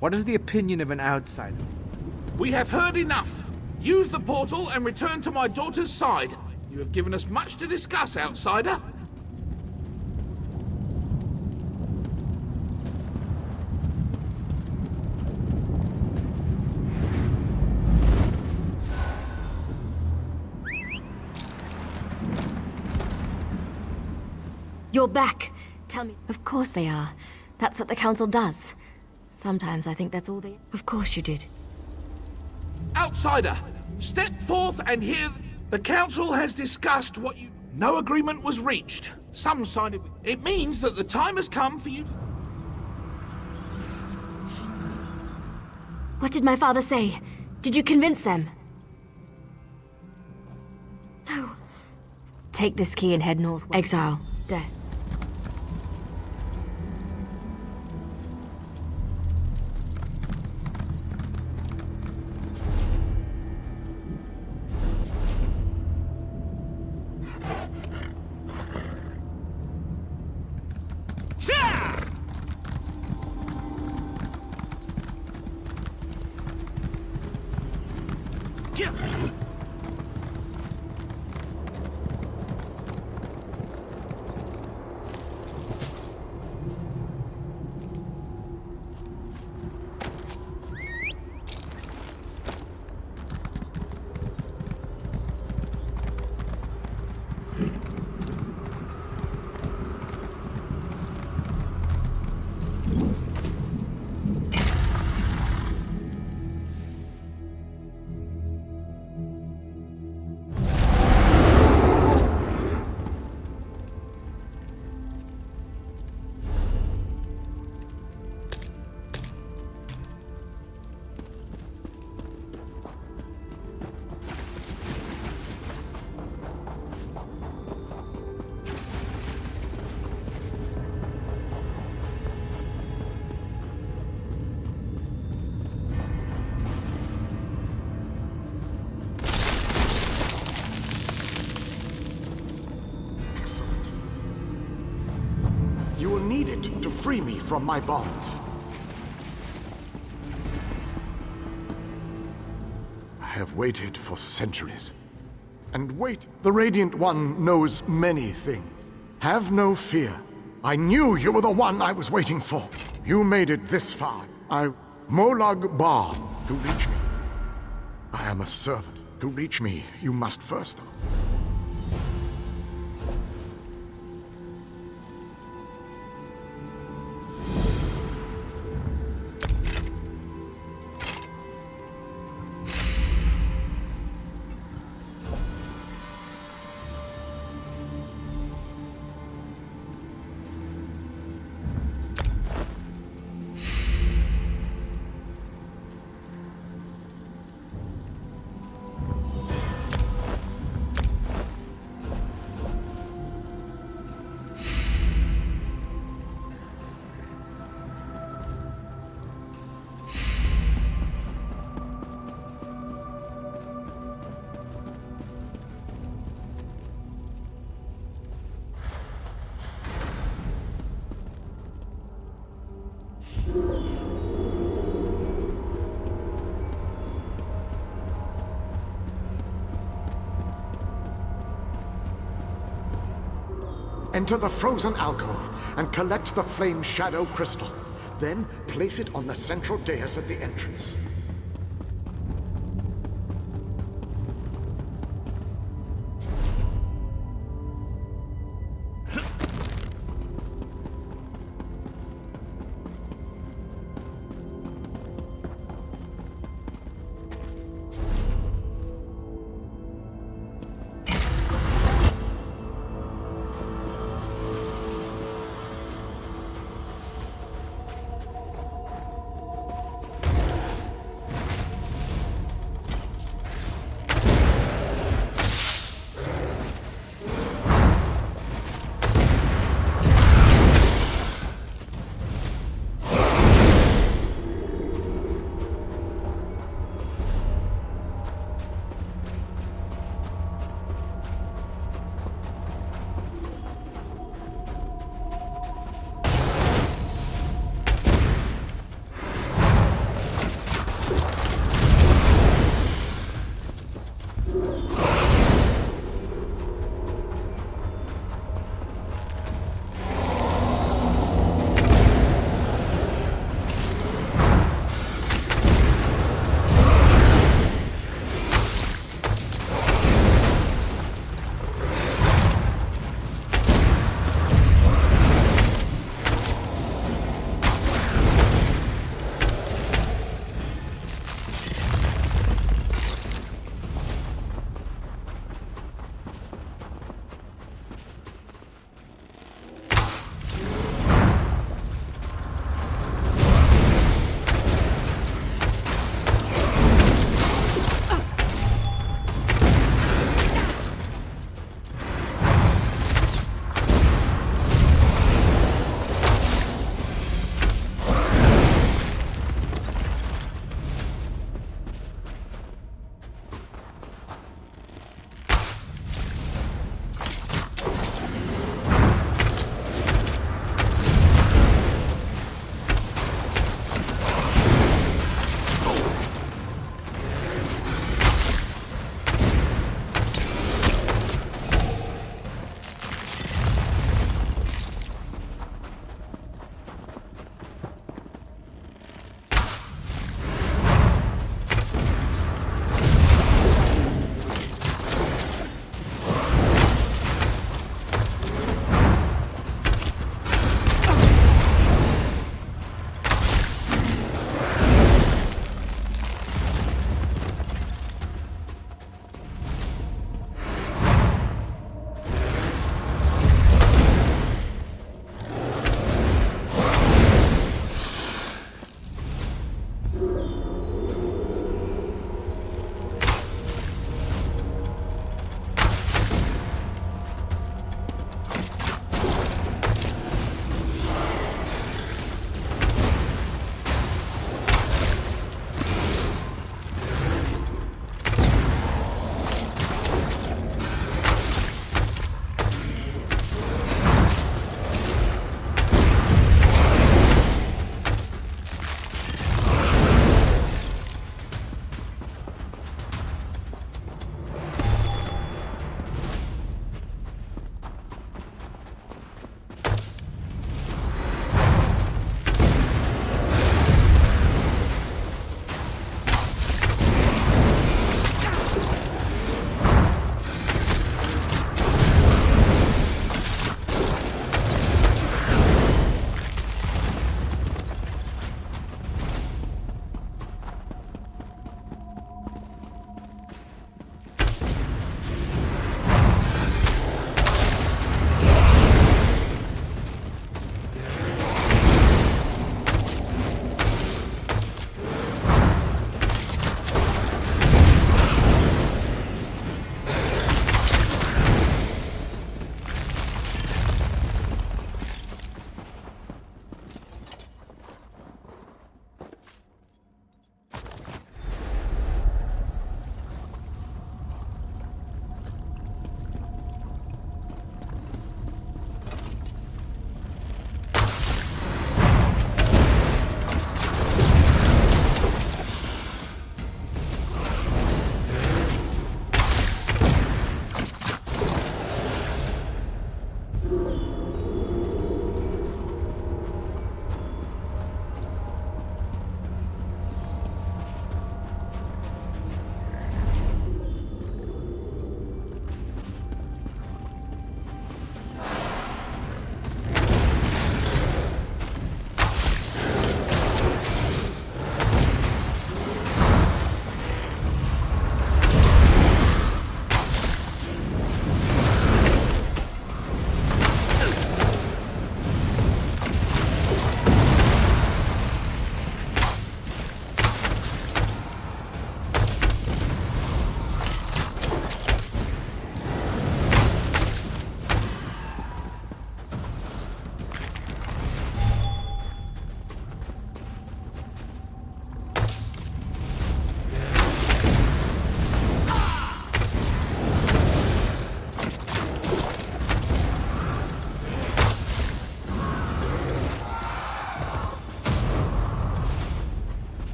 What is the opinion of an outsider? We have heard enough. Use the portal and return to my daughter's side. You have given us much to discuss, outsider. You're back. Tell me. Of course they are. That's what the Council does. Sometimes I think that's all they... Of course you did. Outsider, step forth and hear... The Council has discussed what you... No agreement was reached. Some sign of... It means that the time has come for you to... What did my father say? Did you convince them? No. Take this key and head north. Exile. Death. You will need it to free me from my bonds. I have waited for centuries. And wait, the Radiant One knows many things. Have no fear. I knew you were the one I was waiting for. You made it this far. Molag Bal, to reach me. I am a servant. To reach me, you must first... Enter the frozen alcove and collect the flame shadow crystal. Then place it on the central dais at the entrance.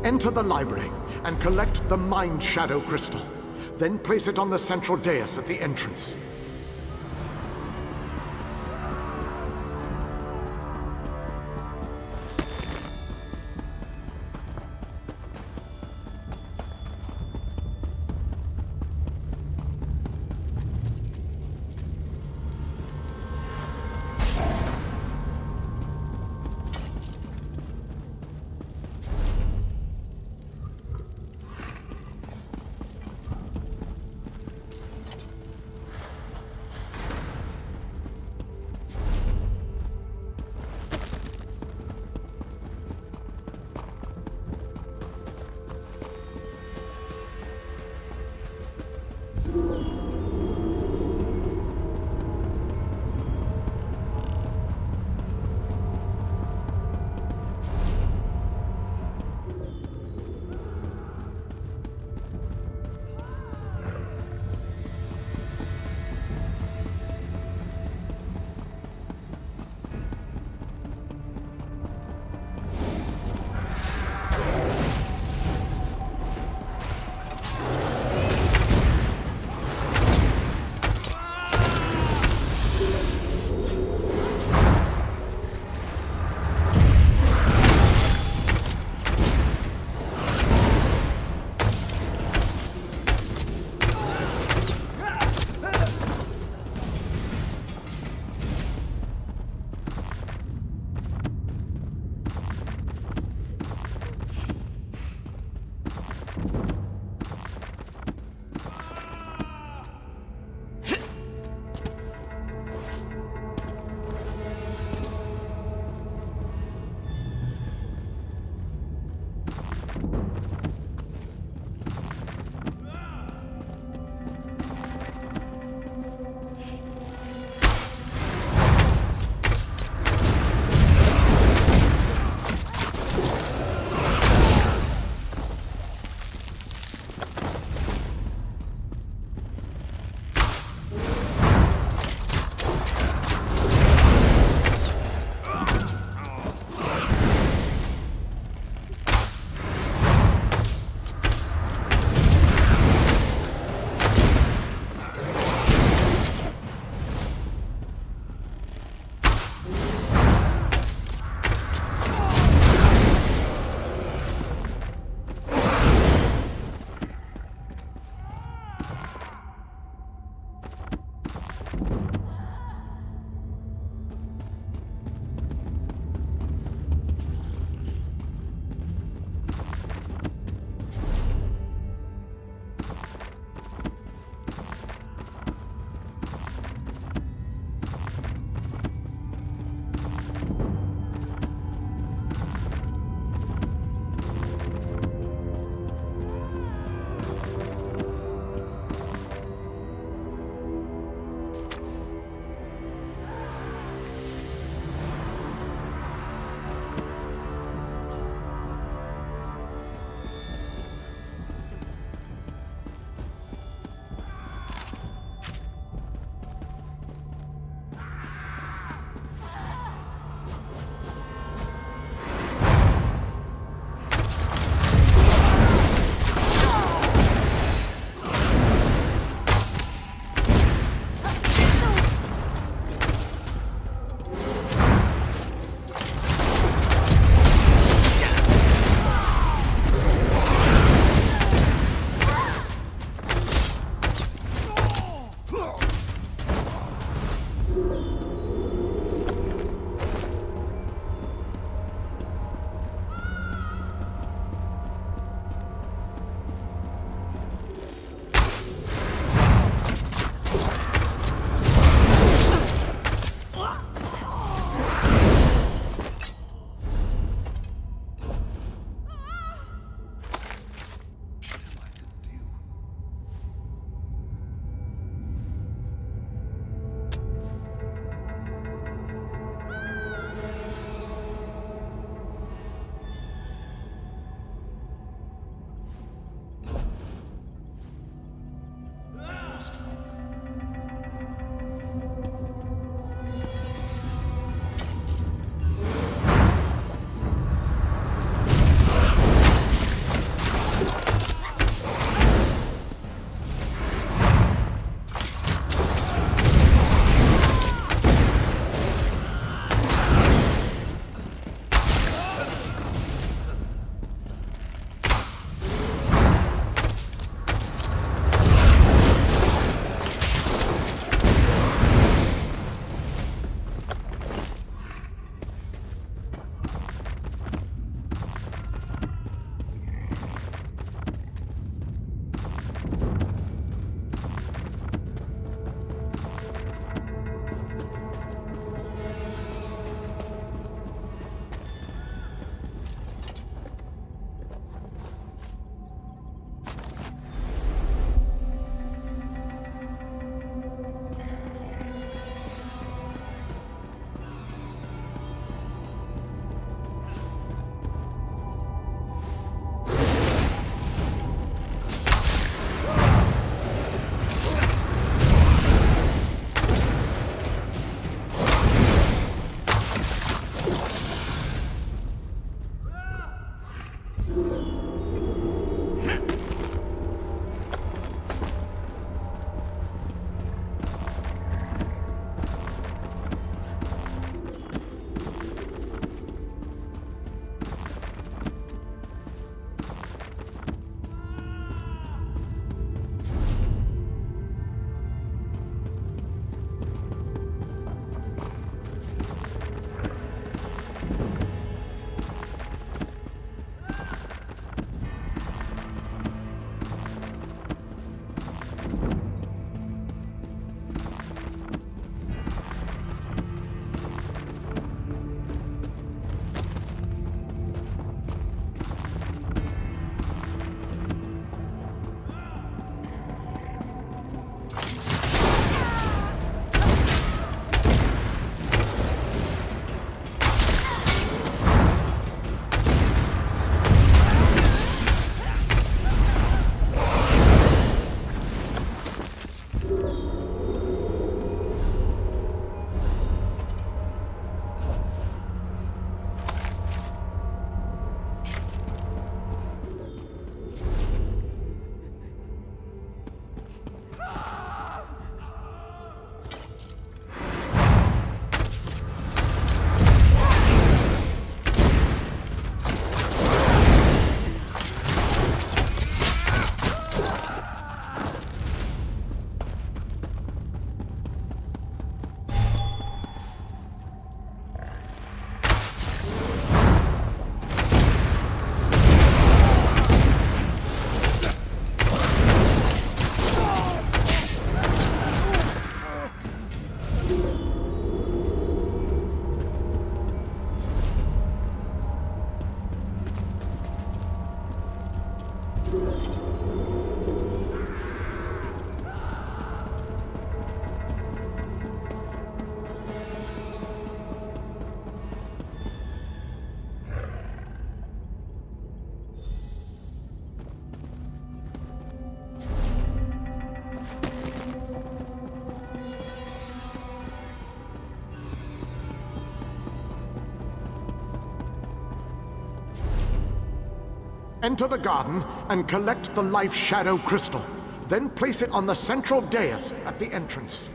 Enter the library and collect the Mind Shadow Crystal. Then place it on the central dais at the entrance. Enter the garden and collect the Life Shadow Crystal. Then place it on the central dais at the entrance.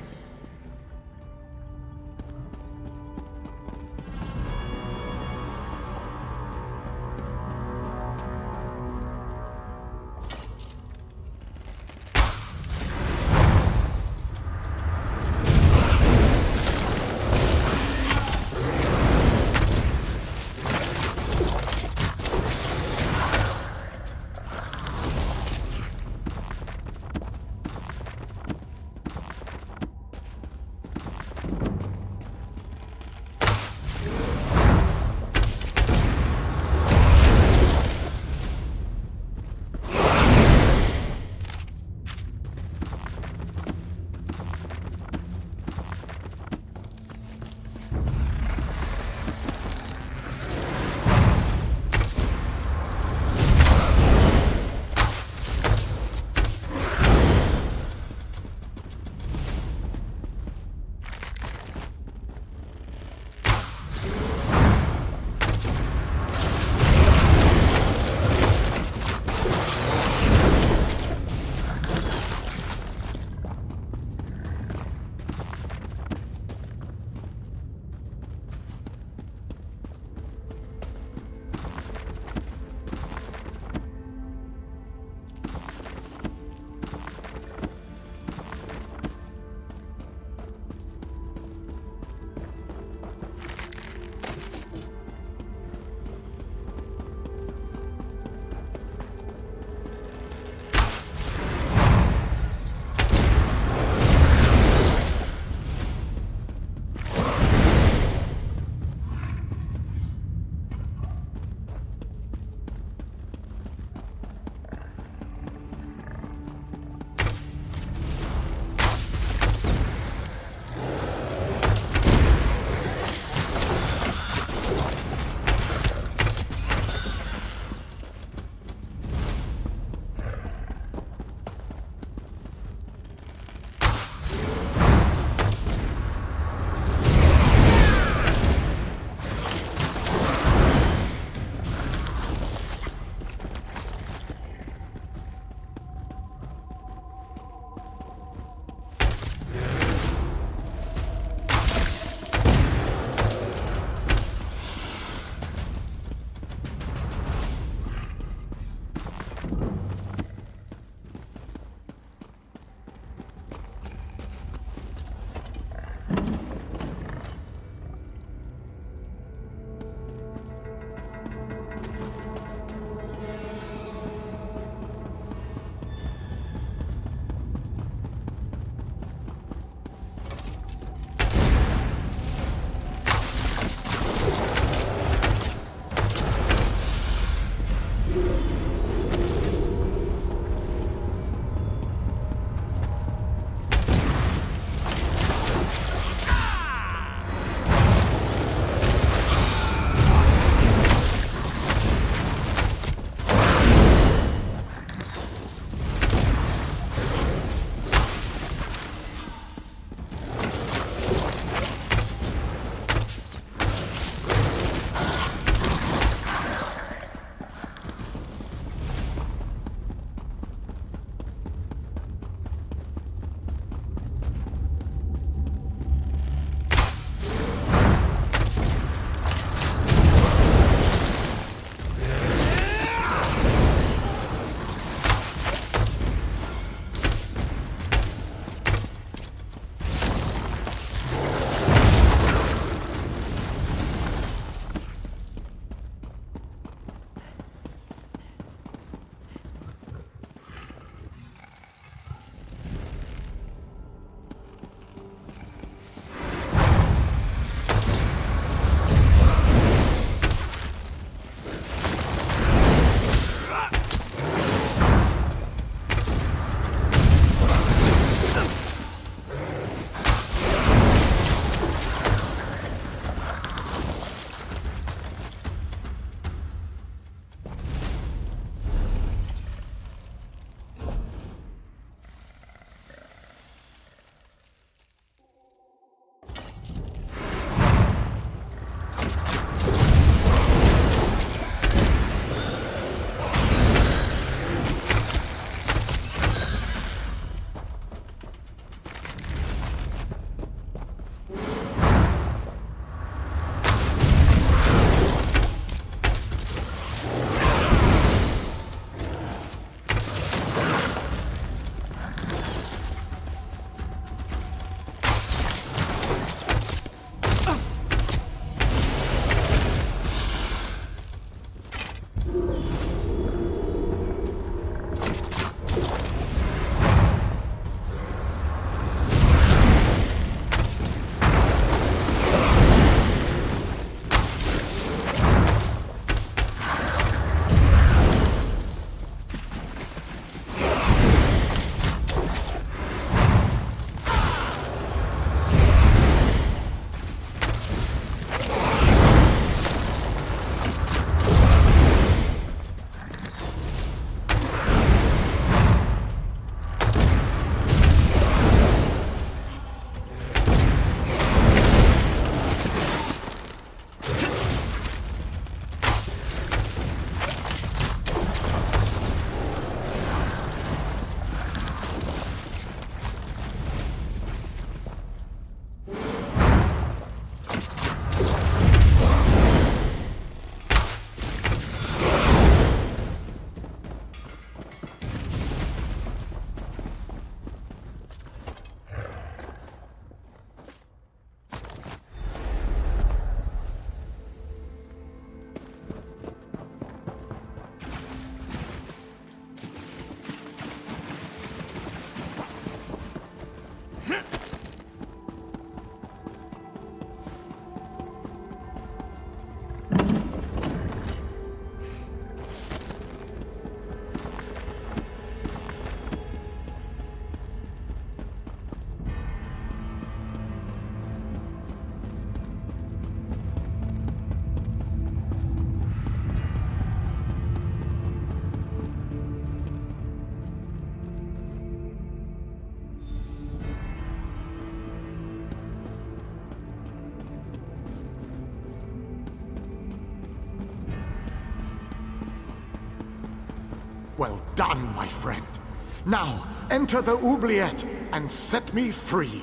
Well done, my friend. Now, enter the oubliette and set me free.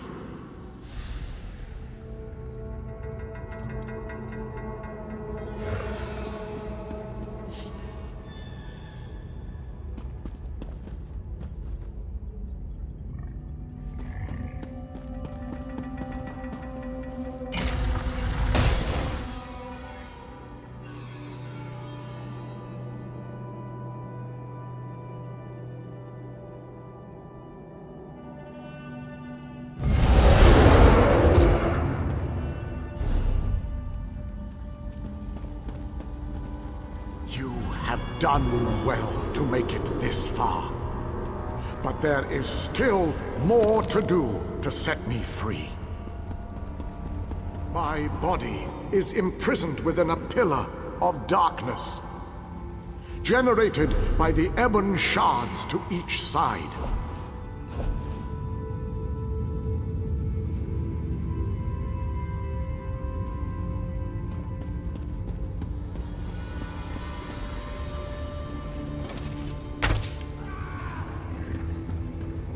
You have done well to make it this far. But there is still more to do to set me free. My body is imprisoned within a pillar of darkness, generated by the ebon shards to each side.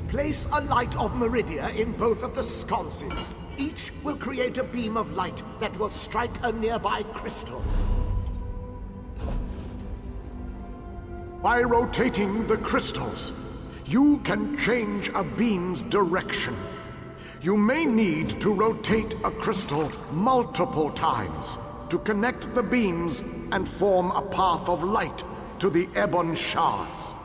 Place a light of Meridia in both of the sconces. Each will create a beam of light that will strike a nearby crystal. By rotating the crystals, you can change a beam's direction. You may need to rotate a crystal multiple times to connect the beams and form a path of light to the ebon shards.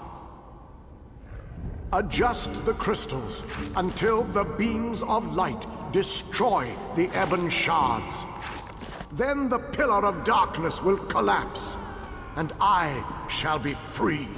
Adjust the crystals until the beams of light destroy the ebon shards. Then the pillar of darkness will collapse, and I shall be free.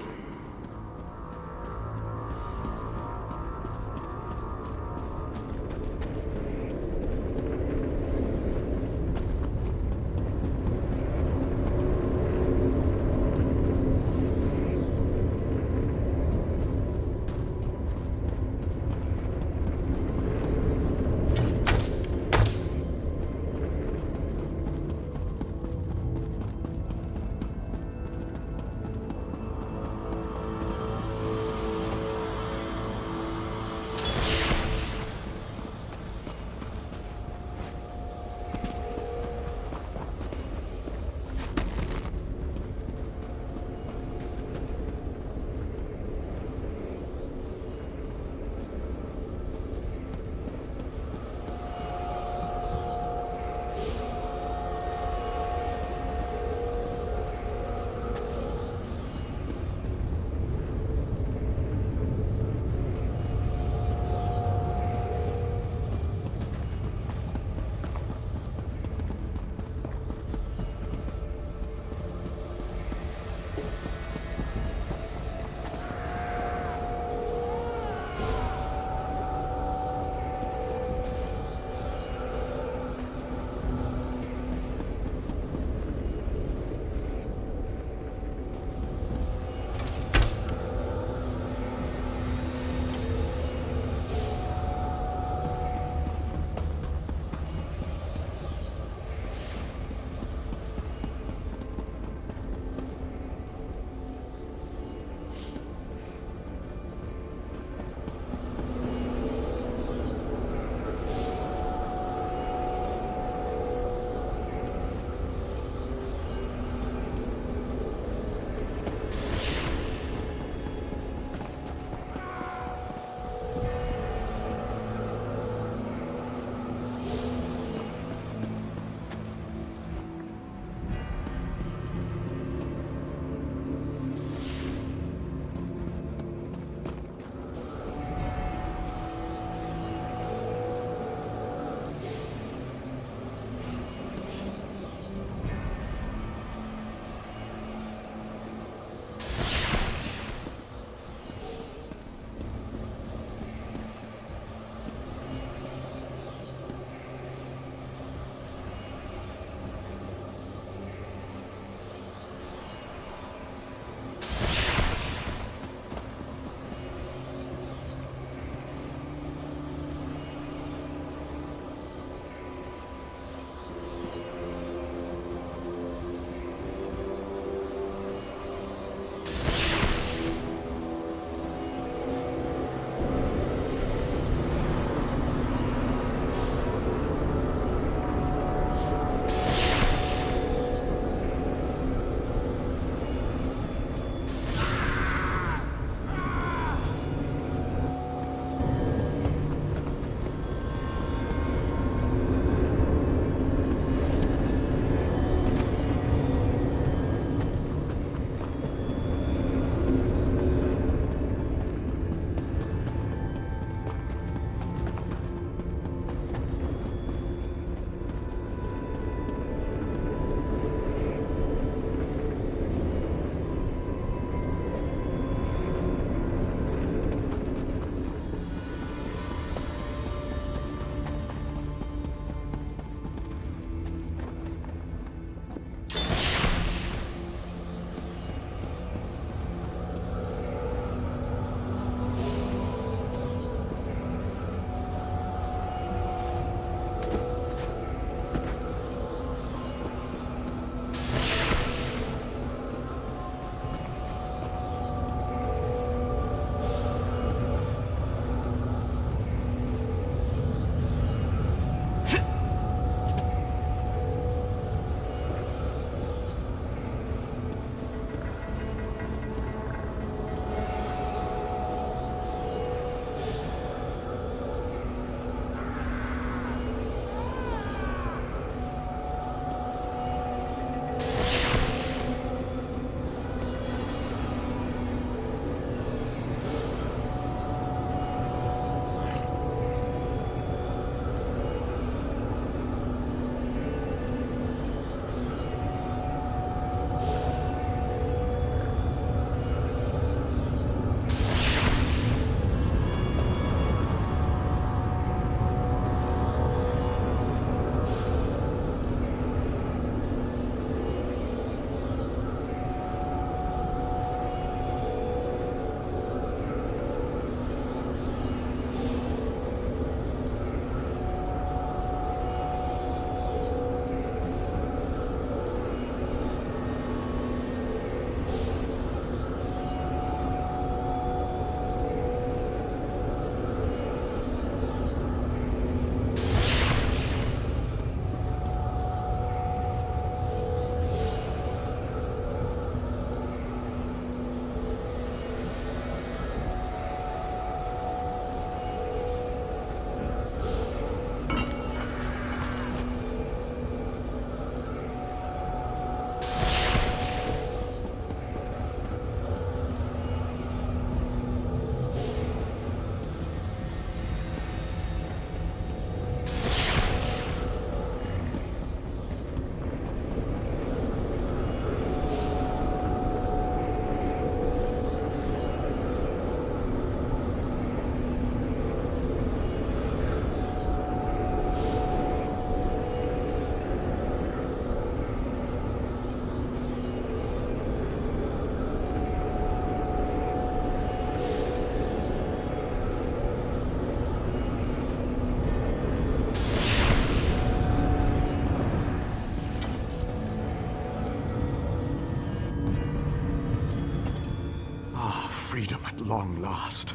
freedom at long last.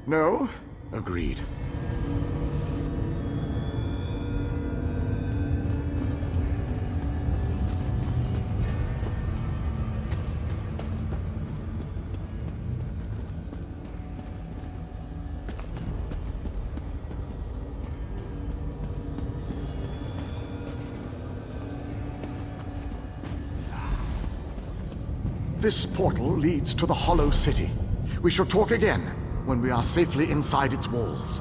No? Agreed. This portal leads to the Hollow City. We shall talk again when we are safely inside its walls.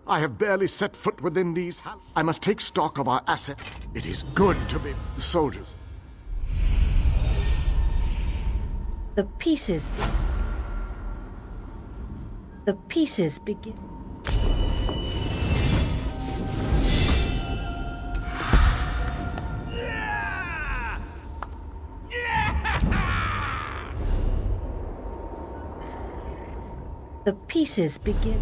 I have barely set foot within these I must take stock of our asset. It is good to be soldiers. The pieces begin. The pieces begin.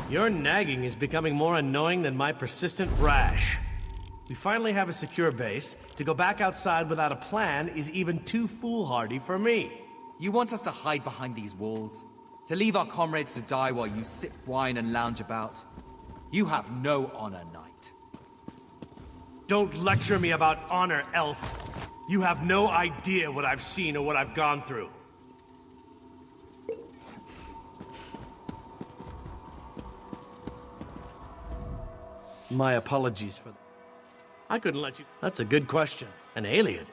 Your nagging is becoming more annoying than my persistent rash. We finally have a secure base. To go back outside without a plan is even too foolhardy for me. You want us to hide behind these walls? To leave our comrades to die while you sip wine and lounge about? You have no honor, knight. Don't lecture me about honor, elf. You have no idea what I've seen or what I've gone through. My apologies for that. I couldn't let you... That's a good question. An alien.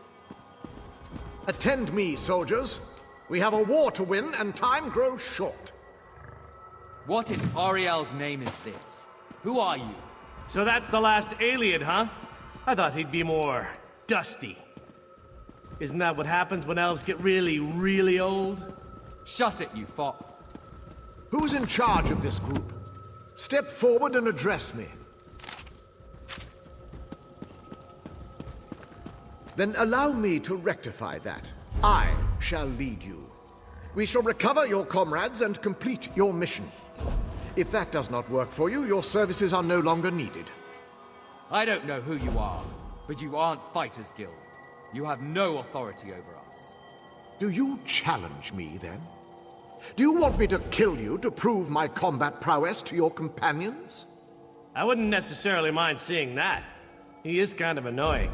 Attend me, soldiers. We have a war to win, and time grows short. What in Ariel's name is this? Who are you? So that's the last alien, huh? I thought he'd be more... dusty. Isn't that what happens when elves get really, really old? Shut it, you fop. Who's in charge of this group? Step forward and address me. Then allow me to rectify that. I shall lead you. We shall recover your comrades and complete your mission. If that does not work for you, your services are no longer needed. I don't know who you are, but you aren't Fighters Guild. You have no authority over us. Do you challenge me, then? Do you want me to kill you to prove my combat prowess to your companions? I wouldn't necessarily mind seeing that. He is kind of annoying.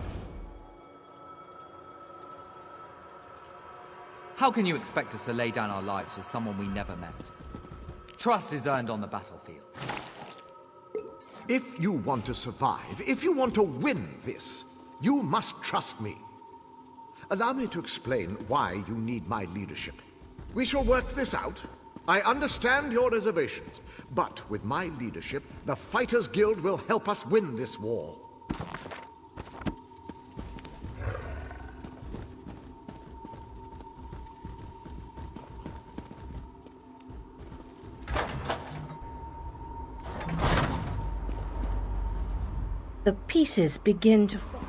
How can you expect us to lay down our lives for someone we never met? Trust is earned on the battlefield. If you want to survive, if you want to win this, you must trust me. Allow me to explain why you need my leadership. We shall work this out. I understand your reservations, but with my leadership, the Fighters Guild will help us win this war. The pieces begin to fall.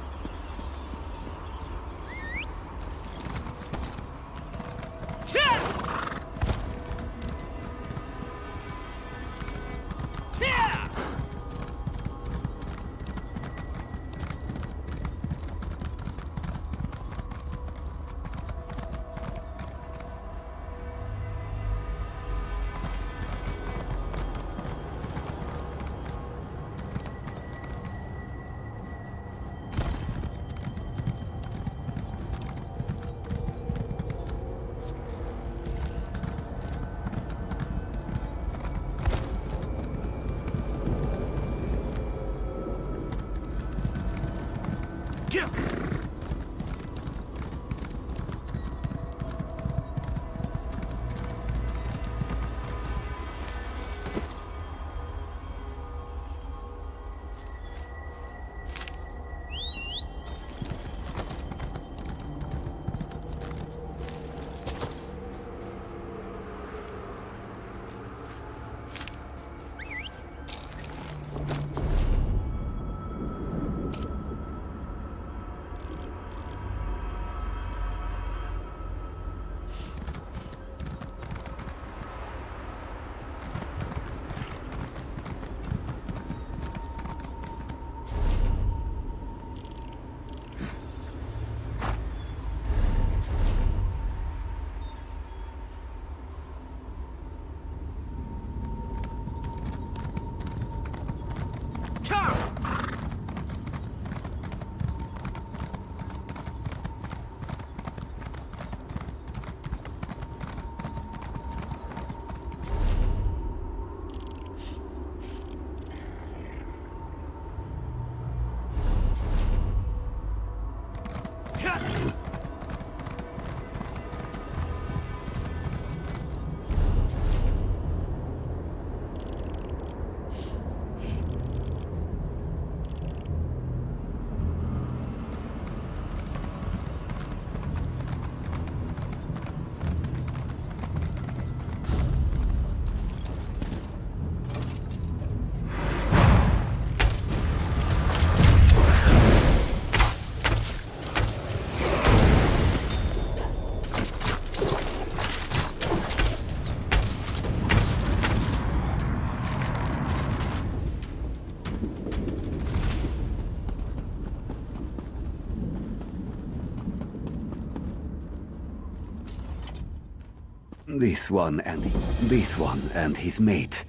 This one and his mate.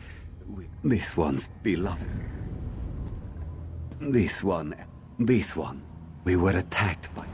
This one's beloved. This one. We were attacked by...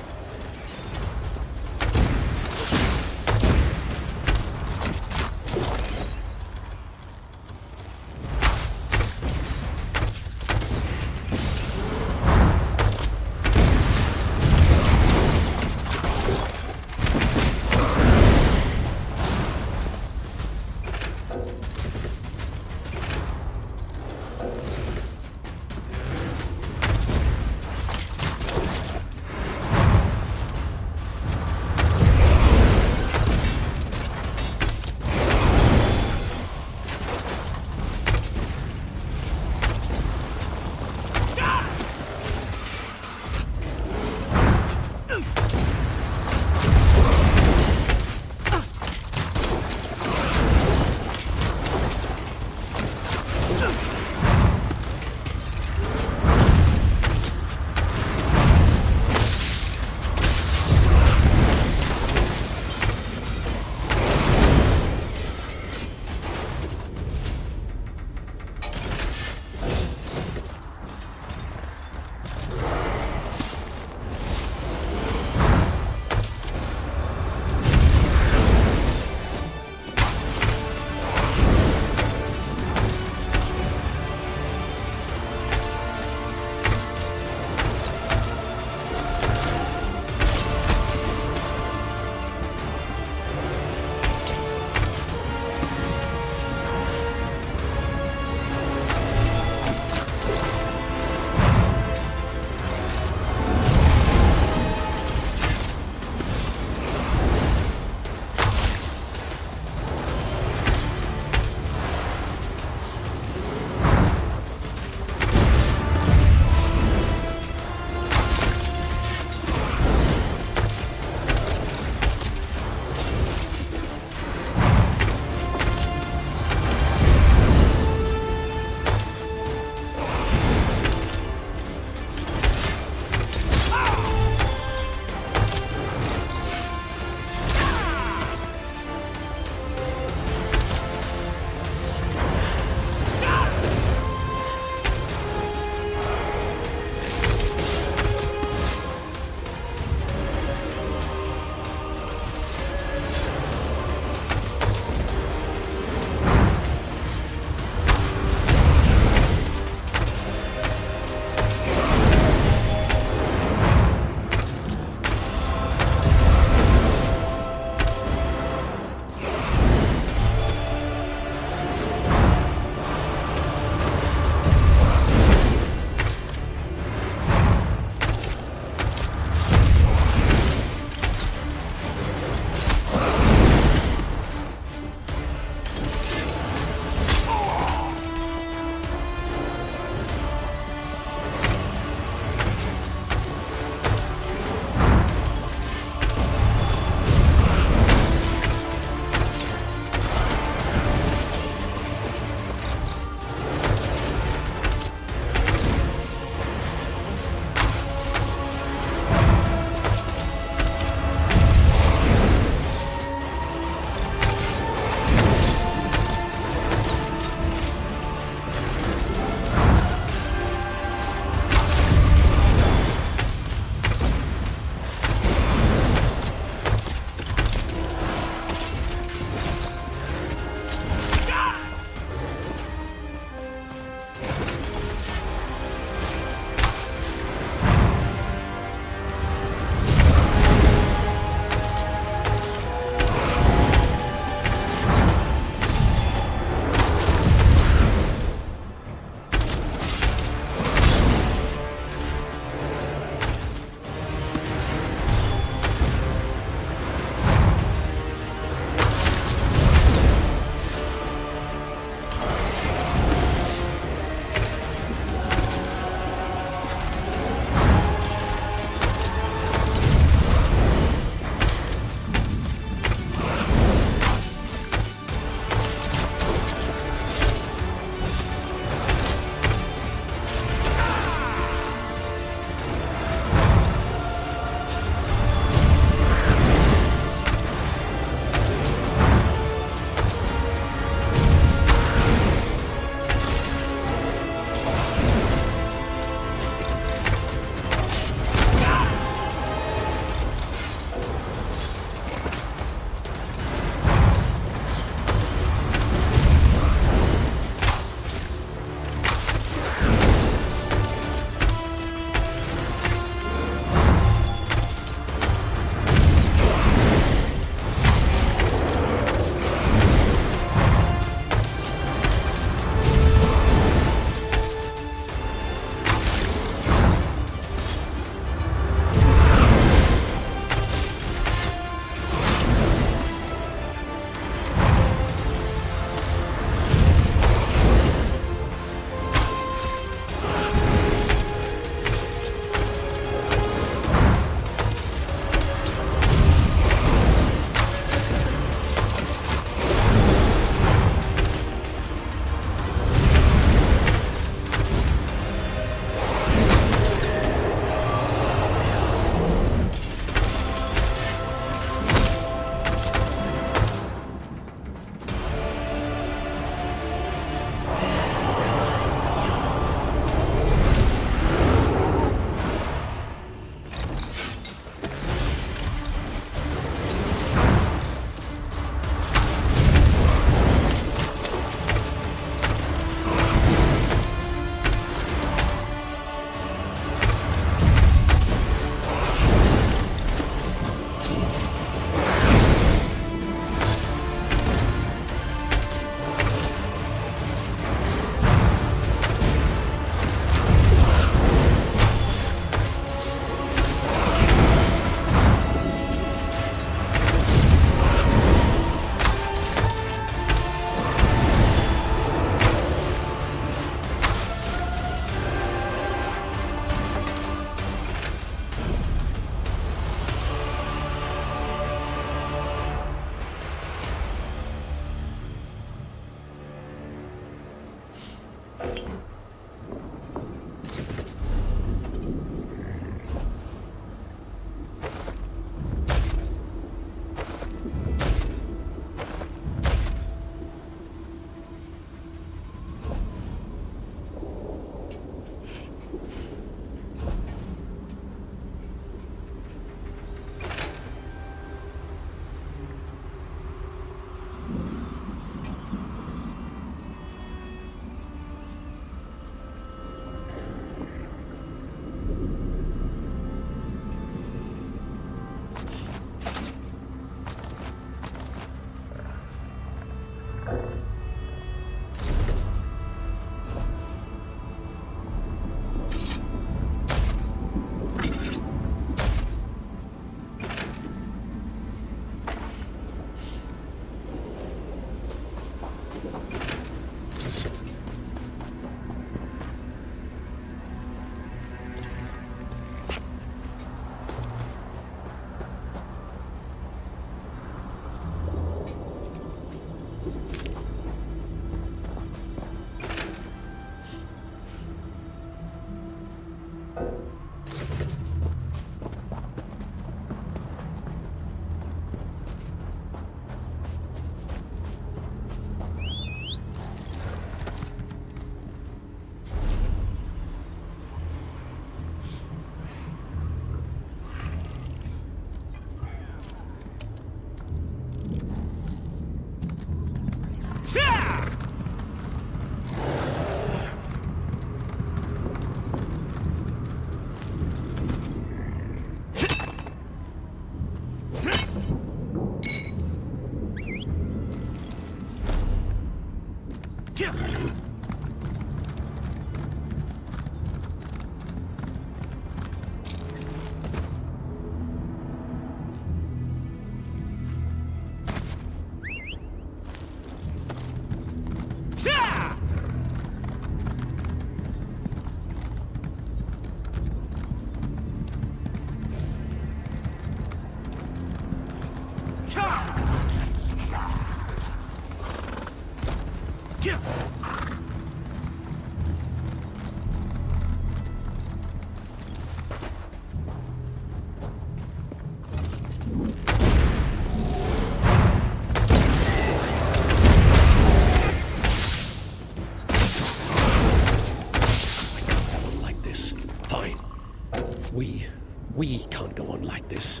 We can't go on like this.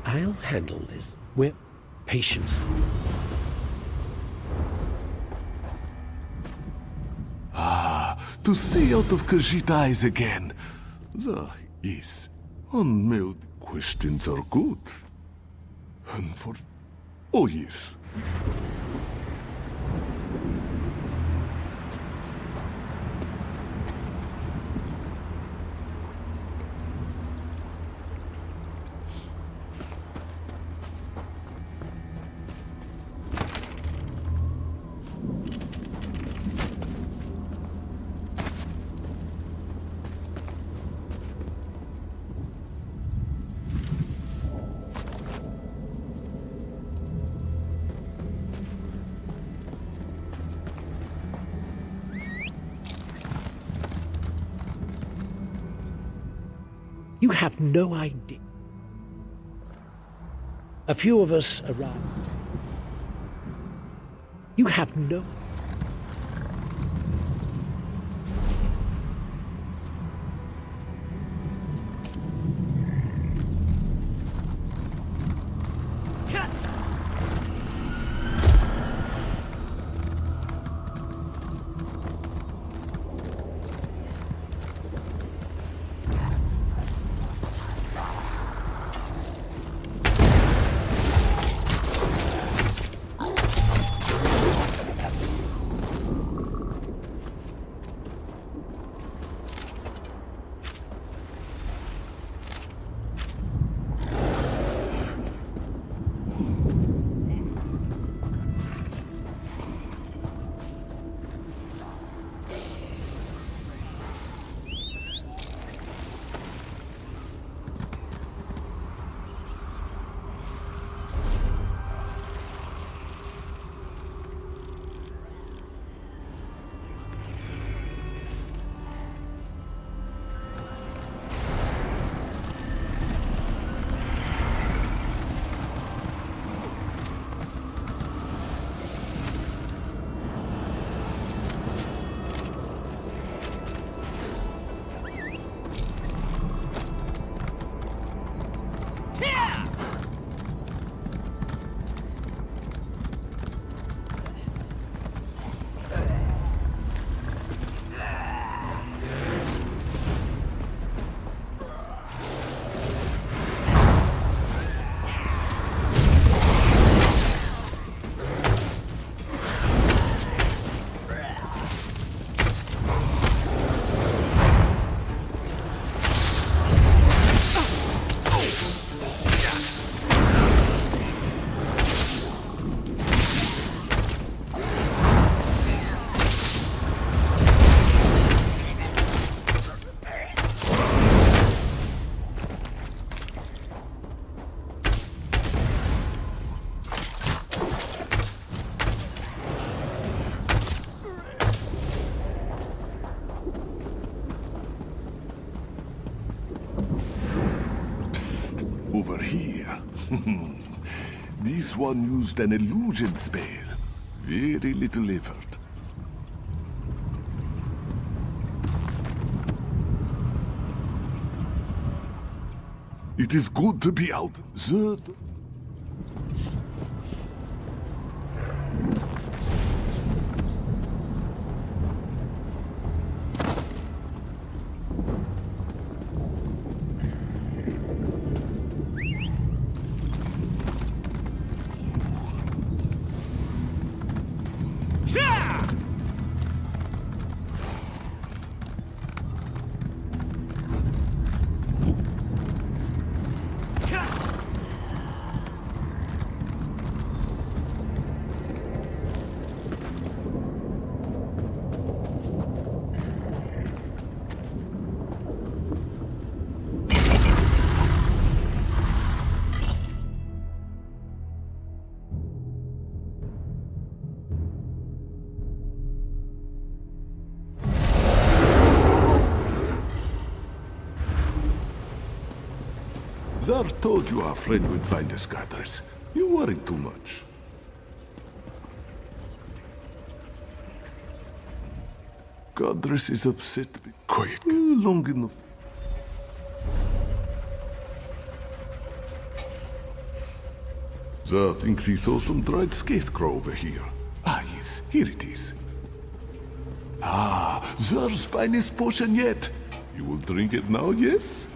I'll handle this. With patience. To see out of Khajiit eyes again. Yes, unmailed questions are good. And for... Oh, yes. You have no idea. A few of us arrived. You have no... Over here. This one used an illusion spell. Very little effort. It is good to be out. Zar told you our friend would find the scatters. You worried too much. Godress is upset. Quiet. Long enough. Zar thinks he saw some dried scarecrow over here. Ah, yes, here it is. Ah, Zar's finest potion yet. You will drink it now, yes?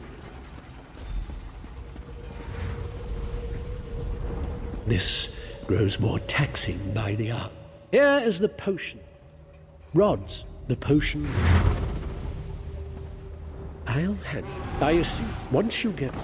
This grows more taxing by the hour. Here is the potion. Rods, the potion. I'll hand it. I assume once you get...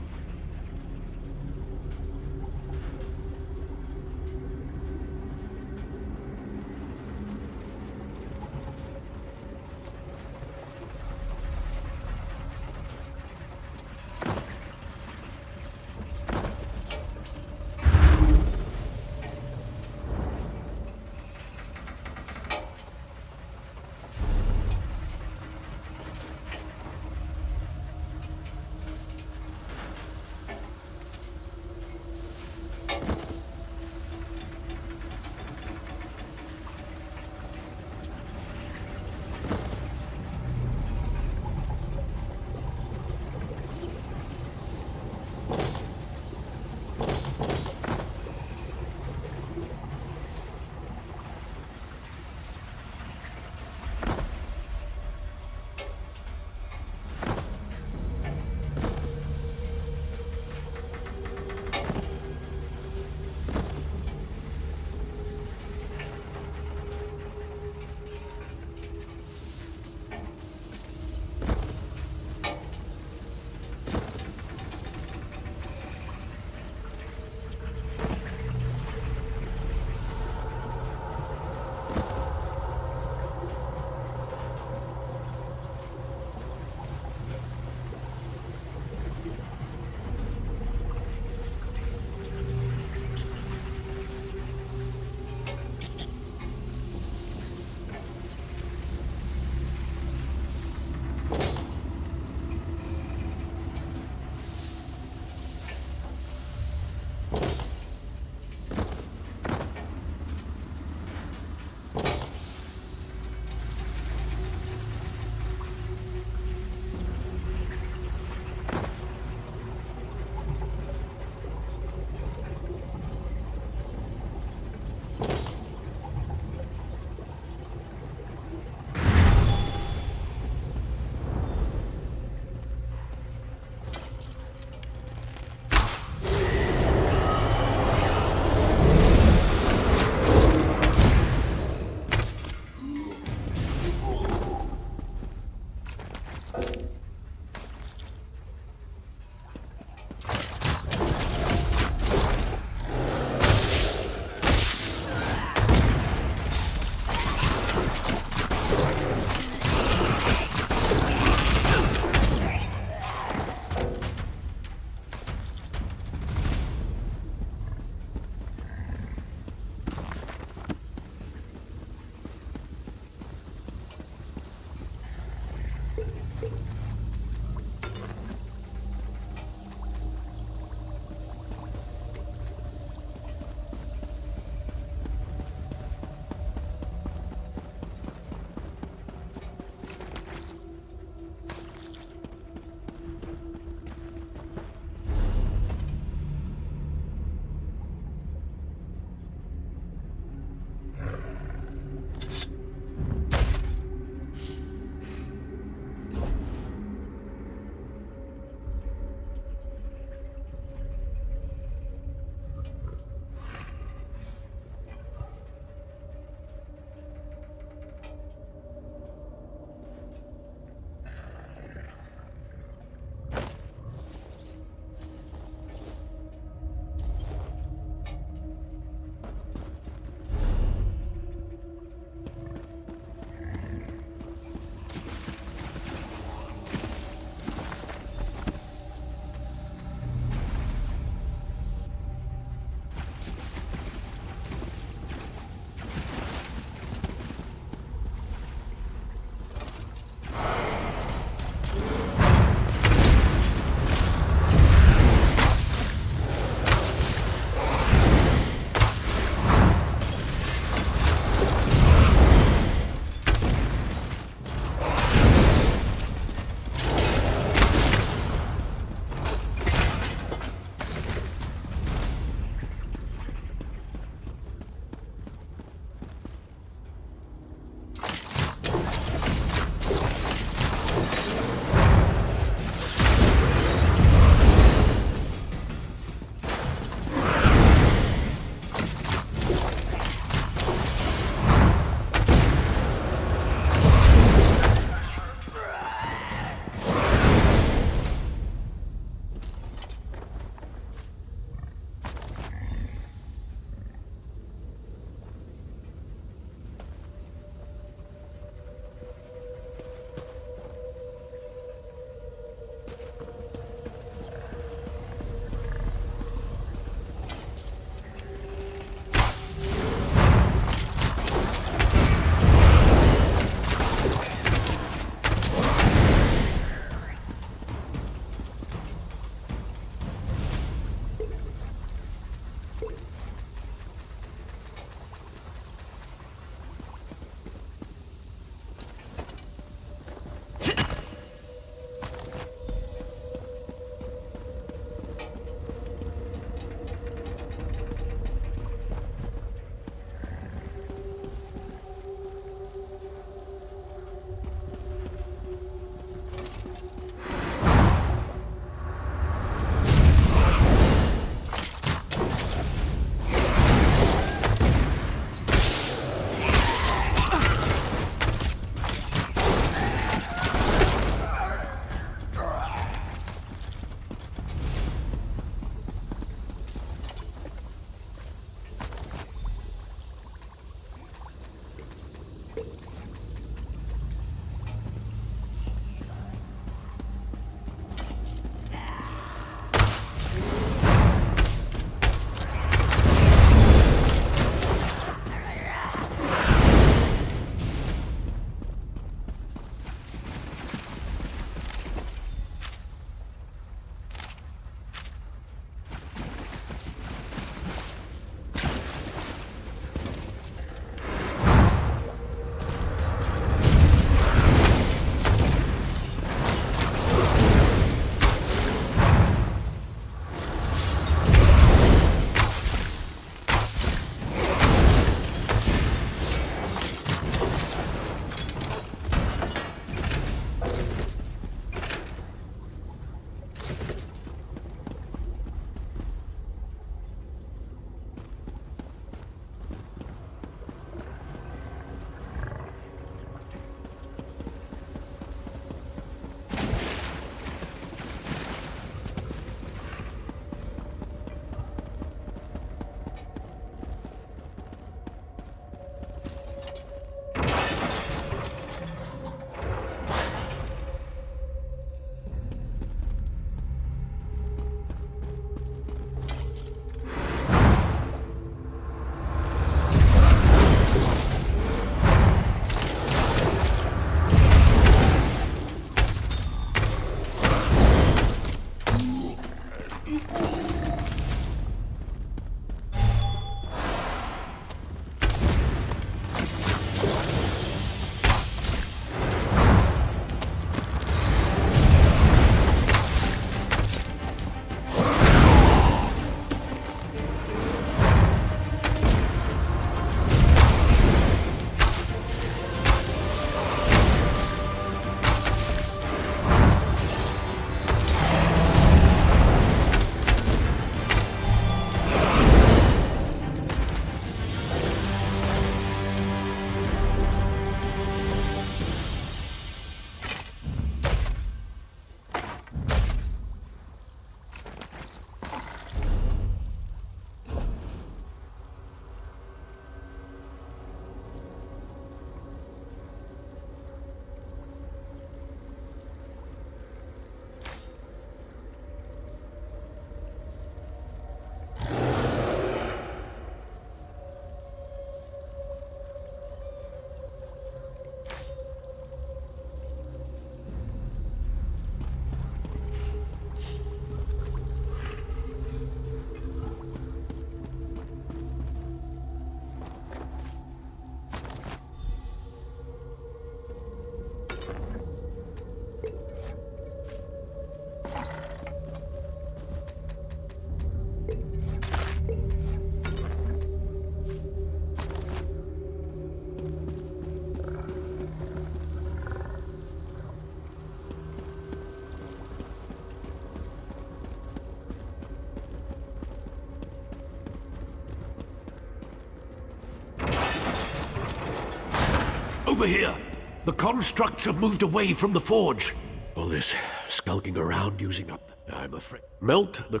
over here! The constructs have moved away from the forge. All this skulking around using up, I'm afraid. Melt the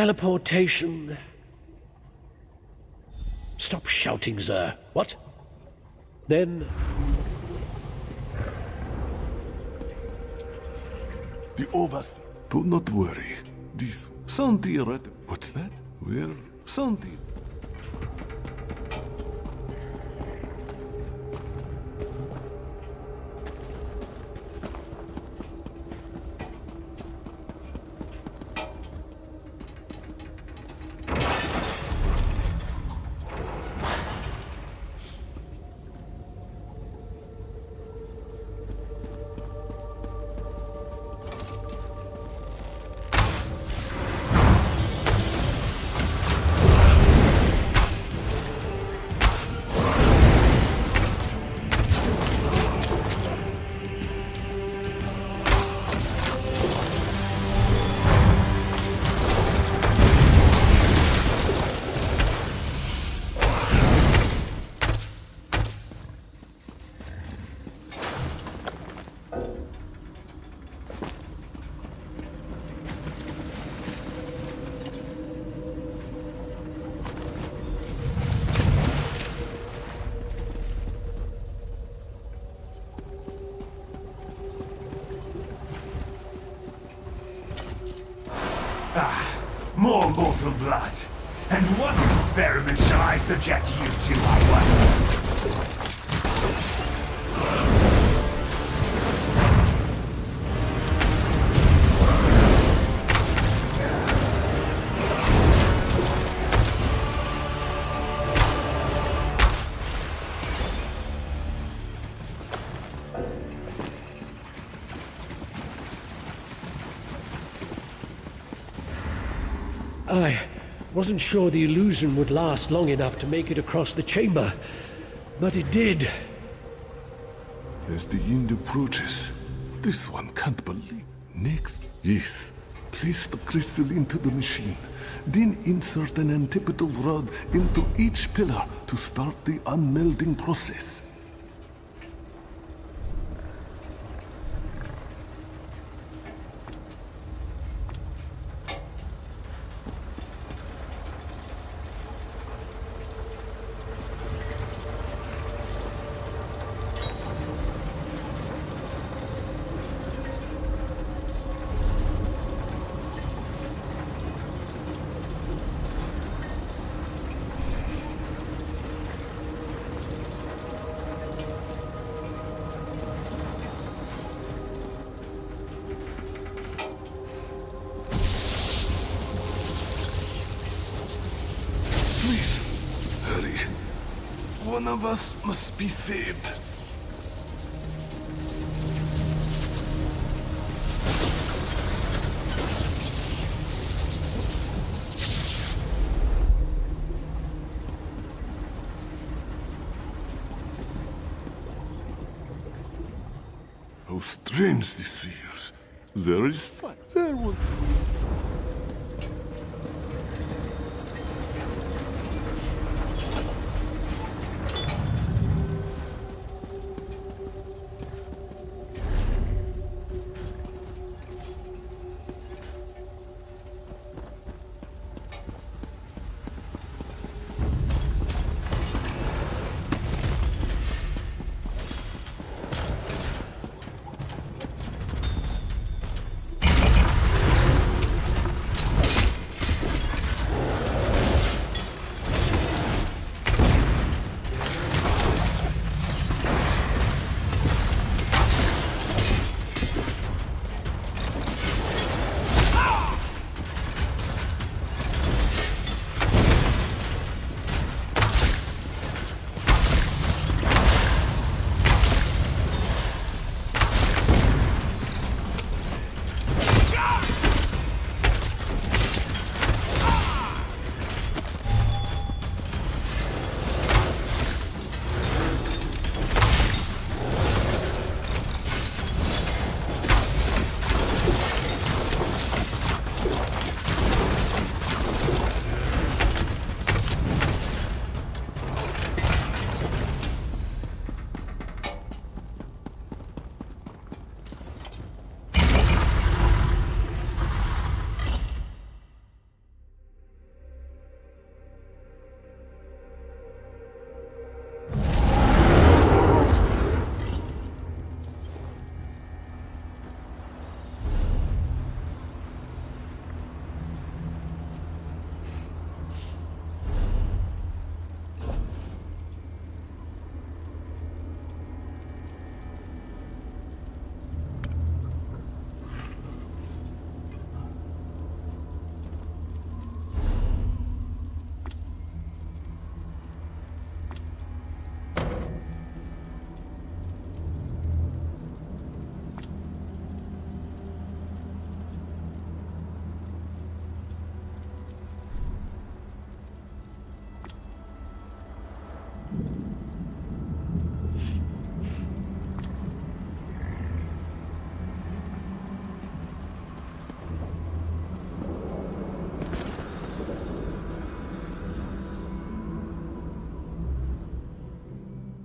Teleportation. Stop shouting, Zer. What? Then... The Ovas. Do not worry. This sound theoretic. What's that? Where? Sound theoretic. More mortal blood. And what experiment shall I subject you to, I wonder? I wasn't sure the illusion would last long enough to make it across the chamber, but it did. As the end approaches, this one can't believe. Next, yes, place the crystal into the machine. Then insert an antipodal rod into each pillar to start the unmelding process. One of us must be saved. How strange this feels. There is fire. There was...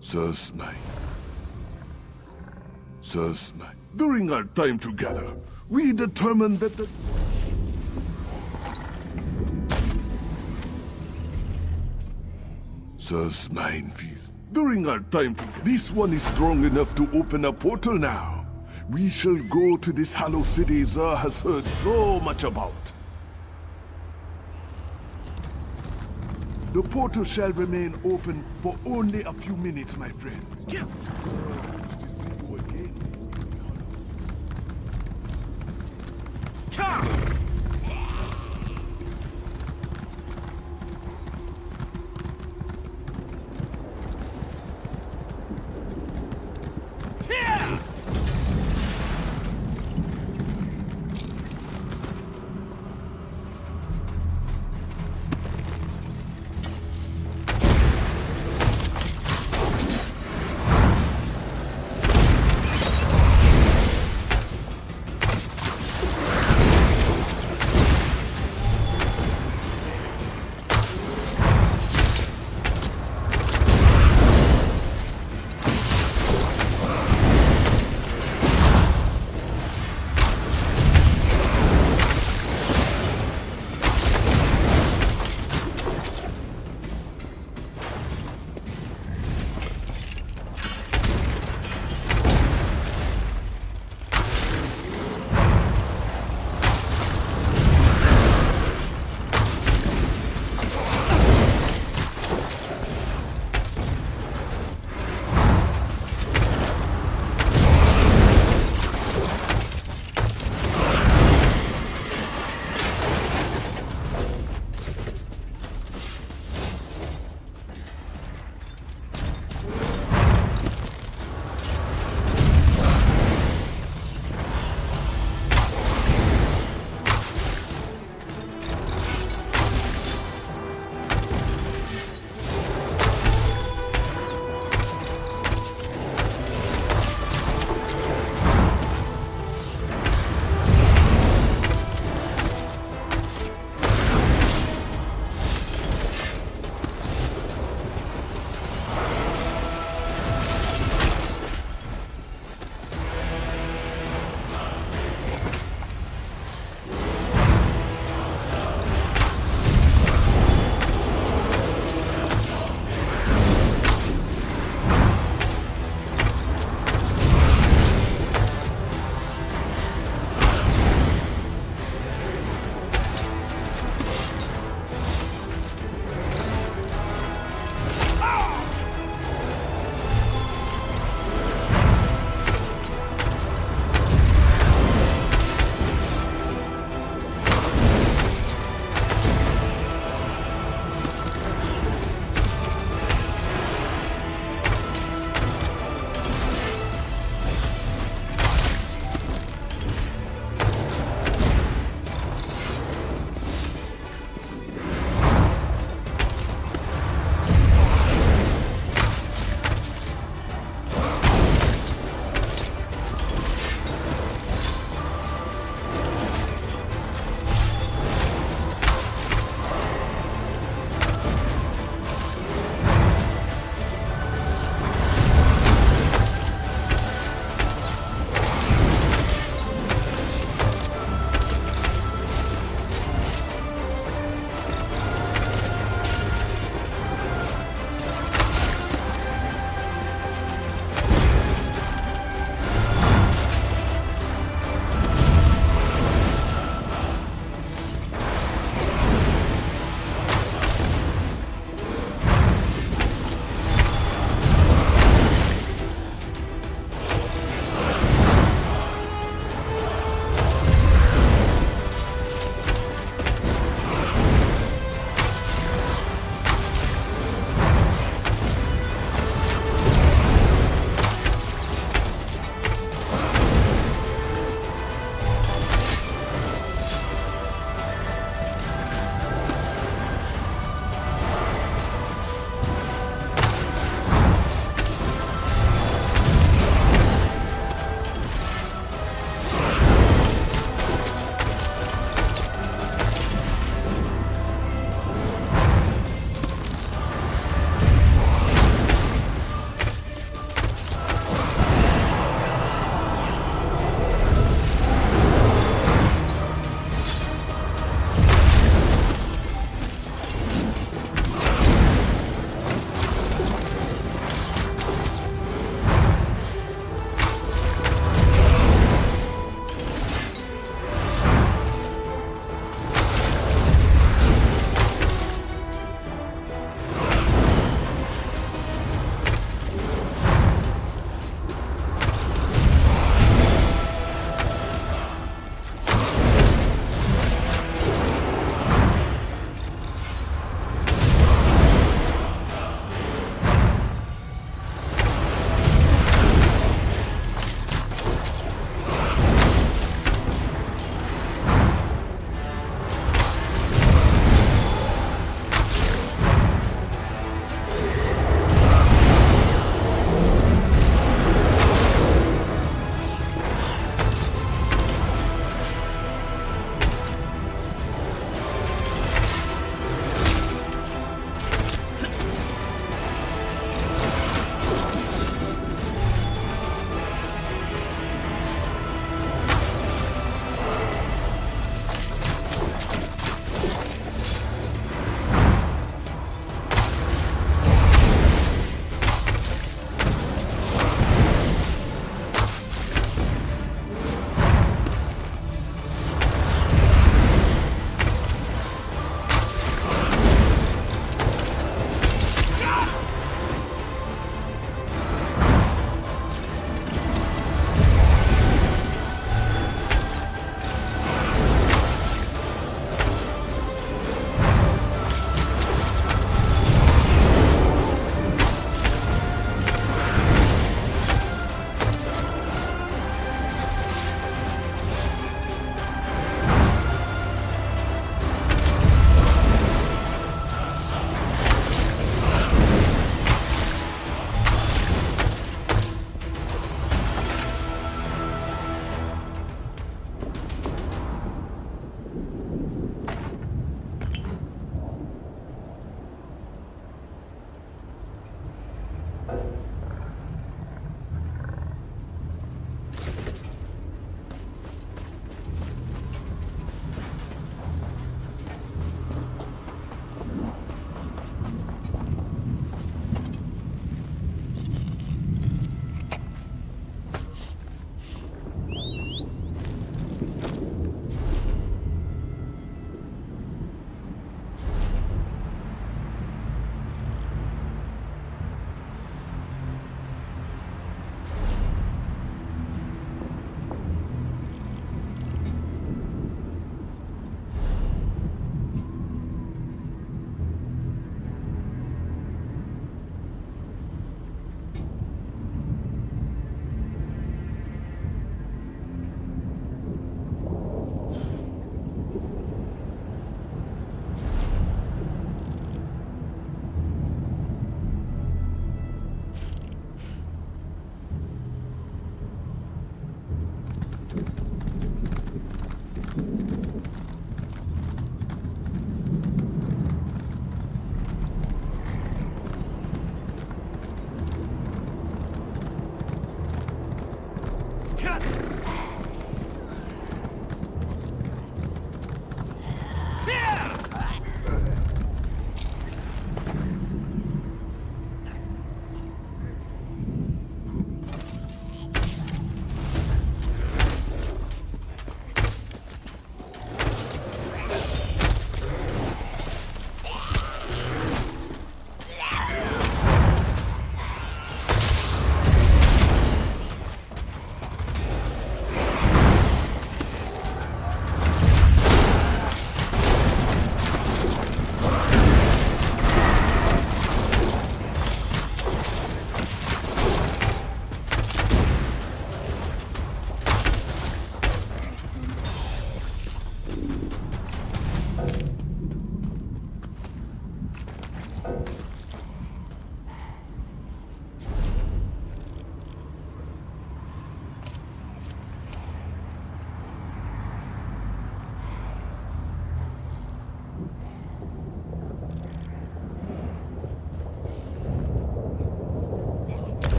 Sirs, mine. During our time together, we determined that the... Sirs, minefield. During our time together, this one is strong enough to open a portal now. We shall go to this hollow city Xur has heard so much about. The portal shall remain open for only a few minutes, my friend.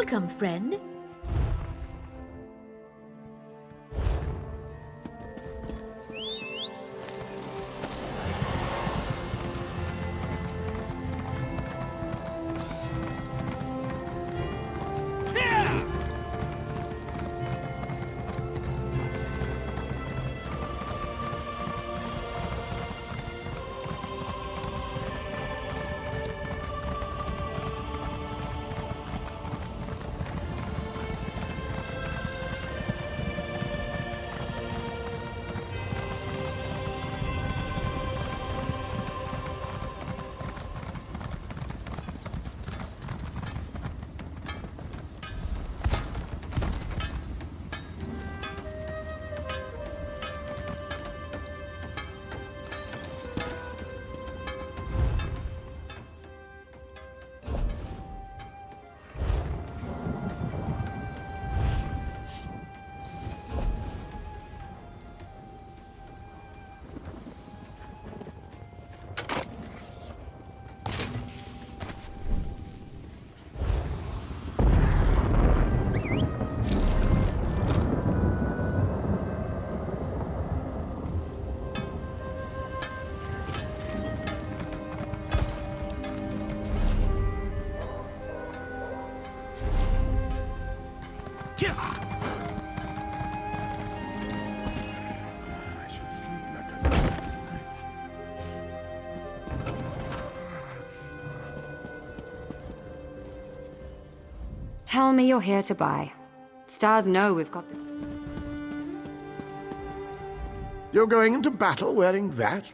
Welcome, friend. Tell me you're here to buy. Stars know we've got the... You're going into battle wearing that?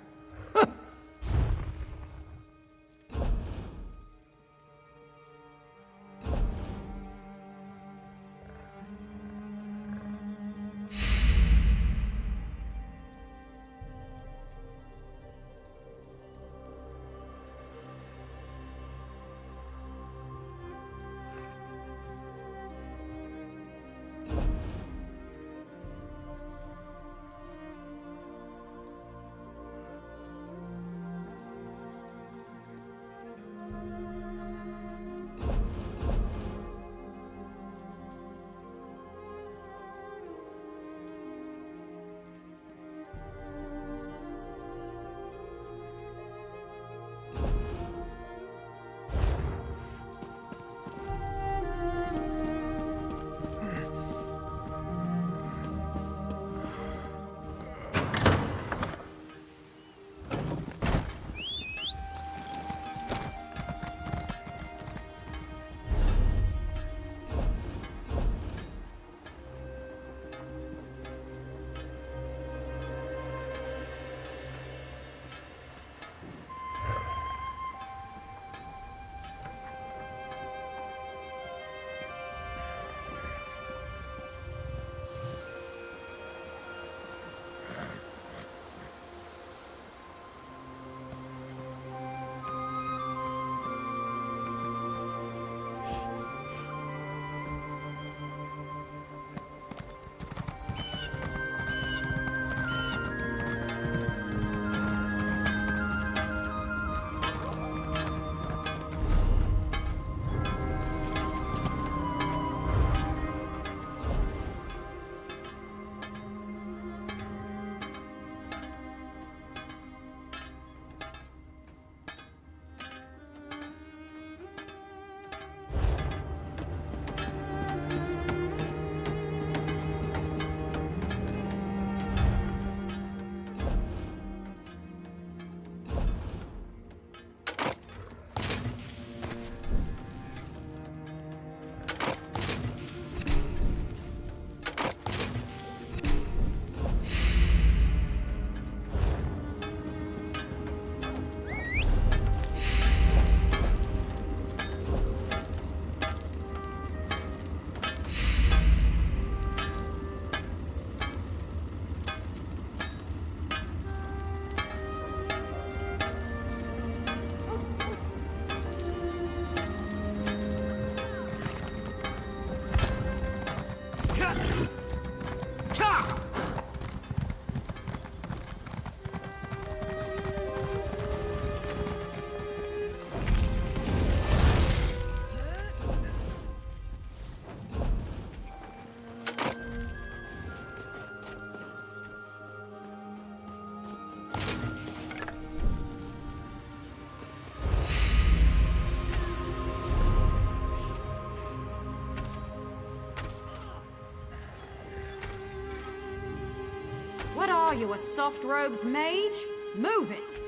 you a soft robes mage? Move it!